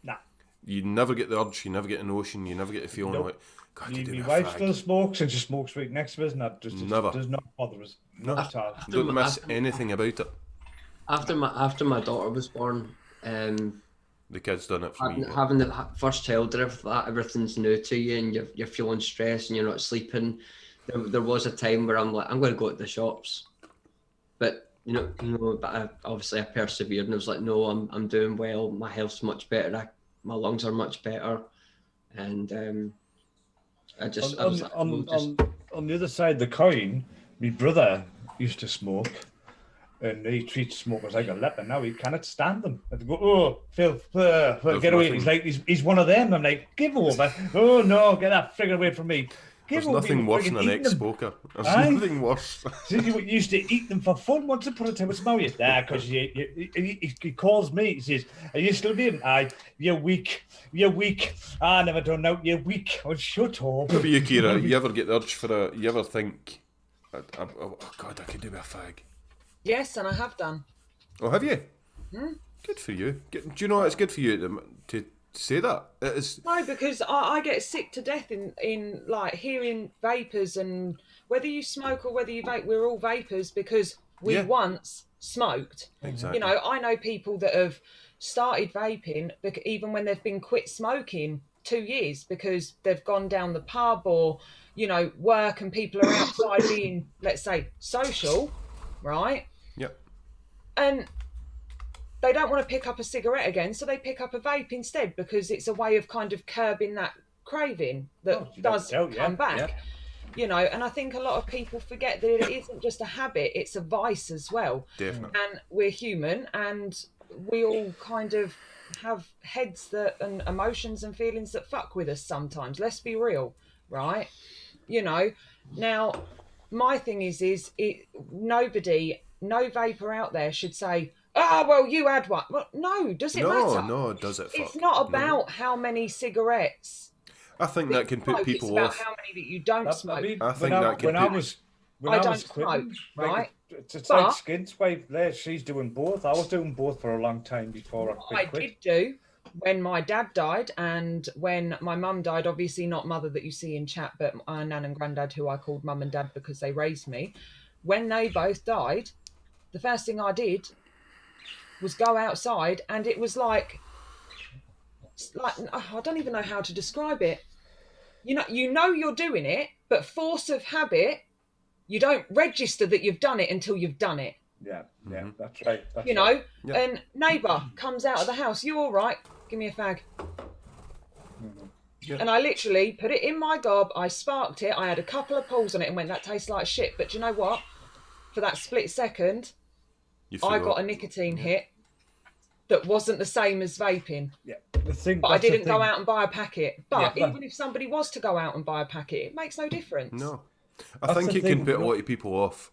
Nah. You never get the urge, you never get the notion, you never get the feeling like, God, I could do My a wife fag. still smokes, and she smokes right next to us, and that just Never. does not bother us. Not at all. Don't miss anything about it. After my daughter was born, The kid's done it for me. having the first child and everything, everything's new to you, and you're feeling stressed and you're not sleeping. There was a time where I'm like, I'm going to go to the shops, but obviously I persevered, and I was like, no, I'm doing well. My health's much better. My lungs are much better, and on the other side of the coin, my brother used to smoke, and he treats smokers like a leper. Now he cannot stand them. I go, oh, Phil, get away. He's like, he's one of them. I'm like, give over. Oh no, get that figure away from me. There's nothing worse than an ex-smoker. There's nothing worse. So you used to eat them for fun. Once upon a time, what's the matter with you? Because he calls me. He says, "Are you still doing? You're weak. You're weak. I never done no. You're weak. Oh, shut up." Maybe you, Kyra, you ever get the urge for you ever think, oh God, I could do with a fag? Yes, and I have done. Oh, have you? Good for you. Do you know it's good for you to say that? It is. No, because I get sick to death in like hearing vapors, and whether you smoke or whether you vape, we're all vapors because we once smoked. Exactly. I know people that have started vaping even when they've been quit smoking 2 years because they've gone down the pub or, work, and people are outside being, let's say, social, right? Yep. And they don't want to pick up a cigarette again, so they pick up a vape instead because it's a way of kind of curbing that craving that does come back. Yeah. And I think a lot of people forget that it isn't just a habit, it's a vice as well. Definitely. And we're human, and we all kind of have heads and emotions and feelings that fuck with us sometimes. Let's be real, right? Now, my thing is no vapor out there should say, "Oh, well, you had one." Well, no, does it matter? No, does it? It's not about how many cigarettes. I think that can put people it's about off. how many that you don't smoke. I think that can when I was smoke, right? It's like Skint's wife there. She's doing both. I was doing both for a long time before I quit. I did do when my dad died and when my mum died. Obviously, not mother that you see in chat, but nan and granddad, who I called mum and dad because they raised me. When they both died, the first thing I did was go outside, and it was like I don't even know how to describe it. You're doing it, but force of habit, you don't register that you've done it until you've done it. Yeah, that's right. And neighbour comes out of the house, "You all right? Give me a fag." Yeah. And I literally put it in my gob, I sparked it, I had a couple of pulls on it and went, "That tastes like shit." But do you know what? For that split second, I got a nicotine hit that wasn't the same as vaping. Yeah. But I didn't go out and buy a packet. But even if somebody was to go out and buy a packet, it makes no difference. No. I think it can put a lot of people off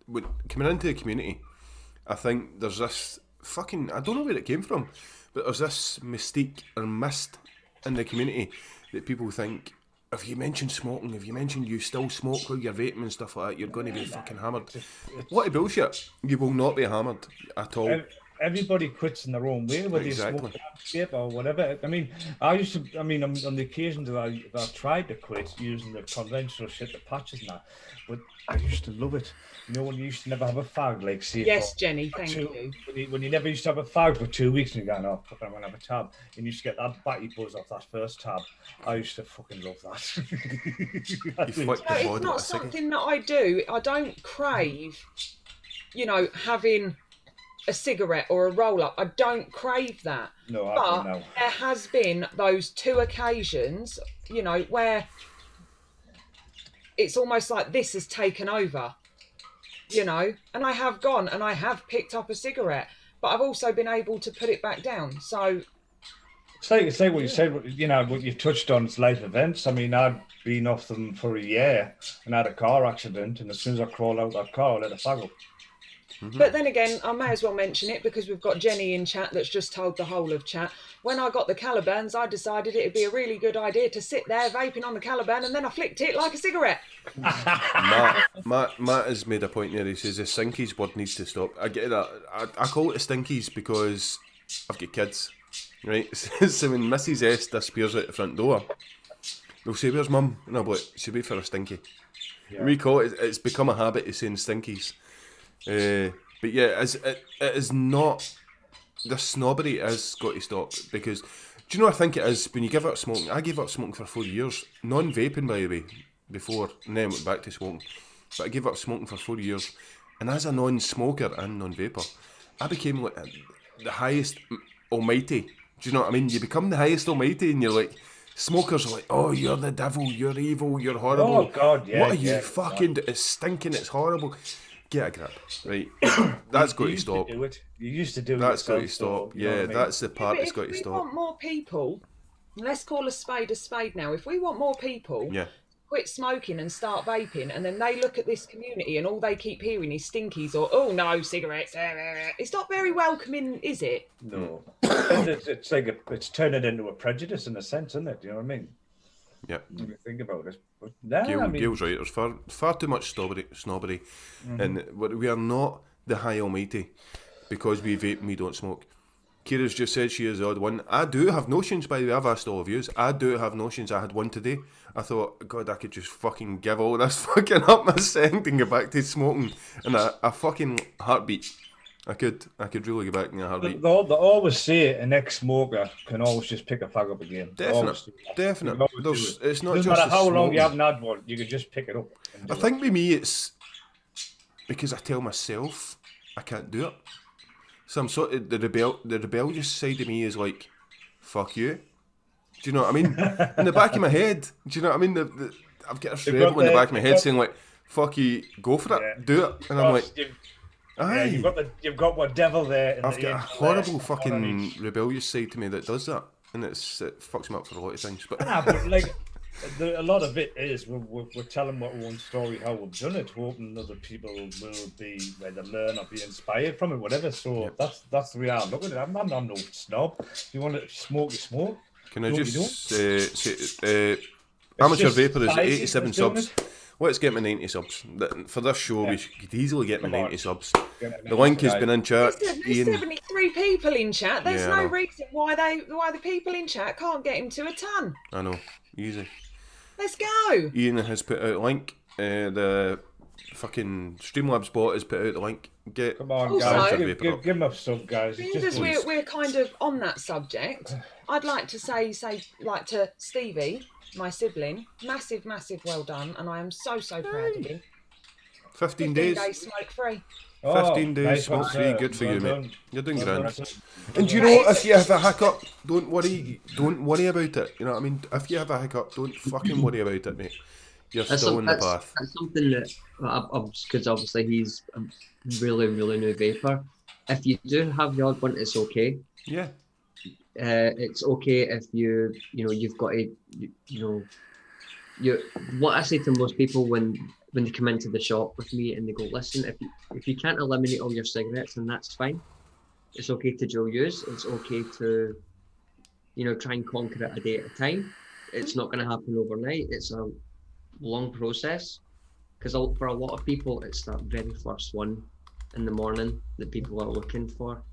when coming into the community. I think there's this I don't know where it came from, but there's this mystique or mist in the community that people think, if you mention smoking, if you mention you still smoke while you're vaping and stuff like that, you're going to be fucking hammered. What a bullshit. You will not be hammered at all. Everybody quits in their own way, whether you smoke vape or whatever. I mean, on the occasions that I tried to quit using the conventional shit, the patches and that, but I used to love it. When you used to never have a fag, like, say, yes, Jenny, thank you. When you never used to have a fag for 2 weeks and you're going, "Oh, fucking, I'm going to have a tab," and you used to get that batty buzz off that first tab. I used to fucking love that. It's not something that I do. I don't crave, having a cigarette or a roll-up. I don't crave that. No, I but don't know. There has been those 2 occasions, where it's almost like this has taken over. And I have gone and I have picked up a cigarette, but I've also been able to put it back down. So It's like what you said, you know, what you touched on is life events. I mean, I'd been off them for a year and had a car accident, and as soon as I crawled out that car, I let a fag up. But then again, I may as well mention it because we've got Jenny in chat that's just told the whole of chat. When I got the Calibans, I decided it'd be a really good idea to sit there vaping on the Caliban, and then I flicked it like a cigarette. Matt has made a point there. He says the stinkies word needs to stop. I get that. I call it a stinkies because I've got kids, right? So when Mrs. S disappears out the front door, they'll say, "Where's Mum?" And I'll be like, "She'll wait for a stinky." Yeah. We call it. It's become a habit of saying stinkies. But yeah, it is not, the snobbery has got to stop, because do you know what I think it is? When you give up smoking, I gave up smoking for 4 years, non-vaping by the way, before, and then went back to smoking, but I gave up smoking for 4 years, and as a non-smoker and non-vapor, I became like the highest almighty. Do you know what I mean? You become the highest almighty, and you're like, smokers are like, "Oh, you're the devil, you're evil, you're horrible." Oh God, yeah. What are you fucking? It's stinking, it's horrible. Get a grip, right? That's got to stop. You used to do it. That's got to yourself, stop. so, you know Yeah, what I mean? that's the part that's got to If we stop. want more people, let's call a spade now. If we want more people, Yeah. quit smoking and start vaping, and then they look at this community and all they keep hearing is stinkies or, "Oh no, cigarettes." It's not very welcoming, is it? No. It's like it's turning into a prejudice in a sense, isn't it? Do you know what I mean? Yeah. When you think about it. But I mean, Gail's right. There's far too much snobbery, and we are not the high almighty because we vape and we don't smoke. Kyra's just said she is the odd one. I do have notions, by the way. I've asked all of you. I do have notions. I had one today. I thought, God, I could just fucking give all this fucking up my scent and get back to smoking. And a fucking heartbeat. I could really get back in a heartbeat. they always say an ex-smoker can always just pick a fag up again. Definitely. It's not doesn't just matter how long smoking. you haven't had one, you can just pick it up. I think with me it's because I tell myself I can't do it. So I'm sort of the rebellious side of me is like, "Fuck you." Do you know what I mean? In the back of my head, do you know what I mean? I've got a rebel in the back of my head saying like, "Fuck you, go for it, do it," and I'm like, "Aye, you've got what devil there." I've got a horrible fucking rebellious side to me that does that, and it fucks me up for a lot of things. But but like. A lot of it is we're telling what our own story, how we've done it, hoping other people will be either learn or be inspired from it, whatever. So that's the way I look at it. I'm no snob. If you want to smoke, you smoke. Can I just say, Amateur Vaper is 87 subs. Let's get my 90 subs. For this show, we could easily get my 90 subs. The link has been in chat. There's 73 people in chat. There's no reason why the people in chat can't get him to a ton. I know, easy. Let's go. Ian has put out a link. The fucking Streamlabs bot has put out the link. Come on, guys. Give him a sub, guys. Because we're kind of on that subject, I'd like to say like to Stevie, my sibling, massive well done, and I am so proud of you. 15 days smoke free. 15 days smoke free, good for you, mate. You're doing grand. And do you know, if you have a hiccup, don't worry about it. You know what I mean? If you have a hiccup, don't fucking worry about it, mate. You're still on the path. That's something that, because obviously he's a really new vapor. If you do have the odd one, it's okay. Yeah. It's okay if you've got what I say to most people when they come into the shop with me and they go, "Listen, if you can't eliminate all your cigarettes, then that's fine. It's okay to dual use. It's okay to, try and conquer it a day at a time. It's not going to happen overnight. It's a long process, because for a lot of people, it's that very first one in the morning that people are looking for.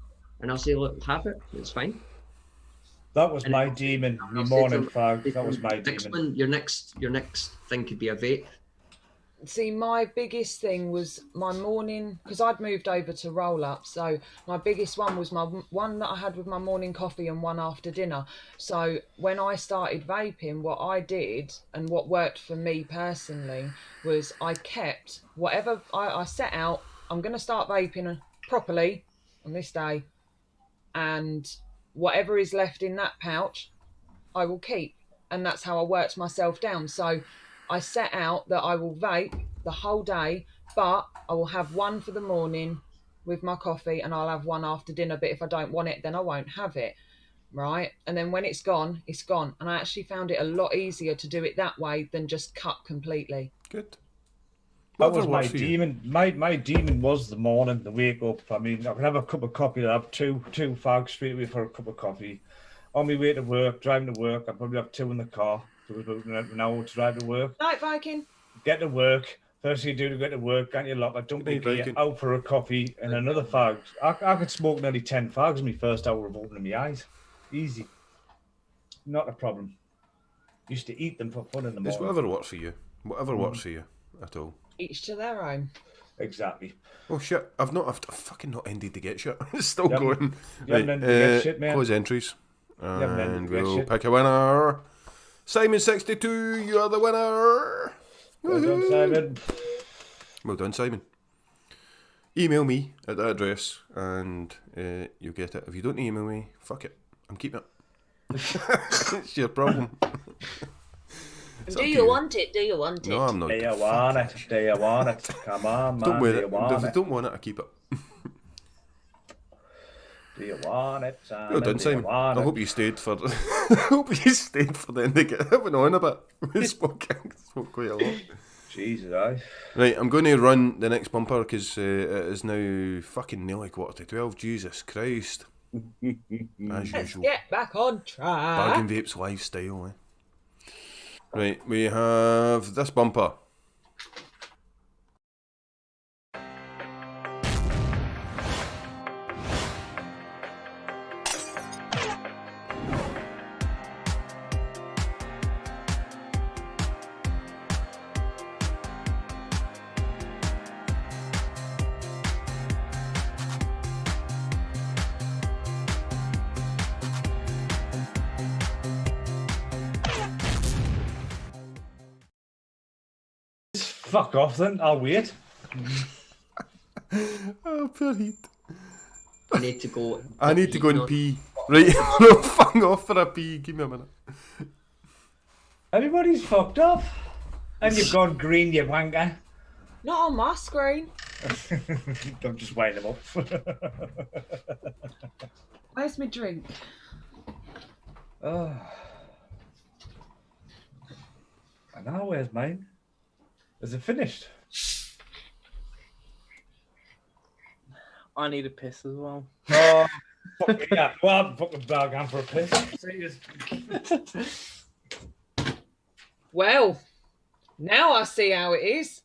And I'll say, look, have it. It's fine. That was my demon. My morning fag. That was my demon. Your next thing could be a vape. See, my biggest thing was my morning, because I'd moved over to roll up. So my biggest one was my one that I had with my morning coffee and one after dinner. So when I started vaping, what I did and what worked for me personally was I kept whatever I set out. I'm going to start vaping properly on this day, and whatever is left in that pouch, I will keep. And that's how I worked myself down. So I set out that I will vape the whole day, but I will have one for the morning with my coffee and I'll have one after dinner. But if I don't want it, then I won't have it. right? And then when it's gone, it's gone. And I actually found it a lot easier to do it that way than just cut completely. Good. That was Whatever my works for you. demon. My demon was the morning, the wake up. I mean, I can have a cup of coffee. I have two fags straight away for a cup of coffee. On my way to work, driving to work, I probably have 2 in the car. So it was about an hour to drive to work. Night, Viking. Get to work. First thing you do to get to work, get your locker, dump your Night, gear, Viking. out for a coffee and another fag. I could smoke nearly 10 fags in my first hour of opening my eyes. Easy. Not a problem. Used to eat them for fun in the It's morning. whatever works for you. Whatever works for you at all. Each to their own. Exactly. Oh shit! I've fucking not ended to get shit. It's still You haven't- going. you haven't ended to get shit, mate. Close entries, haven't ended and to get we'll shit. pick a winner. Simon62, you are the winner. Well done, Woohoo. Simon. Well done, Simon. Email me at that address, and you'll get it. If you don't email me, fuck it. I'm keeping it. It's your problem. It's Do up to you want it? Do you want it? No, I'm not. Do you want it? Do you want it? Come on, man. Don't wear Do it. you want If you it? don't want it, I keep it. Do you want it, Simon? Well done, Do you Simon. want I it? hope you stayed for. I hope you stayed for the end to get it went on a bit. We spoke quite a lot. Jesus, aye. Right, I'm going to run the next bumper because it is now fucking nearly 11:45. Jesus Christ! As Let's usual, get back on track. Bargain Vapes lifestyle. Right, we have this bumper. Fuck off then. I'll wait. Oh, poor Heed. I need to go. I need to go and pee. Right, no, fuck off for a pee. Give me a minute. Everybody's fucked off. And you've gone green, you wanker. Not on my screen. Don't just wind them up. Where's my drink? Oh. And now where's mine? Is it finished? I need a piss as well. Oh, fuck yeah. Well, I'm fucking bargain for a piss. Serious. Well, now I see how it is.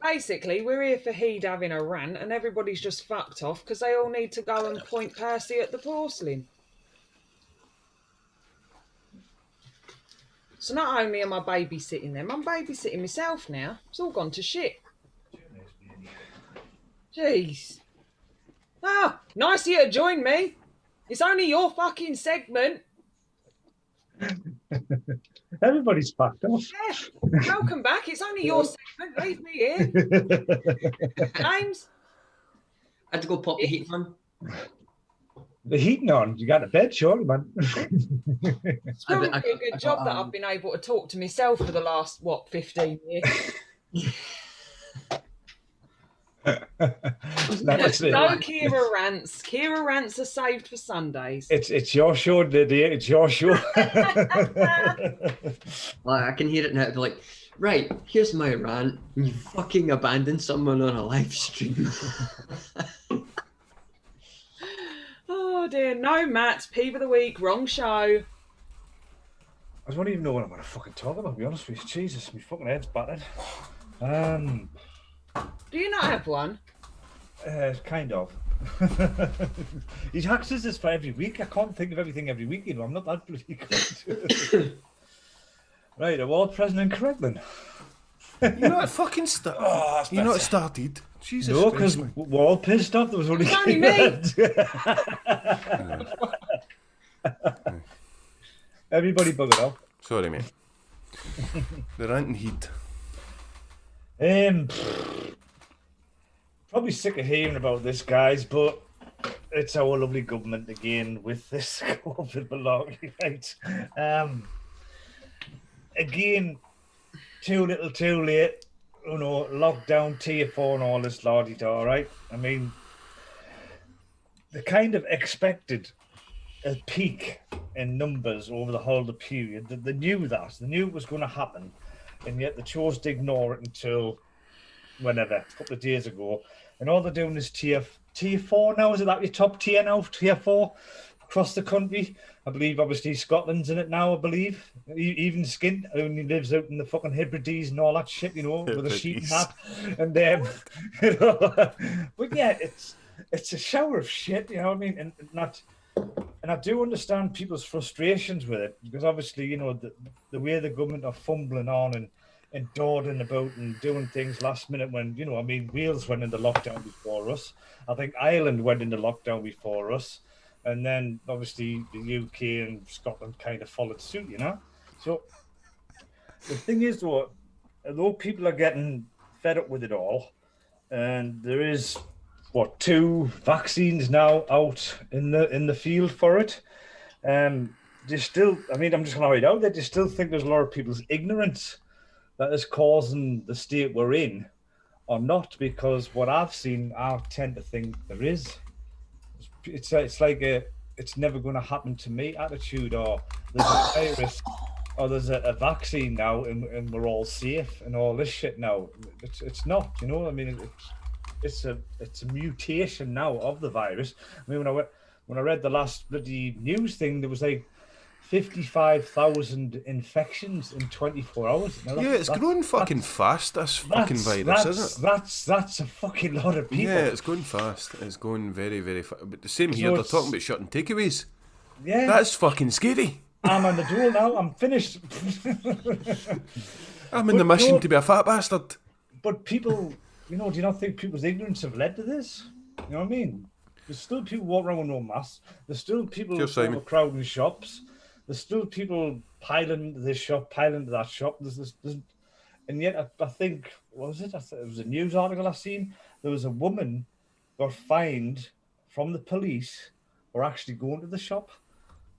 Basically, we're here for Heed having a rant and everybody's just fucked off because they all need to go and point Percy at the porcelain. So not only am I babysitting them, I'm babysitting myself now. It's all gone to shit. Jeez. Ah, nice of you to join me. It's only your fucking segment. Everybody's fucked off. Yeah, welcome back. It's only your segment. Leave me here. James? I had to go pop the heat on. The heating on. You got to bed, surely, man. It's probably a good job that I've been able to talk to myself for the last, 15 years. That's it. No Kyra rants. Kyra rants are saved for Sundays. It's your show, Lydia. It's your show. Like, I can hear it now. They're like, right, here's my rant. You fucking abandoned someone on a live stream. Oh dear, no Matt, peeve of the week, wrong show. I don't even know what I'm going to fucking talk about, to be honest with you. Jesus, my fucking head's battered. Do you not have one? Kind of. He axes this for every week. I can't think of everything every week, you know. I'm not that bloody good. Right, award present incorrect then. You're not fucking started. Oh, that's You're not better. started. Jesus No, Christ, because man. we're all pissed off. There was only It's only me. Everybody buggered off. Sorry, mate. The Ranting Heed. Probably sick of hearing about this, guys, but it's our lovely government again with this COVID malarkey, right? Again, too little, too late. You know, lockdown, tier 4 and all this la-di-da, right? I mean, the kind of expected a peak in numbers over the whole of the period. They knew that. They knew it was going to happen, and yet they chose to ignore it until whenever, a couple of days ago. And all they're doing is tier 4 now. Is it that your top tier now? Tier 4 across the country. I believe obviously Scotland's in it now, I believe. Even Skint, who only lives out in the fucking Hebrides and all that shit, you know, with a sheet hat. And you know, but yeah, it's a shower of shit, you know what I mean? And I do understand people's frustrations with it, because obviously, you know, the way the government are fumbling on and dawdling about and doing things last minute when, you know, I mean, Wales went into lockdown before us. I think Ireland went into lockdown before us. And then obviously the UK and Scotland kind of followed suit, you know? So the thing is, though, although people are getting fed up with it all, and there is, 2 vaccines now out in the field for it, they still, I mean, I'm just going to read out that they still think there's a lot of people's ignorance that is causing the state we're in, or not, because what I've seen, I tend to think there is. It's like it's never going to happen to me attitude, or there's a virus, or there's a vaccine now, and we're all safe and all this shit now. It's not, you know. I mean, it's a mutation now of the virus. I mean, when I read the last bloody news thing, there was like 55,000 infections in 24 hours. Now it's growing fucking fast, this fucking virus, isn't it? That's a fucking lot of people. Yeah, it's going fast. It's going very, very fast. But the same here, they're talking about shutting takeaways. Yeah. That's fucking scary. I'm on the door now. I'm finished. I'm in the mission to be a fat bastard. But people, you know, do you not think people's ignorance have led to this? You know what I mean? There's still people walking around with no masks. There's still people overcrowding shops. There's still people piling into this shop, piling into that shop. And yet, I think, what was it? It was a news article I seen. There was a woman got fined from the police for actually going to the shop.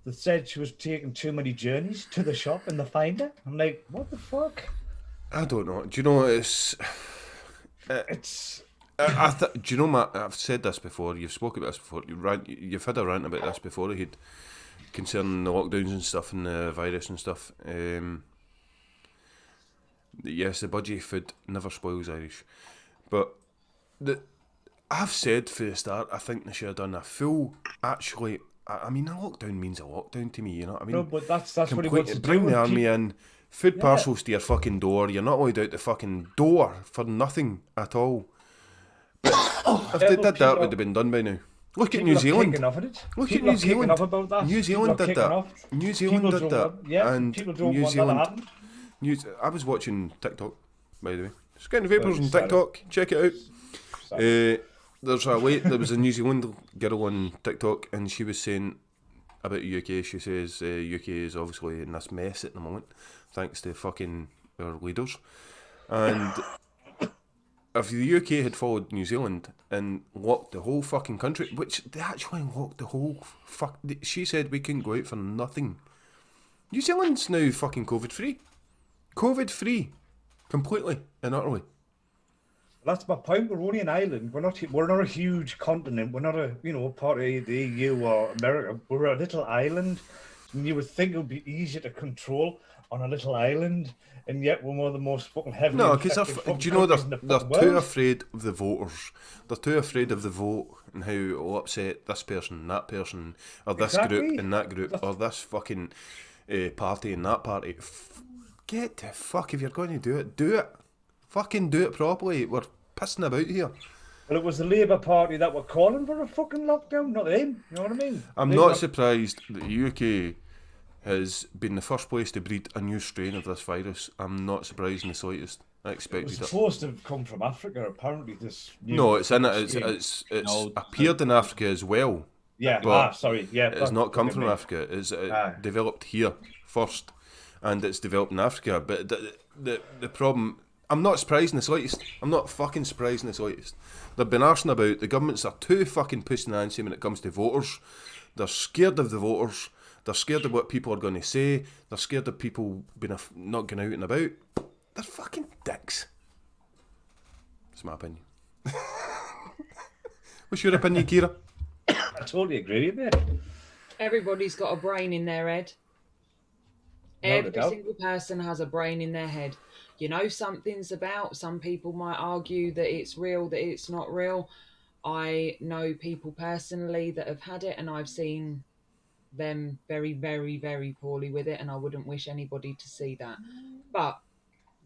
They said she was taking too many journeys to the shop, and they fined her. I'm like, what the fuck? I don't know. Do you know it's? Do you know, Matt? I've said this before. You've spoken about this before. You've had a rant about this before, Heed, concerning the lockdowns and stuff and the virus and stuff. Yes, the budgie food never spoils Irish, but I've said from the start, I think they should have done a full. Actually, I mean, a lockdown means a lockdown to me. You know what I mean? No, but that's what he wants to do. Bring the army in. Food parcels to your fucking door. You're not allowed out the fucking door for nothing at all. But if they did that, it would have been done by now. Look at New Zealand. Look at New Zealand. New Zealand did that. New Zealand did that. Yeah, and people don't New want Zealand. that to happen. I was watching TikTok, by the way. Skint Vapers on TikTok. Check it out. There was a New Zealand girl on TikTok, and she was saying about UK. She says UK is obviously in this mess at the moment, thanks to fucking our leaders. And if the UK had followed New Zealand and locked the whole fucking country, which they actually locked the whole she said we couldn't go out for nothing. New Zealand's now fucking COVID-free. COVID-free. Completely and utterly. That's my point. We're only an island. We're not a huge continent. We're not a part of the EU or America. We're a little island. And you would think it would be easier to control on a little island, and yet we're one of the most fucking heavily. No, because do you know they're too afraid of the voters. They're too afraid of the vote and how it'll upset this person, that person, or this group and that group, or this fucking party and that party. Get the fuck, if you're going to do it, do it. Fucking do it properly. We're pissing about here. Well, it was the Labour Party that were calling for a fucking lockdown, not them. You know what I mean? I'm not surprised that the UK has been the first place to breed a new strain of this virus. I'm not surprised in the slightest. I expected it. It was supposed to have come from Africa, apparently. No, it's in it. It's appeared in Africa as well. Yeah, sorry. Yeah, it's not come from Africa. It's developed here first, and it's developed in Africa. But the problem, I'm not surprised in the slightest. I'm not fucking surprised in the slightest. They've been arsing about. The governments are too fucking pussy nancy when it comes to voters. They're scared of the voters. They're scared of what people are going to say. They're scared of people not going out and about. They're fucking dicks. That's my opinion. What's your opinion, Kyra? I totally agree with you. Everybody's got a brain in their head. Without a Every doubt. single person has a brain in their head. You know, something's about. Some people might argue that it's real, that it's not real. I know people personally that have had it, and I've seen them very, very, very poorly with it, and I wouldn't wish anybody to see that. But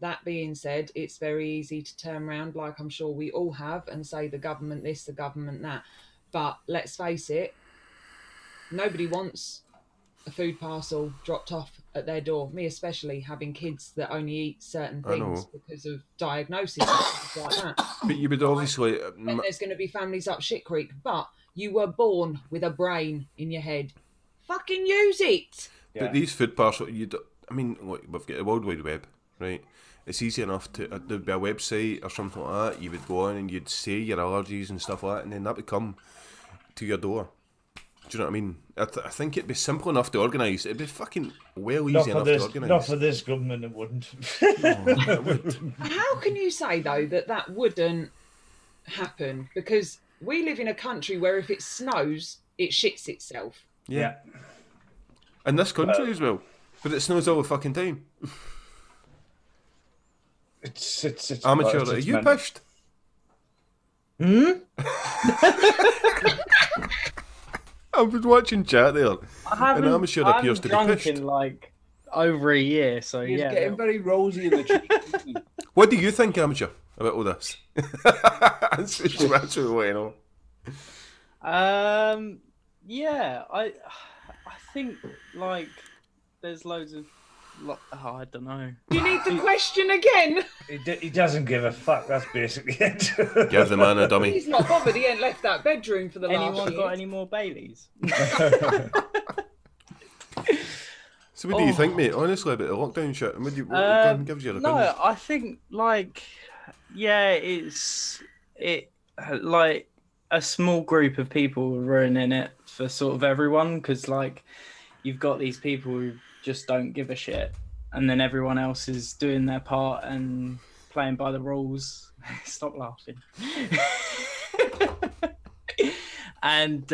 that being said, it's very easy to turn around, like I'm sure we all have, and say the government this, the government that. But let's face it, nobody wants a food parcel dropped off at their door. Me especially, having kids that only eat certain I things know. because of diagnosis and things like that. But you would obviously. Then there's going to be families up shit creek. But you were born with a brain in your head. Fucking use it. But these food parcels, I mean, look, we've got the World Wide Web, right? It's easy enough to there'd be a website or something like that. You would go on and you'd say your allergies and stuff like that, and then that would come to your door. Do you know what I mean? I think it'd be simple enough to organise. It'd be fucking well easy enough to organise. Not for this government, it wouldn't. It would. How can you say, though, that wouldn't happen? Because we live in a country where if it snows, it shits itself. Yeah. In this country as well. But it snows all the fucking time. It's Amateur, it's are you mental. pissed? I was watching chat there. I An amateur haven't appears to be drunk pissed. in like over a year, so He's yeah. getting very rosy in the cheeks. What do you think, amateur, about all this? That's what we want to know. Yeah, I think like there's loads of I don't know. You need the question again. He doesn't give a fuck. That's basically it. Give the man a dummy. He's not bothered. He ain't left that bedroom for the last Anyone year. got any more Baileys? So what do you think, mate? Honestly, about the lockdown shit, and give us your opinion. No, I think like yeah, it like a small group of people are ruining it for sort of everyone, because like you've got these people who just don't give a shit, and then everyone else is doing their part and playing by the rules. Stop laughing. and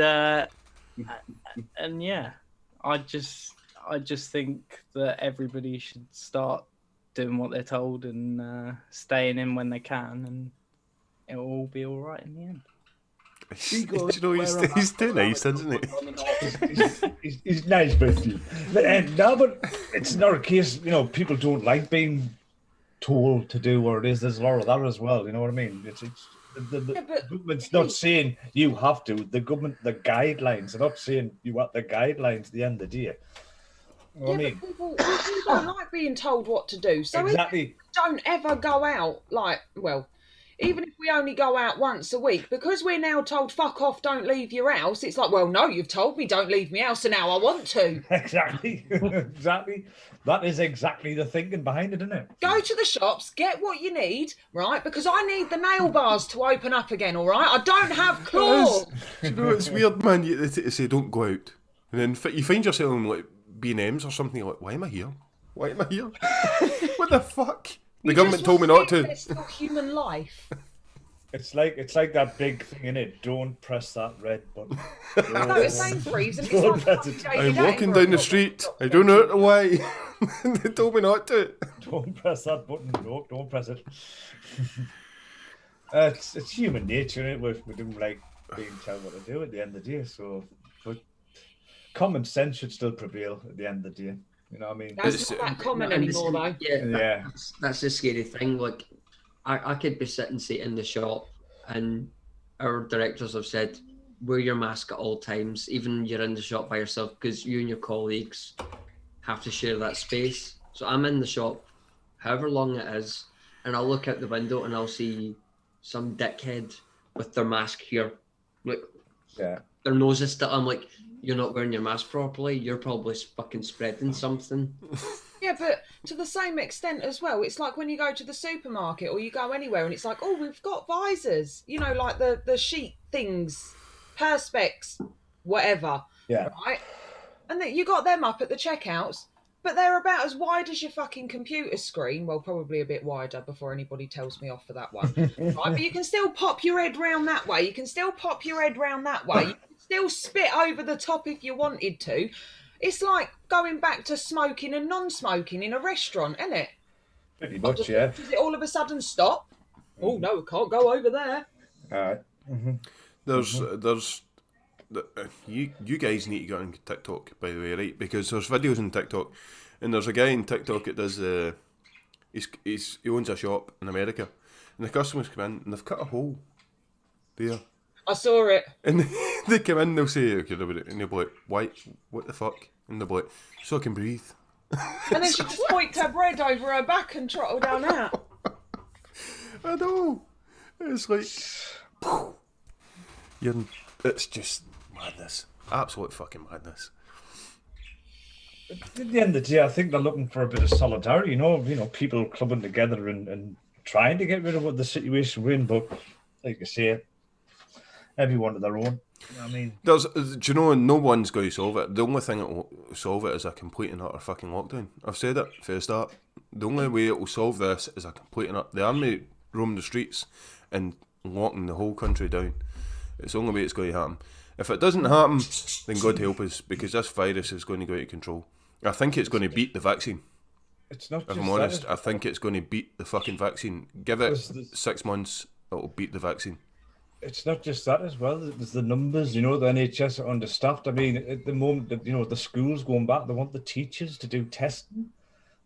yeah, I just think that everybody should start doing what they're told and staying in when they can, and it'll all be all right in the end. You know, he's too nice, isn't he? He's nice, but no, but it's not a case. You know, people don't like being told to do what it is. There's a lot of that as well. You know what I mean? The government's not saying you have to. The guidelines are not saying you have the guidelines at the end of the day. You know what I mean? People don't like being told what to do. So Exactly. if we don't ever go out, like, well, even if we only go out once a week, because we're now told, fuck off, don't leave your house, it's like, well, no, you've told me don't leave my house, so now I want to. Exactly. Exactly. That is exactly the thinking behind it, isn't it? Go to the shops, get what you need, right? Because I need the nail bars to open up again, all right? I don't have claws. You know, it's weird, man. They say don't go out, and then you find yourself in like B&M's or something. You're like, why am I here? Why am I here? What the fuck? The government told me not to. It's still human life. It's like that big thing in it. Don't press that red button. I know it's Sainsbury's and it's Don't like press it. fucking I'm David walking Attenborough. down the street. I don't know why. They told me not to. Don't press that button. No, don't press it. It's human nature, isn't it? We don't like being told what to do at the end of the day. So, but common sense should still prevail at the end of the day. You know what I mean? That's not that common And this- anymore, though. Yeah, that's the scary thing. Like, I could be sitting, say, in the shop, and our directors have said, wear your mask at all times, even you're in the shop by yourself, because you and your colleagues have to share that space. So I'm in the shop, however long it is, and I'll look out the window and I'll see some dickhead with their mask here. Like, Yeah. their nose is still, I'm like, you're not wearing your mask properly, you're probably fucking spreading something. Yeah, but to the same extent as well, it's like when you go to the supermarket or you go anywhere and it's like, oh, we've got visors, you know, like the sheet things, perspex, whatever. Yeah. Right? And then you got them up at the checkouts, but they're about as wide as your fucking computer screen. Well, probably a bit wider before anybody tells me off for that one. Right? But you can still pop your head round that way. You can still pop your head round that way. You can still spit over the top if you wanted to. It's like going back to smoking and non-smoking in a restaurant, isn't it? Pretty much, yeah. Does it all of a sudden stop? Oh no, we can't go over there. All right. There's you guys need to get on TikTok, by the way, right? Because there's videos on TikTok, and there's a guy on TikTok that does he owns a shop in America, and the customers come in and they've cut a hole there, I saw it. and they come in, they'll say, okay, and they'll be like, why, what the fuck, and they'll be like, so I can breathe. And then she just poiked her bread over her back and trottled down out. I know. It's like, it's just madness. Absolute fucking madness. At the end of the day, I think they're looking for a bit of solidarity. You know, people clubbing together and trying to get rid of what the situation we're in. But like I say, everyone to their own. You know what I mean, Do you know, no one's going to solve it. The only thing that will solve it is a complete and utter fucking lockdown. I've said it for the start. The only way it will solve this is a complete and utter. The army roam the streets and locking the whole country down. It's the only way it's going to happen. If it doesn't happen, then God help us, because this virus is going to go out of control. I think it's going to beat the vaccine. it's not. If Just I'm honest, I think it's going to beat the fucking vaccine. Give it There's 6 months, it'll beat the vaccine. It's not just that as well. There's the numbers. You know, the NHS are understaffed. I mean, at the moment, the schools going back, they want the teachers to do testing.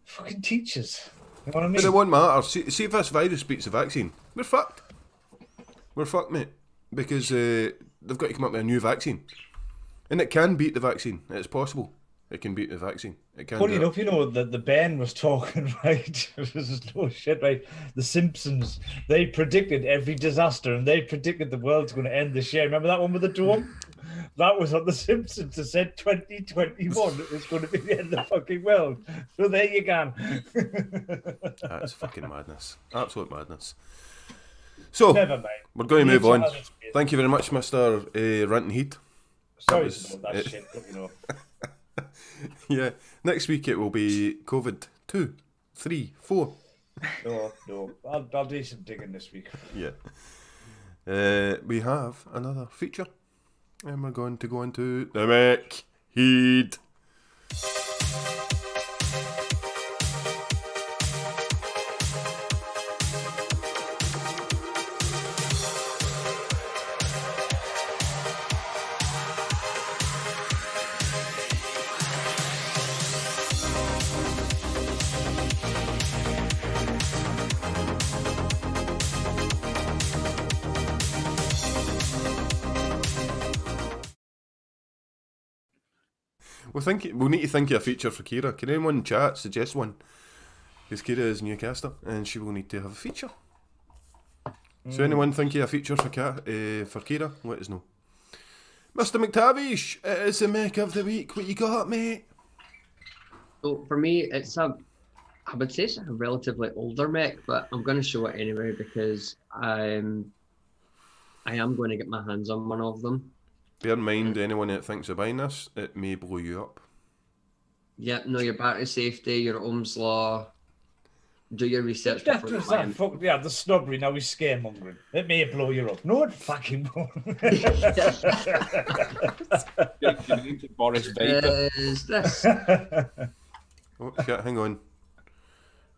Fucking teachers. You know what I mean? But it won't matter. See if this virus beats the vaccine, we're fucked. We're fucked, mate. Because they've got to come up with a new vaccine. And it can beat the vaccine. It's possible. It can beat the vaccine. It can. Funny enough, the Ben was talking, right? This is no shit, right? The Simpsons, they predicted every disaster and they predicted the world's going to end this year. Remember that one with the dome? That was on the Simpsons. They said 2021 is going to be the end of the fucking world. So there you go. That's fucking madness. Absolute madness. So, Never mind. we're going to move Nature on. has its ways. Thank you very much, Mr. Ranting Heed. Sorry was about that it. shit, but Yeah, next week it will be COVID 2, 3, 4. No. I'll do some digging this week. Yeah. We have another feature, and we're going to go into the Mech Heed. We'll need to think of a feature for Kyra. Can anyone in chat suggest one? Because Kyra is Newcaster and she will need to have a feature. So anyone think of a feature for Kyra? Let us know. Mr. McTavish, it is the Mech of the week. What you got, mate? So for me, I would say it's a relatively older Mech, but I'm going to show it anyway because I am going to get my hands on one of them. Bear in mind, anyone that thinks of buying this, it may blow you up. Yeah, know your battery safety, your Ohm's law. Do your research before you buy them. Yeah, the snobbery, now he's scaremongering. It may blow you up. No, it fucking won't. Boris Vaper. Is this? Oh, shit, hang on.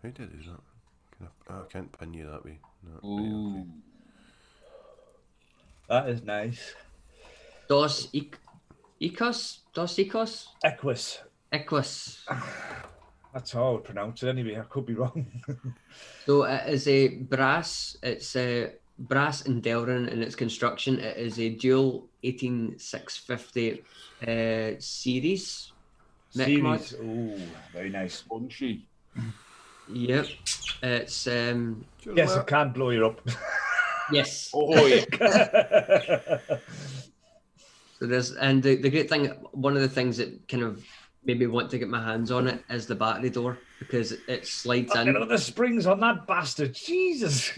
How did I do that? I can't pin you that way. No, Ooh. right, That is nice. Dos Ecos? Equus. That's how I would pronounce it anyway. I could be wrong. So it is a brass. It's a brass and Delrin in its construction. It is a dual 18650 series. Mech mod. Series. Ooh, very nice. Bunchy. Yep. It's Yes, it can blow you up. yes. Oh yeah. So there's the great thing. One of the things that kind of made me want to get my hands on it is the battery door because it slides in. Look at the springs on that bastard. Jesus.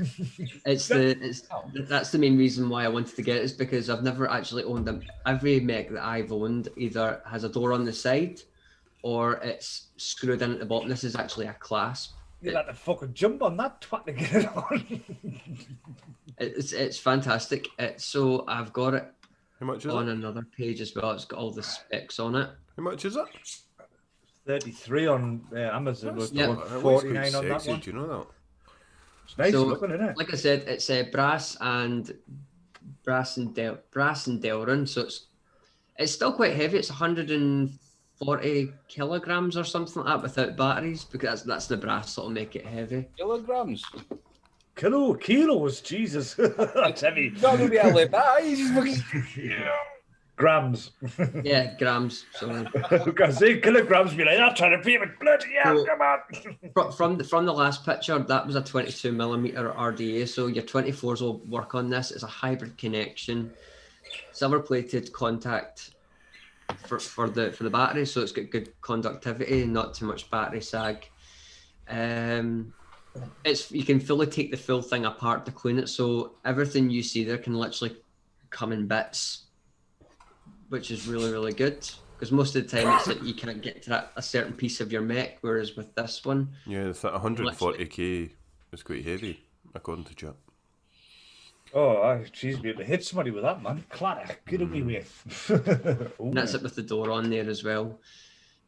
That's the main reason why I wanted to get it is because I've never actually owned them. Every Mech that I've owned either has a door on the side or it's screwed in at the bottom. This is actually a clasp. You'll have to fucking jump on that twat to get it on. It's fantastic. So I've got it. How much is on it? another page as well. It's got all the specs on it. How much is it? 33 on Amazon. That's Yeah. Yeah. not- it looks quite 49 on that sexy, one. do you know that? It's nice So, looking, isn't it? Like I said, it's brass and Delrin, so it's still quite heavy. It's 140 kilograms or something like that without batteries, because that's the brass that'll make it heavy. Kilograms. Kilos, Jesus. That's heavy. Not gonna be able to lift that. He's just fucking... Grams. Yeah, grams. Sorry. Because say kilograms, be like, I'm trying to beat it. Bloody hell, So- come on. From the last picture, that was a 22mm RDA, so your 24s will work on this. It's a hybrid connection, silver plated contact for the battery, so it's got good conductivity, not too much battery sag. You can fully take the full thing apart to clean it, so everything you see there can literally come in bits, which is really, really good. Because most of the time it's like you can't get to a certain piece of your mech, whereas with this one, Yeah, the 140k is quite heavy, according to chat. Oh, she's be able to hit somebody with that, man. Clatter, get away with. and that's it with the door on there as well.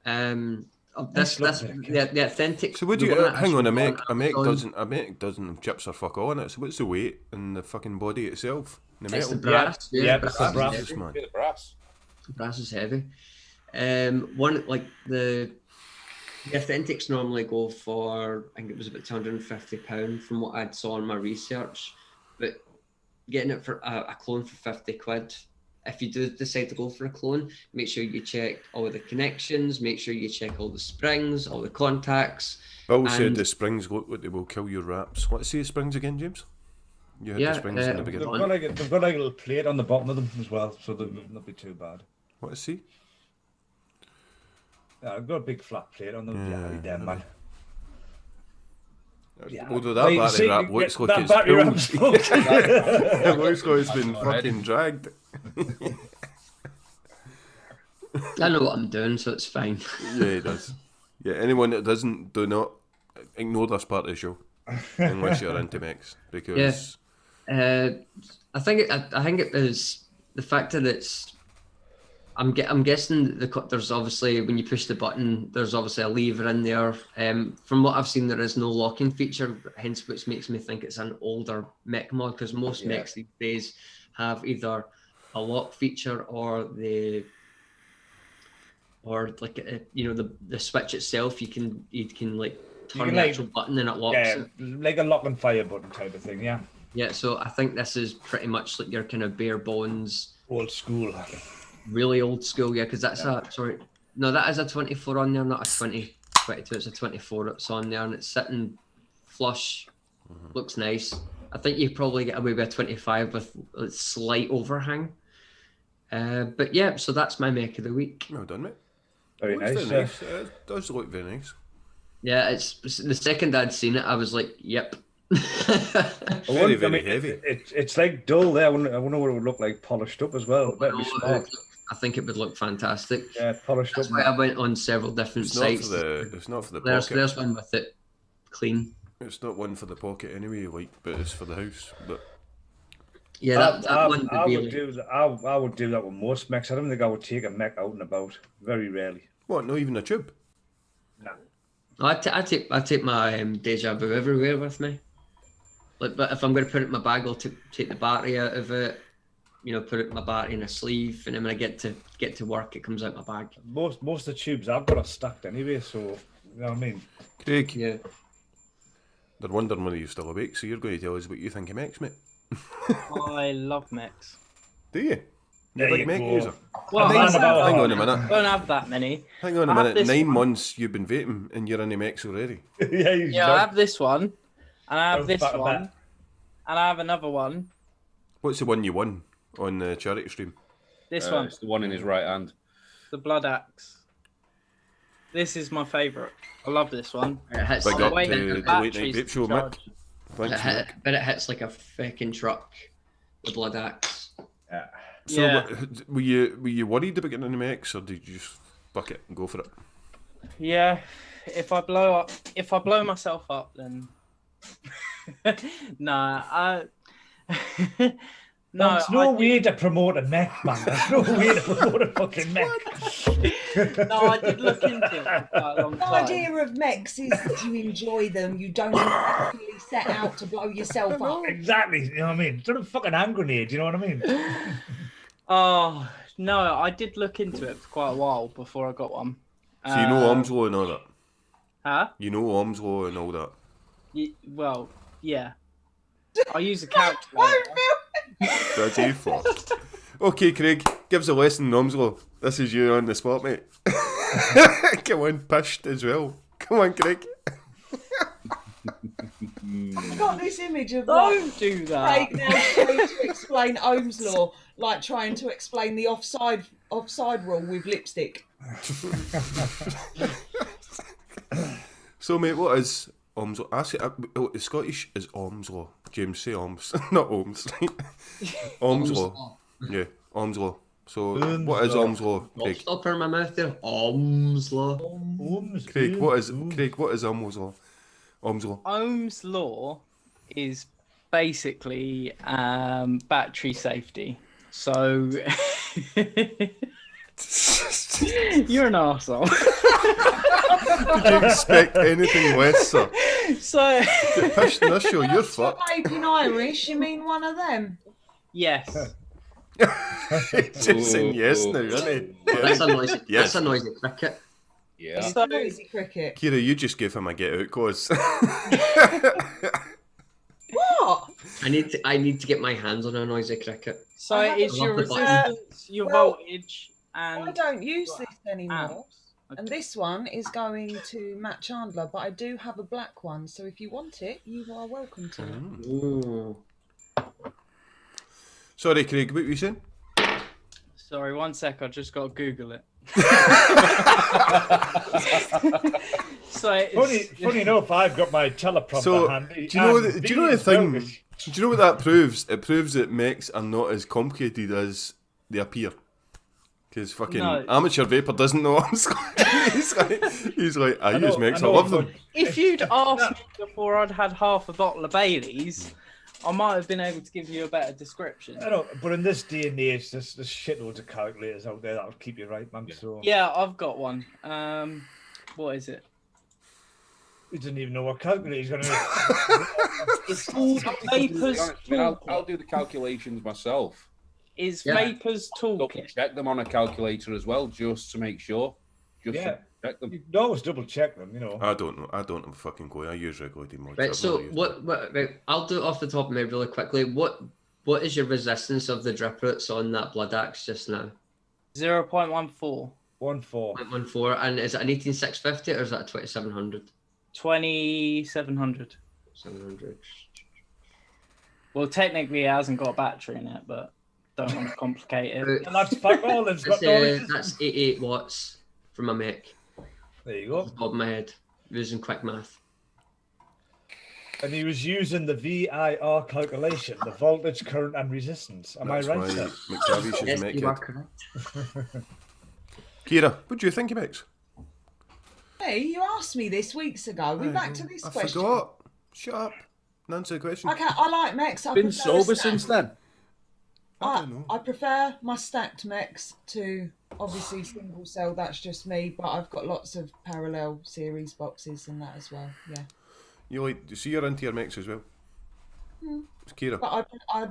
Nice This little bit of the authentic. So would the you one that hang on? A actually mech, on Amazon, a mech doesn't have chips or fuck all in it. So what's the weight in the fucking body itself? The It's the metal. brass. Yeah, brass it's the is brass. heavy. Jesus, man. Bit of brass. Brass is heavy. One like the authentics normally go for, I think it was about £250 from what I saw in my research, but getting it for a clone for 50 quid. If you do decide to go for a clone, make sure you check all the connections, make sure you check all the springs, all the contacts. Bill said And- the springs look like they will kill your wraps. Let's see the springs again, James. You had Yeah, the springs in the They've beginning. got like a little plate on the bottom of them as well, so they'll not be too bad. Let's see. Yeah, I've got a big flat plate on them. Yeah, them, man. Yeah. Although that Like, battery see, wrap looks like that it's battery pulled. wrap's fucking- It looks like it's been fucking dragged. I know what I'm doing, so it's fine. Yeah, it does. Yeah, anyone that doesn't, do not ignore this part of the show unless you're into mechs, because I think it is the fact that it's. I'm guessing there's obviously when you push the button, there's obviously a lever in there. From what I've seen, there is no locking feature, hence which makes me think it's an older mech mod, because most mechs these days have either a lock feature or the switch itself. You can like turn can, the like- actual button and it locks Yeah, it. like a lock and fire button type of thing, yeah. Yeah, so I think this is pretty much like your kind of bare bones. Old school. Really old school, yeah, because that is a 24 on there, not a 22, it's a 24 that's on there, and it's sitting flush, looks nice. I think you probably get away with a 25 with a slight overhang. But yeah, so that's my mech of the week. well done, mate. Very Looks nice. very nice. It does look very nice. Yeah, it's the second I'd seen it, I was like, yep. Very, very heavy. It's like dull there. I wonder what it would look like polished up as well. That'd be smart. I think it would look fantastic. Yeah, polished That's up. why I went on several different It's not sites. for the There's pocket. one with it clean. It's not one for the pocket anyway, like, but it's for the house. But Yeah, that one I would be would like, do that. I would do that with most mechs. I don't think I would take a mech out and about. Very rarely. what? Not even a tube? No. I take my Deja Vu everywhere with me. Like, but if I'm going to put it in my bag, I'll take the battery out of it. Put my battery in a sleeve, and then when I get to work, it comes out my bag. Most of the tubes I've got are stacked anyway, so you know what I mean. Craig, Yeah. they're wondering whether you're still awake, so you're going to tell us what you think of mechs, mate. I love mechs. Do you? There You're a you big mech go. user. Well, Man I about don't, Hang on a minute. don't have that many. Hang on a I have minute. this 9 one. months you've been vaping and you're into mechs already. Yeah, you Yeah, I have this one, and I have Don't this fuck one, that. and I have another one. What's the one you won on the charity stream? This one, It's the one in his right hand. the Blood Axe. This is my favourite. I love this one. It hits, Big the up way to that the the Late Night batteries Vape Show, charge. Mick. Thanks, Mick. but it hits like a fucking truck. The Blood Axe. Yeah. So, Yeah. were you worried about getting into mechs, or did you just fuck it and go for it? Yeah, if I blow myself up, then nah. No, There's no way to promote a Mech, man. There's no way to promote a fucking Mech. no, I did look into it for quite a long The time. idea of mechs is that you enjoy them. You don't actually set out to blow yourself up. Exactly. You know what I mean? Sort of fucking hand grenade. You know what I mean? Oh no, I did look into it for quite a while before I got one. So you know Ohm's law and all that? Huh? You know Ohm's law and all that? Well, yeah. I use a calculator. That's you for. Okay, Craig, give us a lesson in Ohm's law. This is you on the spot, mate. Come on, pushed as well. Come on, Craig. I've got this image of Don't do that. Craig now trying to explain Ohm's law, like trying to explain the offside rule with lipstick. So, mate, what is Ohm's law? I say, the Scottish is Ohm's law. James, say Ohm's, not Ohm's, right? Ohm's law. Yeah, Ohm's law. So, what is Ohm's law, Craig? Stop in my mouth there. Ohm's law. Craig, what is Ohm's law? Ohm's law. Ohm's law is basically battery safety. So you're an arsehole. Did you expect anything less, sir? So Get pushed in this show, you're fucked. Vape in Irish, you mean one of them? yes. Just saying yes now, isn't he? That's a noisy, Yes. that's a noisy cricket. Yeah. So Noisy cricket. Kira, you just gave him a get out cause. What? I need to get my hands on a noisy cricket. so I it's your love the button. resistance, your Well, voltage, I and don't use this anymore. amps. And this one is going to Matt Chandler, but I do have a black one, so if you want it, you are welcome to. Ooh. Sorry, Craig, what were you saying? Sorry, 1 sec. I just got to Google it. So Funny enough, I've got my teleprompter So, handy. do you know and the thing? Turkish. Do you know what that proves? It proves that mechs are not as complicated as they appear. Because fucking No. amateur vapor doesn't know what I'm saying. he's like, I use mechs, I know, love them. but if you'd asked me before I'd had half a bottle of Bailey's, I might have been able to give you a better description. I know, but in this day and age, there's shitloads of calculators out there that'll keep you right, man. So Yeah, I've got one. What is it? he doesn't even know what calculator he's going to. It's called Vapers I'll Toolkit. do the calculations myself. Is Yeah. Vapers Double Toolkit. check them on a calculator as well, just to make sure. Just Yeah. to check them. You can always double check them, you know. I don't know. I don't have a fucking clue. I use regulated mods. Right. I've So never used them. right, I'll do it off the top of my head really quickly. What is your resistance of the drip roots on that blood axe just now? 0.14. 1-4. 0.14, and is it an 18650 or is that a 2700? 2700. 700. Well, technically it hasn't got a battery in it, but don't want to complicate it. And that's fuck all. It's got That's 88 watts from a Mech. There you go. Top of my head, using quick math. And he was using the VIR calculation, the voltage, current, and resistance. Am That's I right, why sir? McTavish is Yes, mech you are kid. correct. Kira, what do you think of mechs? Hey, you asked me this weeks ago. We're back to this I question. forgot. Shut up. And answer the question. Okay, I like mechs. I Been prefer sober stacked. since then. I don't know. I prefer my stacked mechs to obviously single cell. That's just me, but I've got lots of parallel series boxes and that as well. Yeah, You like? So you're into your mechs as well. It's Kira. but I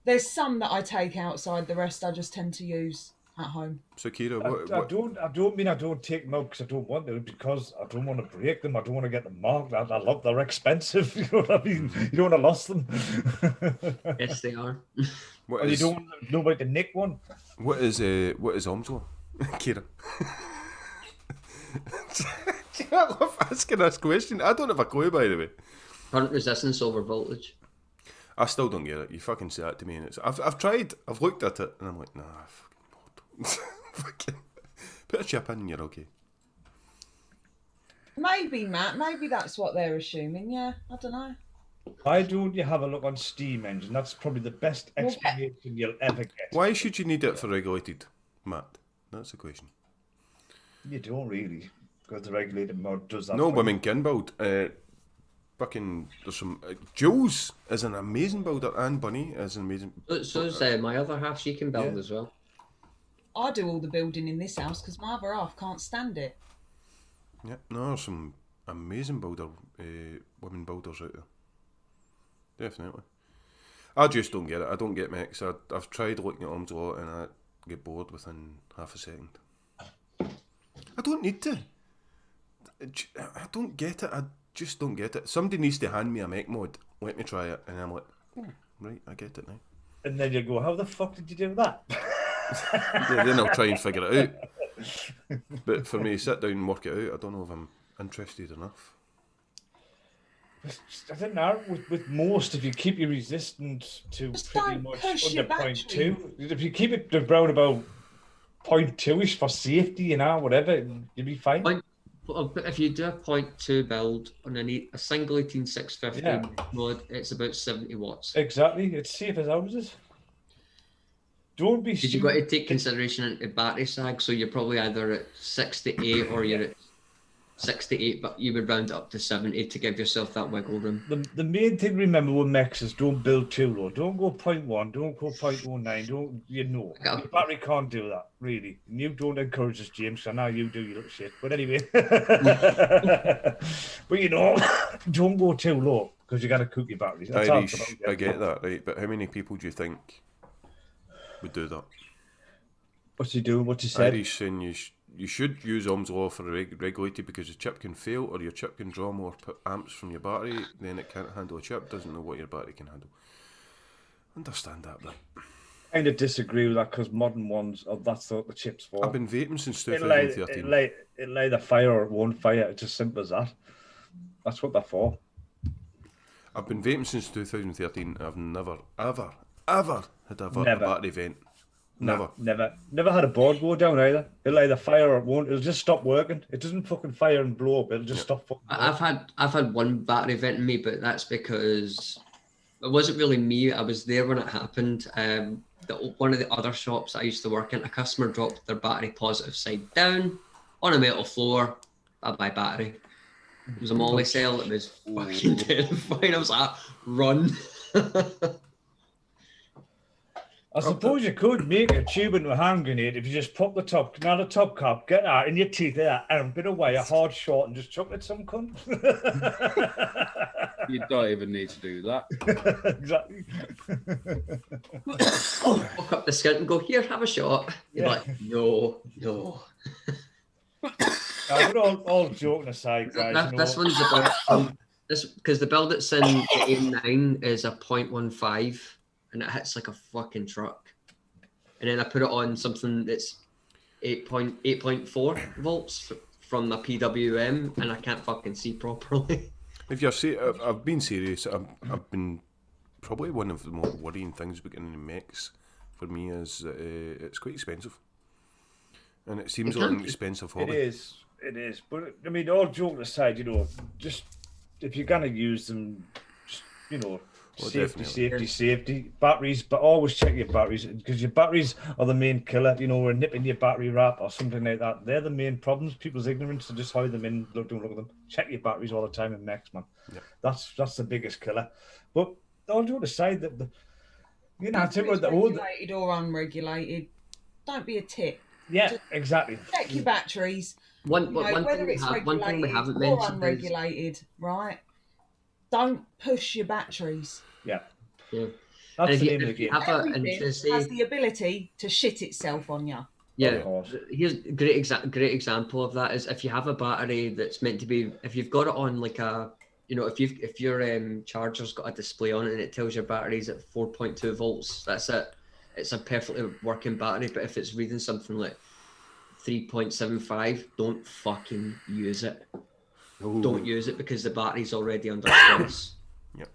there's some that I take outside. The rest I just tend to use at home. So Kira, I what? don't mean I don't take them out because I don't want to, because I don't want to break them. I don't want to get them marked. I love they're expensive. You know what I mean? You don't want to lose them. Yes, they are. What And you is? don't want nobody to nick one. What is Ohm's law? Kira. I love asking this question. I don't have a clue, by the way. Current resistance over voltage. I still don't get it. You fucking say that to me, and I've tried. I've looked at it, and I'm like, nah, fucking put a chip in, and you're okay. Maybe Matt. Maybe that's what they're assuming. Yeah, I don't know. Why don't you have a look on Steam Engine? That's probably the best explanation you'll ever get. Why should you need it for regulated, Matt? That's the question. You don't really, because the regulated mod does that. No, for women you. can build. fucking, there's some, Jules is an amazing builder, and Bunny is an amazing. So's my other half. She can build as well. I do all the building in this house because my other half can't stand it. Yeah, no, there's some amazing women builders out there. Definitely. I just don't get it. I don't get mechs. I've tried looking at arms a lot and I get bored within half a second. I don't need to. I don't get it. I just don't get it. Somebody needs to hand me a mech mod. Let me try it. And I'm like, right, I get it now. And then you go, how the fuck did you do that? Yeah, then I'll try and figure it out. But for me, sit down and work it out. I don't know if I'm interested enough. I don't know. With most, if you keep your resistance to Just pretty don't much push under your battery. 0.2, if you keep it around about 0.2ish for safety, whatever, you'll be fine. If you do a 0.2 build on a single 18650 Yeah. mod, it's about 70 watts. Exactly. It's safe as houses. Don't be Because you've got to take consideration into battery sag, so you're probably either at 6 to 8 or you're at 6 to 8, but you would round it up to 70 to give yourself that wiggle room. The main thing remember with mechs is don't build too low. Don't go 0.1, don't go 0.09, your battery can't do that, really. And you don't encourage us, James, I know you do, you little shit. But anyway. But don't go too low, because you're going to cook your batteries. That's all it's about, I get that, right? But how many people do you think would do that? What's he doing? What's he said? Irish saying you should use Ohm's law for regulated because your chip can fail or your chip can draw more amps from your battery, then it can't handle a chip, doesn't know what your battery can handle. Understand that, but I kind of disagree with that because modern ones, that's what the chip's for. I've been vaping since 2013. It'll either fire or it won't fire. It's as simple as that. That's what they're for. I've been vaping since 2013. I've never, ever had a battery vent. Never had a board go down either. It'll either fire or it won't. It'll just stop working. It doesn't fucking fire and blow up. It'll just stop fucking working. I've had one battery vent in me, but that's because it wasn't really me. I was there when it happened. One of the other shops I used to work in, a customer dropped their battery positive side down on a metal floor. Bye battery. It was a molly cell. It was fucking terrifying. I was like, run. I suppose you could make a tube into a hand grenade if you just pop the top cap, get out in your teeth there, and a bit of wire, hard short, and just chuck it some cunt. You don't even need to do that. Exactly. Walk up the skint and go, here, have a shot. You're like, no. But all joking aside, guys. This one's about this because the build that's in the AM9 is a 0.15. And it hits like a fucking truck. And then I put it on something that's 8.4 volts from the PWM, and I can't fucking see properly. If you're I've been serious. I've been probably one of the more worrying things about getting in mechs for me is it's quite expensive, and it seems like an expensive hobby. It is. But I mean, all joking aside, just if you're gonna use them, just, safety. Batteries, but always check your batteries because your batteries are the main killer. Or nipping your battery wrap or something like that. They're the main problems. People's ignorance to just hide them in. Don't look at them. Check your batteries all the time in mechs, man. Yeah. That's the biggest killer. But all joking aside, that regulated or unregulated, don't be a tit. Yeah, just exactly. Check your batteries. One thing we haven't mentioned or unregulated, right? Don't push your batteries. Yeah. That's the name of the game. Everything has the ability to shit itself on you. Yeah. Here's a great example of that is if you have a battery that's meant to be, if you've got it on like a, if your charger's got a display on it and it tells your battery's at 4.2 volts, that's it. It's a perfectly working battery. But if it's reading something like 3.75, don't fucking use it. Ooh. Don't use it because the battery's already under stress. Yep.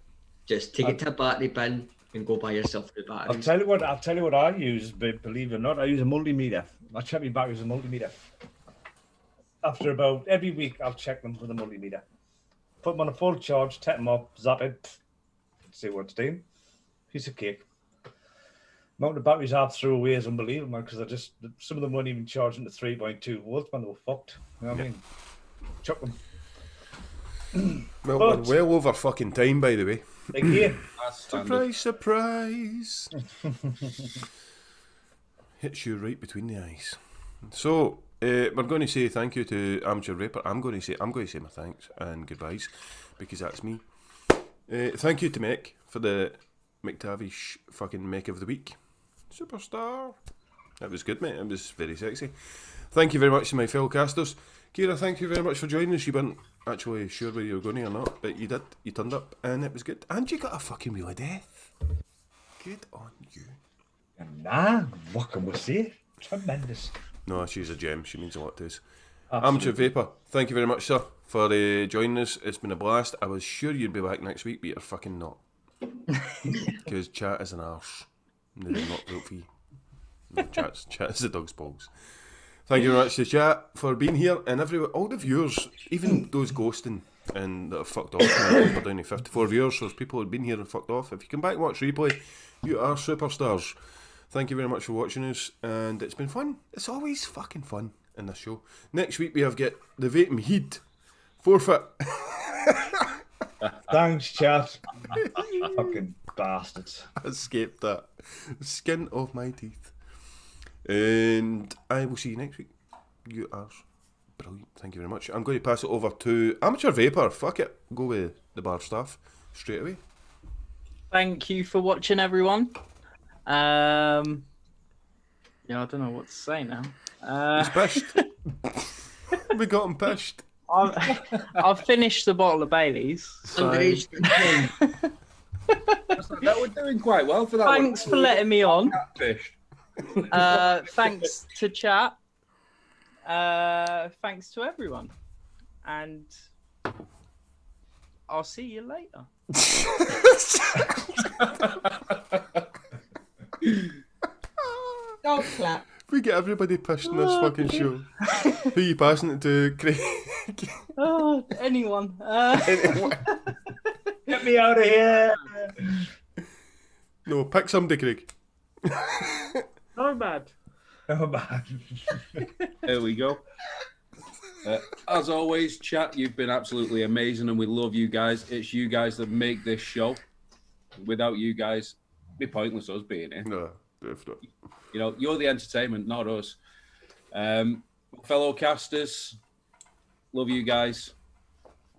Just take it to a battery bin and go buy yourself a battery. I'll tell you what I use, believe it or not. I use a multimeter. I check my batteries with a multimeter. After about every week, I'll check them with a multimeter. Put them on a full charge, take them up, zap it, see what it's doing. Piece of cake. The amount of batteries I've thrown away is unbelievable, man, because some of them weren't even charging to 3.2 volts, man. They were fucked. You know what I mean? Chuck them. Well, But- we're well over fucking time, by the way. Again, That's standard. Surprise, surprise. Hits you right between the eyes. So, we're going to say thank you to Amateur Vaper. I'm going to say my thanks and goodbyes, because that's me. Thank you to Mech for the McTavish fucking Mech of the Week. Superstar. That was good, mate. It was very sexy. Thank you very much to my fellow casters. Kyra, thank you very much for joining us. You weren't actually sure where you were going or not, but you did. You turned up, and it was good. And you got a fucking wheel of death. Good on you. nah, what can we say? Tremendous. No, she's a gem. She means a lot to us. Absolutely. Amateur Vaper, thank you very much, sir, for joining us. It's been a blast. I was sure you'd be back next week, but you're fucking not. Because chat is an arse. They do not vote for you. No, chat is the dog's balls. Thank you very much to chat for being here, and all the viewers, even those ghosting and that have fucked off now. We're down to 54 viewers, so there's people who've been here and fucked off. If you come back and watch replay, you are superstars. Thank you very much for watching us, and it's been fun. It's always fucking fun in this show. Next week we have got the Ranting Heed forfeit. Thanks, chat. Fucking bastards. I escaped that. Skin of my teeth. And I will see you next week. You are brilliant. Thank you very much. I'm going to pass it over to Amateur Vaper. Fuck it. Go with the bar staff straight away. Thank you for watching, everyone. Yeah, I don't know what to say now. He's pissed. We got him pissed. I've finished the bottle of Bailey's. So... Underage drinking. That we're doing quite well for that. Thanks for letting me on. Fish. Thanks to chat. Thanks to everyone. And I'll see you later. Dog clap. We get everybody pissed in this fucking show. Who are you passing it to, Craig? Oh, anyone. Get me out of here. No, pick somebody, Craig. Nomad. Oh, man. There we go. As always, chat, you've been absolutely amazing, and we love you guys. It's you guys that make this show. Without you guys, it'd be pointless us being here. No, definitely. You know, you're the entertainment, not us. Fellow casters, love you guys.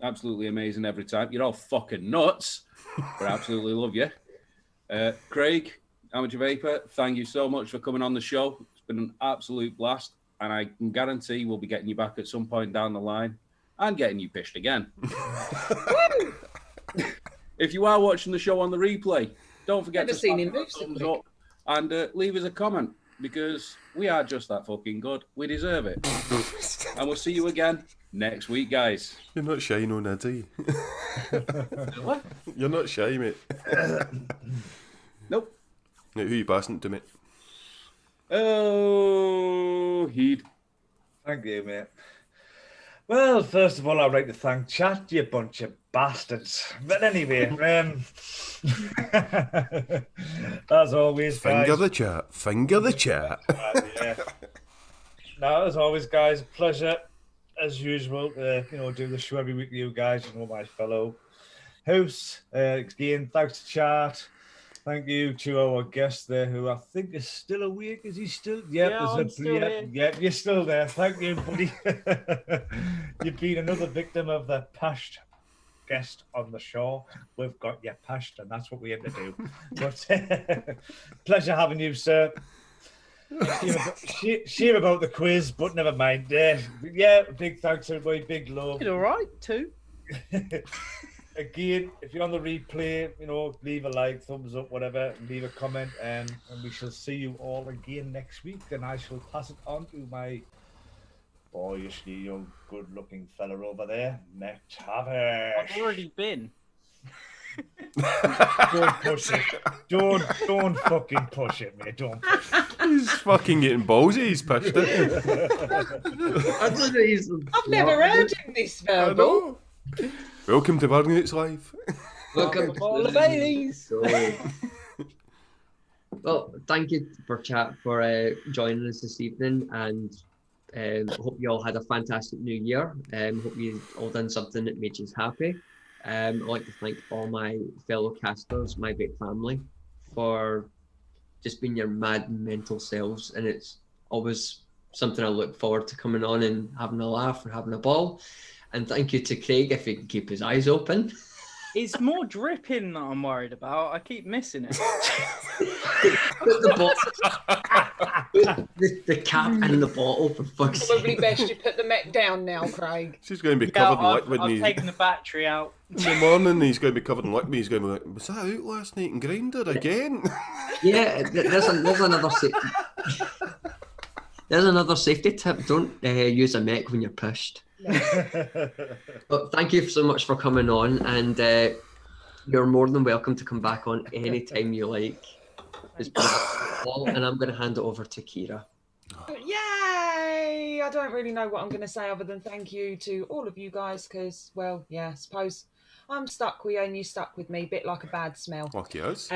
Absolutely amazing every time. You're all fucking nuts, but I absolutely love you. Craig, Amateur Vaper, thank you so much for coming on the show. It's been an absolute blast, and I can guarantee we'll be getting you back at some point down the line and getting you pished again. If you are watching the show on the replay, don't forget Never to seen smash him that move so thumbs quick. up and leave us a comment, because we are just that fucking good. We deserve it. And we'll see you again next week, guys. You're not shy, no, Ned, are you? What? You're not shy, mate. Nope. Now, who are you passing it to, mate? Oh, Heed. Thank you, mate. Well, first of all, I'd like to thank chat, you bunch of bastards. But anyway, as always, guys. Finger the chat. Finger the chat. Yeah. No, as always, guys, pleasure as usual. Do the show every week with you guys. You know, my fellow hosts. Again, thanks to chat. Thank you to our guest there, who I think is still awake. Is he still? Yep, Yeah, I'm still here. Yep, you're still there. Thank you, buddy. You've been another victim of the past guest on the show. We've got you pashed, and that's what we aim to do. But pleasure having you, sir. Share about the quiz, but never mind. Yeah, big thanks, everybody. Big love. Did all right too. Again, if you're on the replay, leave a like, thumbs up, whatever, leave a comment, and we shall see you all again next week. And I shall pass it on to my boyishly young, good-looking fella over there, McTavish. I've already been. Don't push it. Don't fucking push it, mate. Don't push it. He's fucking getting ballsy. He's pushed it. I've never heard him this I verbal. know. Welcome to Bargain Vapes Live. Welcome Bottle to of Bailey's. Well, thank you for chat for joining us this evening, and Hope you all had a fantastic new year. Hope you all done something that made you happy. I'd like to thank all my fellow casters, my Vape family, for just being your mad mental selves. And it's always something I look forward to coming on and having a laugh and having a ball. And thank you to Craig if he can keep his eyes open. It's more dripping that I'm worried about. I keep missing it. Put the cap in the bottle for fuck's sake. Probably best you put the Mech down now, Craig. She's going to be covered in liquid. I've taken the battery out. In the morning, he's going to be covered in liquid. He's going to be like, was that out last night and grinded again? Yeah, there's another there's another safety tip. Don't use a Mech when you're pushed. But thank you so much for coming on, and you're more than welcome to come back on anytime you like. It's been a and I'm going to hand it over to Kyra. Yay! I don't really know what I'm going to say other than thank you to all of you guys because, well, yeah, I suppose I'm stuck with you and you stuck with me, a bit like a bad smell. Lucky us.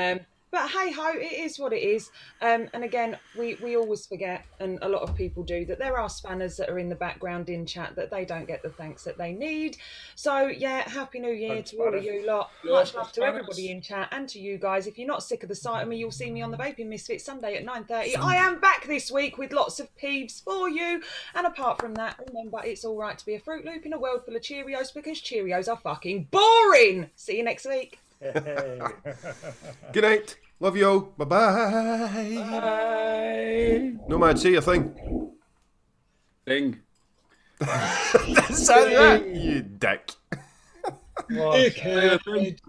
But hey ho, it is what it is. And again, we always forget, and a lot of people do, that there are spanners that are in the background in chat that they don't get the thanks that they need. So yeah, Happy New Year Thanks, to all of spanners. you lot. Yeah, Much love to spanners. everybody in chat and to you guys. If you're not sick of the sight of me, you'll see me on the Vaping Misfits Sunday at 9:30. I am back this week with lots of peeves for you. And apart from that, remember, it's all right to be a Fruit Loop in a world full of Cheerios because Cheerios are fucking boring. See you next week. Good night. Love you all. Bye-bye. Bye. Nomad, say your thing. Thing. That's that, you dick. What?